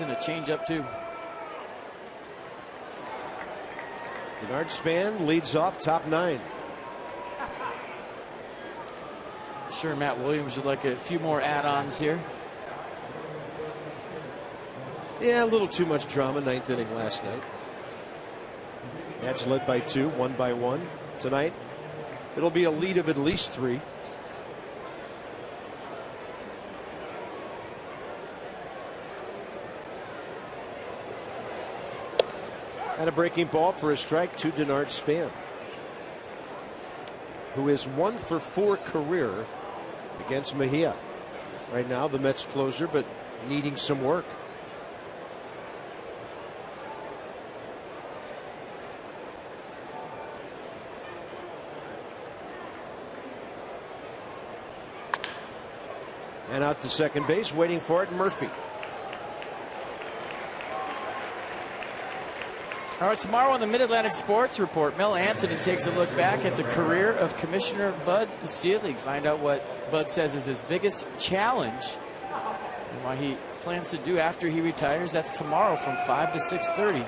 And a change up too. Denard Span leads off top 9. Sure, Matt Williams would like a few more add-ons here. Yeah, a little too much drama. 9th inning last night. Match led by 2, won by 1 tonight. It'll be a lead of at least 3. And a breaking ball for a strike to Denard Span, who is 1 for 4 career against Mejia. Right now, the Mets closer, but needing some work. And out to second base, waiting for it, Murphy. All right, tomorrow on the Mid-Atlantic Sports Report, Mel Anthony takes a look back at the career of Commissioner Bud Selig. Find out what Bud says is his biggest challenge and what he plans to do after he retires. That's tomorrow from 5 to 6:30.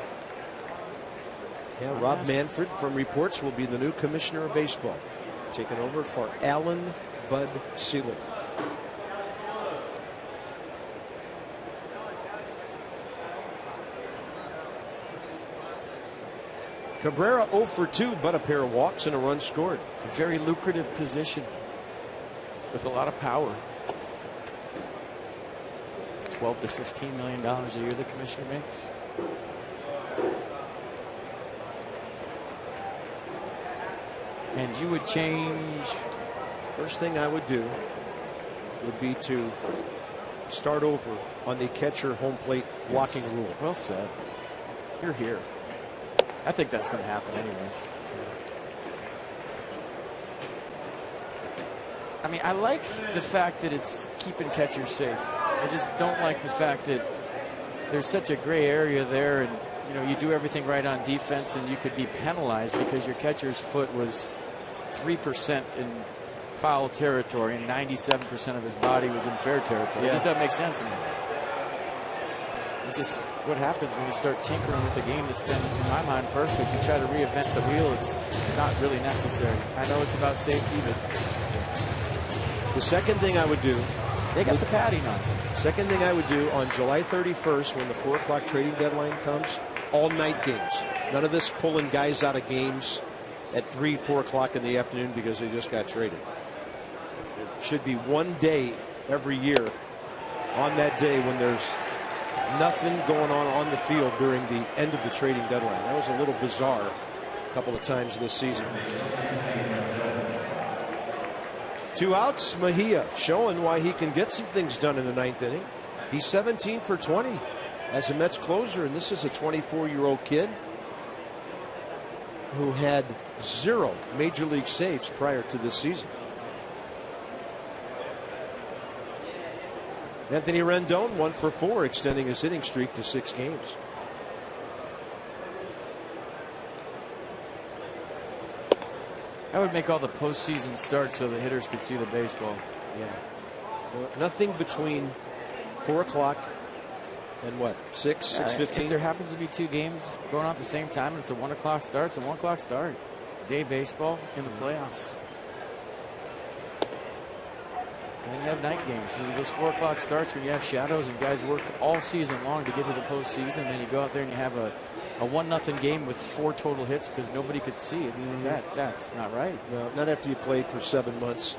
Yeah, Rob Manfred from Reports will be the new Commissioner of Baseball, taking over for Alan Bud Selig. Cabrera 0 for 2, but a pair of walks and a run scored. A very lucrative position with a lot of power. $12 to $15 million a year the commissioner makes. And you would change. First thing I would do would be to start over on the catcher home plate blocking rule. Well said. Hear, hear. I think that's going to happen anyways. I mean, I like the fact that it's keeping catchers safe. I just don't like the fact that there's such a gray area there, and you know, you do everything right on defense and you could be penalized because your catcher's foot was 3% in foul territory and 97% of his body was in fair territory. It just doesn't make sense to me. It's just what happens when you start tinkering with a game that's been, in my mind, perfect. You try to reinvent the wheel, it's not really necessary. I know it's about safety, but the second thing I would do, they got the padding on. Second thing I would do on July 31st, when the 4 o'clock trading deadline comes, all night games. None of this pulling guys out of games at 3, 4 o'clock in the afternoon because they just got traded. It should be one day every year on that day when there's nothing going on the field during the end of the trading deadline. That was a little bizarre a couple of times this season. 2 outs, Mejia showing why he can get some things done in the 9th inning. He's 17 for 20 as a Mets closer, and this is a 24-year-old kid who had 0 major league saves prior to this season. Anthony Rendon 1 for 4, extending his hitting streak to 6 games. I would make all the postseason starts so the hitters could see the baseball. Yeah. Nothing between 4 o'clock and what, 6:15? If there happens to be 2 games going on at the same time and it's a 1 o'clock start, it's a 1 o'clock start. Day baseball in the playoffs. And you have night games. Those 4 o'clock starts when you have shadows and guys work all season long to get to the postseason. Then you go out there and you have a 1-0 game with 4 total hits because nobody could see it. That's not right. No, not after you played for 7 months,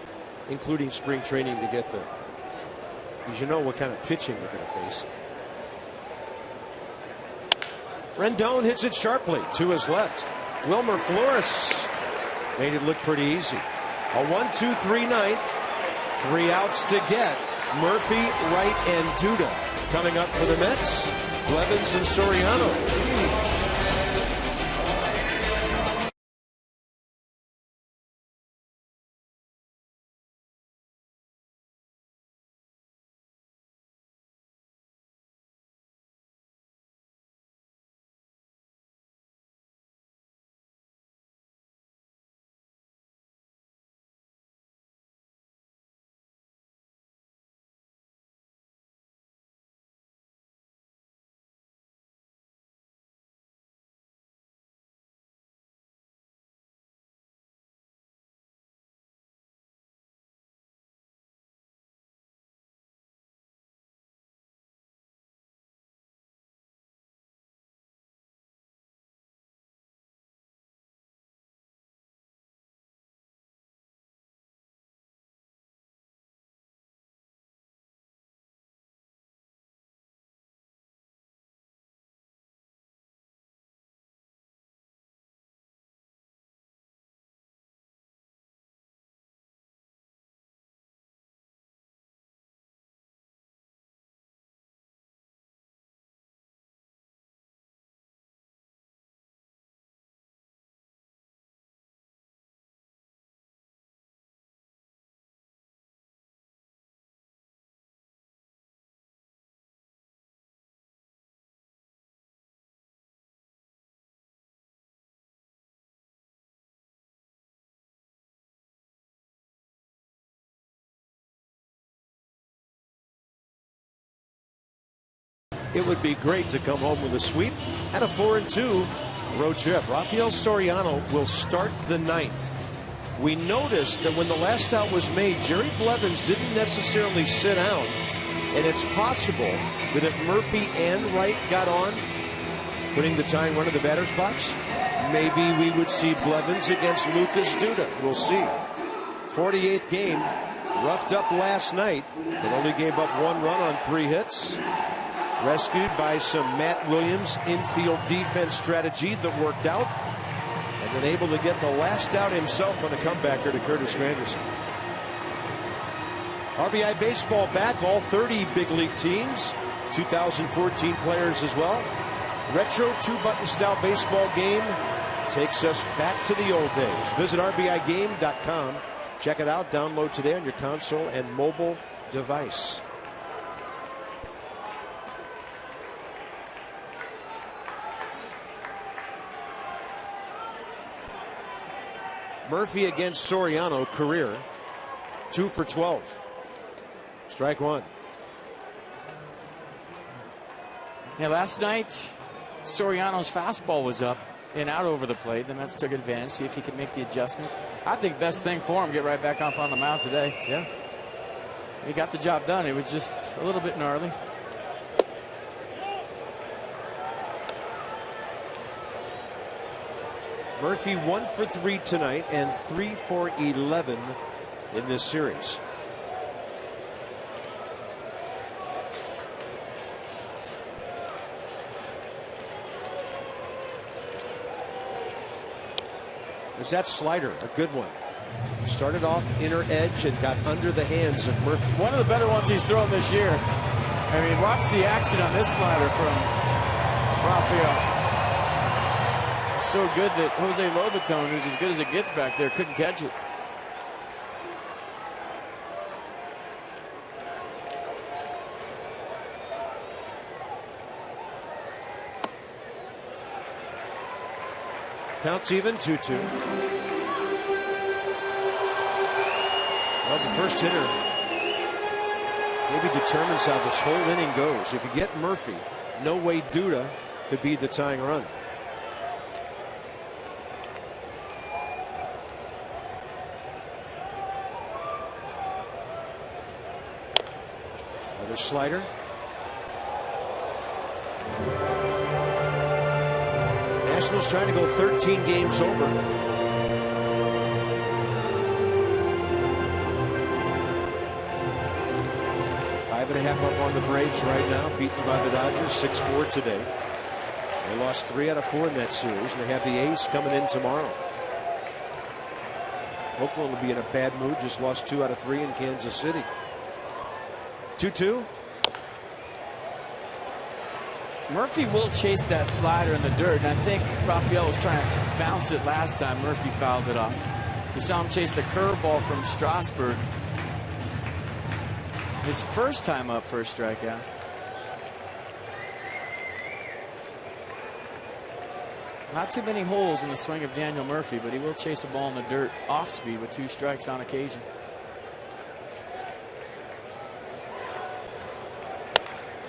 including spring training, to get there. Because you know what kind of pitching you're going to face. Rendon hits it sharply to his left. Wilmer Flores made it look pretty easy. A 1-2-3 ninth. 3 outs to get. Murphy, Wright, and Duda coming up for the Mets. Blevins and Soriano. It would be great to come home with a sweep and a 4-2 road trip. Rafael Soriano will start the 9th. We noticed that when the last out was made, Jerry Blevins didn't necessarily sit down. And it's possible that if Murphy and Wright got on, putting the tying run in the batter's box, maybe we would see Blevins against Lucas Duda. We'll see. 48th game, roughed up last night, but only gave up 1 run on 3 hits. Rescued by some Matt Williams infield defense strategy that worked out, and then able to get the last out himself on a comebacker to Curtis Granderson. RBI Baseball back, all 30 big league teams, 2014 players as well. Retro 2-button style baseball game takes us back to the old days. Visit RBIGame.com. Check it out, download today on your console and mobile device. Murphy against Soriano, career 2 for 12. Strike 1. Yeah, last night Soriano's fastball was up and out over the plate. The Mets took advantage, see if he could make the adjustments. I think best thing for him, get right back up on the mound today. Yeah. He got the job done. It was just a little bit gnarly. Murphy 1 for 3 tonight and 3 for 11 in this series. There's that slider, a good one. Started off inner edge and got under the hands of Murphy. One of the better ones he's thrown this year. I mean, watch the action on this slider from Rafael. So good that Jose Lobaton, who's as good as it gets back there, couldn't catch it. Counts even, 2-2. Well, the first hitter maybe determines how this whole inning goes. If you get Murphy, no way Duda could be the tying run. Another slider. Nationals trying to go 13 games over. Five and a half up on the Braves right now, beaten by the Dodgers 6-4 today. They lost 3 out of 4 in that series, and they have the A's coming in tomorrow. Oakland will be in a bad mood, just lost 2 out of 3 in Kansas City. 2-2. Murphy will chase that slider in the dirt, and I think Rafael was trying to bounce it last time. Murphy fouled it off. You saw him chase the curveball from Strasburg. His first time up for a strikeout. Not too many holes in the swing of Daniel Murphy, but he will chase a ball in the dirt off speed with 2 strikes on occasion.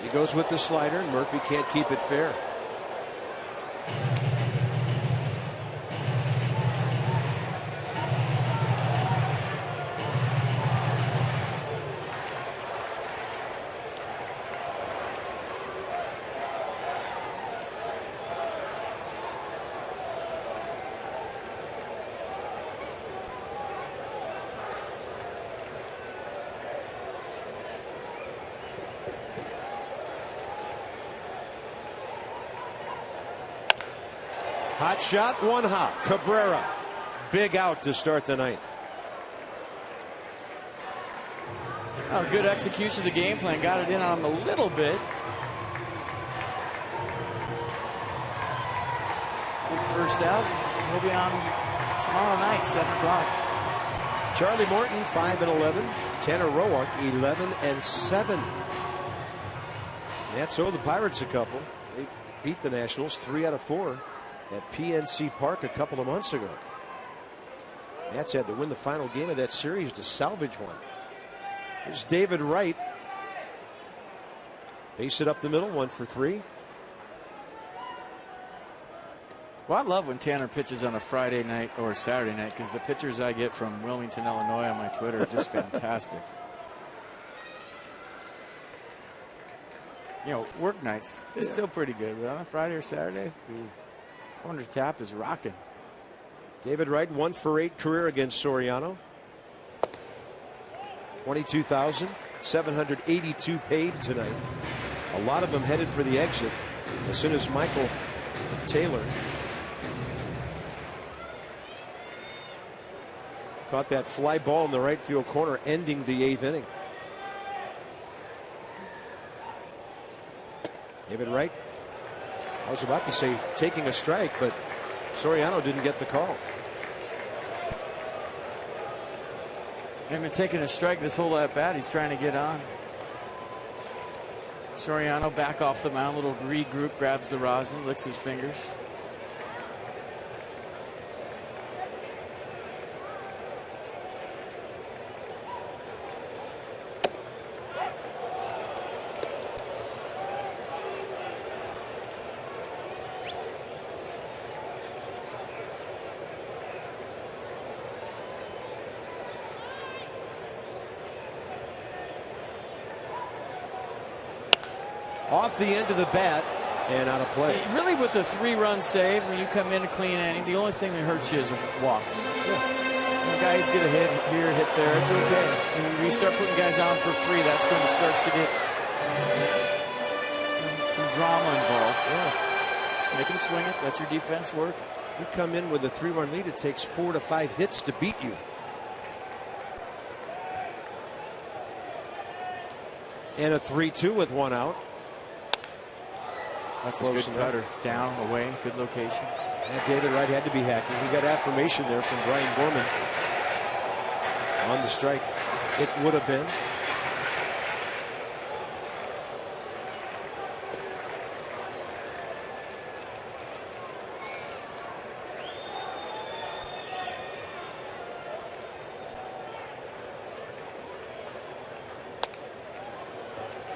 He goes with the slider, and Murphy can't keep it fair. Hot shot, 1 hop. Cabrera, big out to start the 9th. Oh, good execution of the game plan. Got it in on him a little bit. Good first out. We'll be on tomorrow night, 7 o'clock. Charlie Morton, 5-11. Tanner Roark, 11-7. Nats owe the Pirates a couple. They beat the Nationals 3 out of 4. At PNC Park a couple of months ago. Nats had to win the final game of that series to salvage one. Here's David Wright. Base it up the middle, 1 for 3. Well, I love when Tanner pitches on a Friday night or a Saturday night, because the pictures I get from Wilmington, Illinois on my Twitter are just fantastic. You know, work nights, it's still pretty good, but on a Friday or Saturday, Corner tap is rocking. David Wright, 1 for 8 career against Soriano. 22,782 paid tonight. A lot of them headed for the exit as soon as Michael Taylor caught that fly ball in the right field corner, ending the 8th inning. David Wright, I was about to say taking a strike, but Soriano didn't get the call. He's been taking a strike this whole at bat. He's trying to get on. Soriano back off the mound, little regroup, grabs the rosin, licks his fingers. Off the end of the bat and out of play. Really, with a 3-run save, when you come in a clean inning, the only thing that hurts you is walks. When guys get a hit here, hit there, it's okay. When you start putting guys on for free, that's when it starts to get some drama involved. Just make them swing it, let your defense work. You come in with a 3-run lead, it takes 4 to 5 hits to beat you. And a 3-2 with 1 out. That's a good cutter. Down, away, good location. And David Wright had to be hacking. He got affirmation there from Brian Gorman on the strike. It would have been.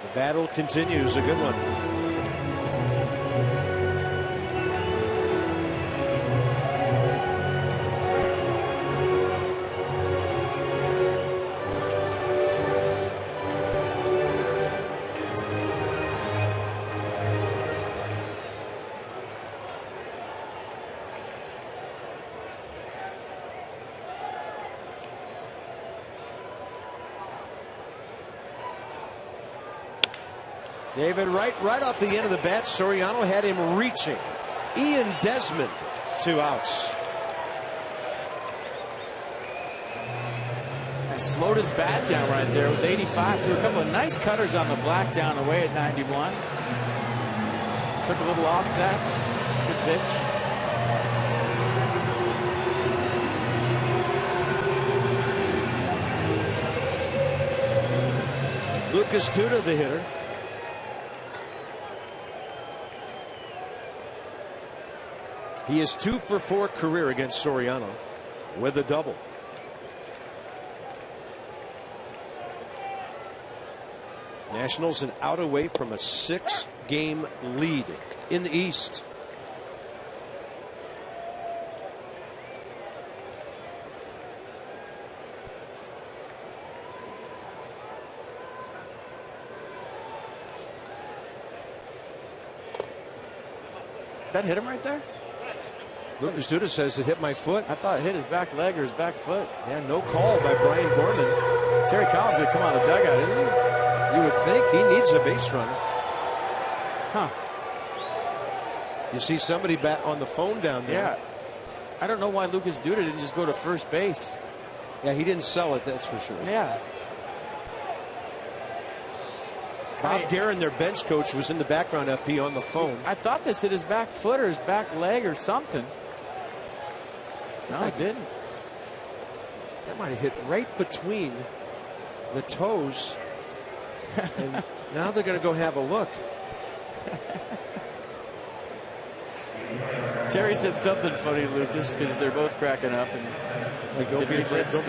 The battle continues. A good one. David Wright right off the end of the bat. Soriano had him reaching. Ian Desmond, 2 outs. And slowed his bat down right there with 85. Threw a couple of nice cutters on the black down away at 91. Took a little off that. Good pitch. Lucas Duda, the hitter. He is 2 for 4 career against Soriano with a double. Nationals an out away from a 6-game lead in the East. That hit him right there? Lucas Duda says it hit my foot. I thought it hit his back leg or his back foot. Yeah, no call by Brian Gorman. Terry Collins would come out of the dugout, isn't he? You would think he needs a base runner. Huh. You see somebody back on the phone down there. Yeah. I don't know why Lucas Duda didn't just go to first base. Yeah, he didn't sell it, that's for sure. Yeah. Bob Guerin, their bench coach, was in the background FP on the phone. I thought this hit his back foot or his back leg or something. No, it didn't. That might have hit right between the toes. And now they're going to go have a look. Terry said something funny, Lucas, because they're both cracking up. And like, don't be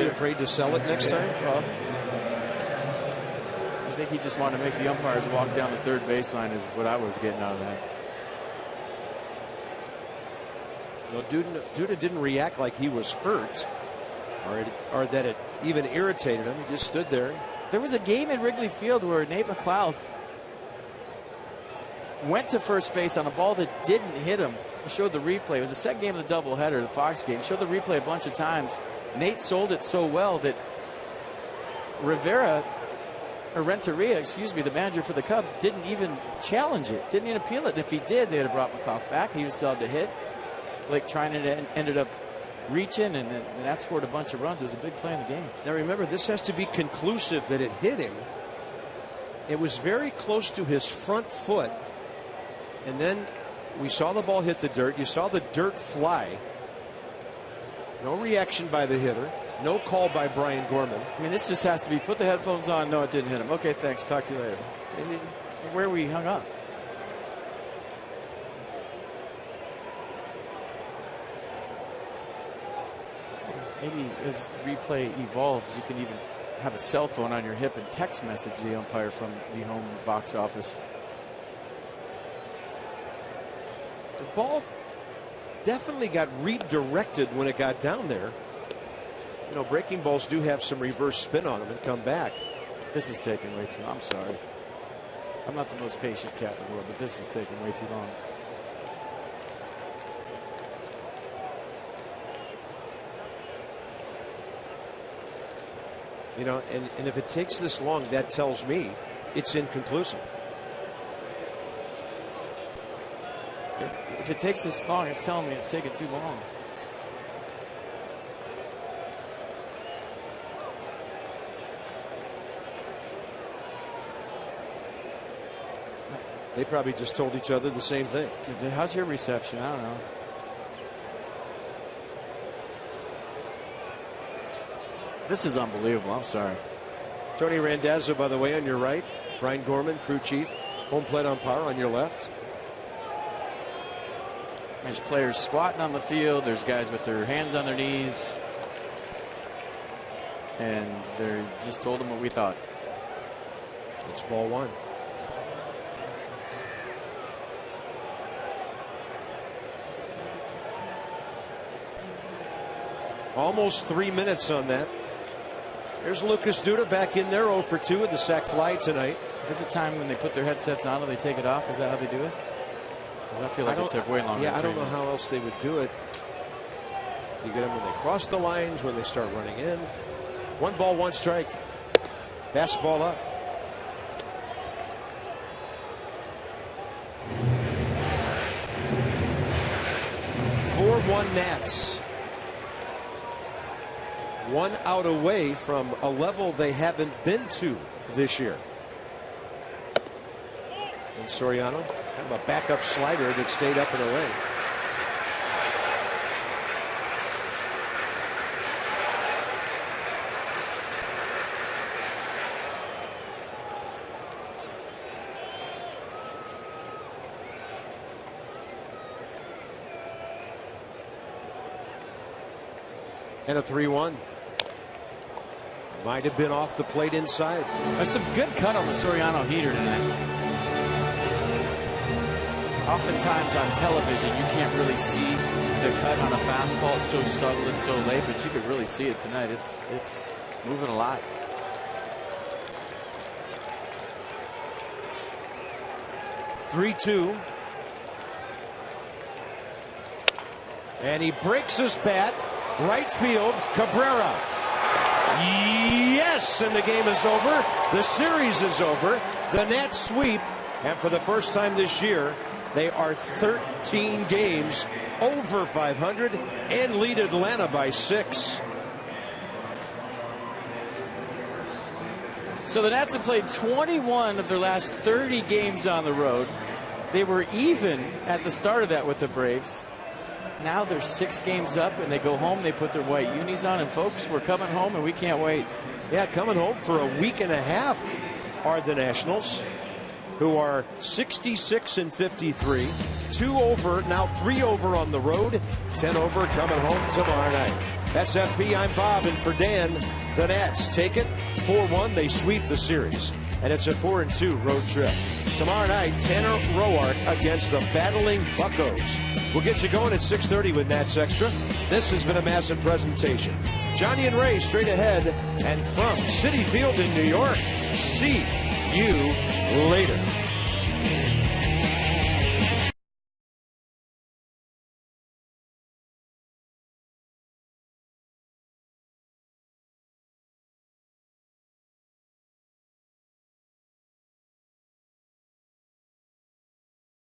afraid to sell it next time. Well, I think he just wanted to make the umpires walk down the third baseline is what I was getting out of that. No, Duda didn't react like he was hurt or that it even irritated him. He just stood there. There was a game in Wrigley Field where Nate McLeod went to first base on a ball that didn't hit him. He showed the replay. It was the second game of the doubleheader, the Fox game. He showed the replay a bunch of times. Nate sold it so well that Renteria, excuse me, the manager for the Cubs, didn't even challenge it, didn't even appeal it. And if he did, they'd have brought McLeod back. He was still had to hit. Blake Trinan ended up reaching, and that scored a bunch of runs. It was a big play in the game. Now remember, this has to be conclusive that it hit him. It was very close to his front foot, and then we saw the ball hit the dirt. You saw the dirt fly. No reaction by the hitter. No call by Brian Gorman. I mean, this just has to be put the headphones on. No, it didn't hit him. Okay, thanks. Talk to you later. Where we hung up. Maybe as replay evolves, you can even have a cell phone on your hip and text message the umpire from the home box office. The ball definitely got redirected when it got down there. You know, breaking balls do have some reverse spin on them and come back. This is taking way too long. I'm sorry. I'm not the most patient cat in the world, but this is taking way too long. You know, and if it takes this long, that tells me it's inconclusive. If it takes this long, it's telling me it's taking too long. They probably just told each other the same thing. How's your reception? I don't know. This is unbelievable. I'm sorry. Tony Randazzo, by the way, on your right. Brian Gorman, crew chief. Home plate umpire on your left. There's players squatting on the field. There's guys with their hands on their knees. And they just told them what we thought. It's ball one. Almost 3 minutes on that. There's Lucas Duda back in there, 0 for 2 with the sac fly tonight. Is it the time when they put their headsets on and they take it off? Is that how they do it? I feel like it took way longer. Yeah, I don't know how else they would do it. You get them when they cross the lines, when they start running in. 1 ball, 1 strike. Fastball up. 3-1 Nats. 1 out away from a level they haven't been to this year. And Soriano, kind of a backup slider that stayed up and away. And a 3-1. Might have been off the plate inside. There's some good cut on the Soriano heater tonight. Oftentimes on television, you can't really see the cut on a fastball. It's so subtle and so late, but you could really see it tonight. It's moving a lot. (3-2). And he breaks his bat. Right field, Cabrera. Yes, and the game is over. The series is over. The Nats sweep, and for the first time this year, they are 13 games over 500 and lead Atlanta by 6. So the Nats have played 21 of their last 30 games on the road. They were even at the start of that with the Braves. Now they're 6 games up, and they go home. They put their white unis on, and folks, we're coming home, and we can't wait. Yeah, coming home for a week and a half are the Nationals, who are 66-53, 2 over, now 3 over on the road, 10 over coming home tomorrow night. That's FP. I'm Bob, and for Dan, the Nats take it 4-1. They sweep the series, and it's a 4-2 road trip. Tomorrow night, Tanner Roark against the battling Buccos. We'll get you going at 6:30 with Nats Extra. This has been a massive presentation. Johnny and Ray straight ahead, and from Citi Field in New York, see you later.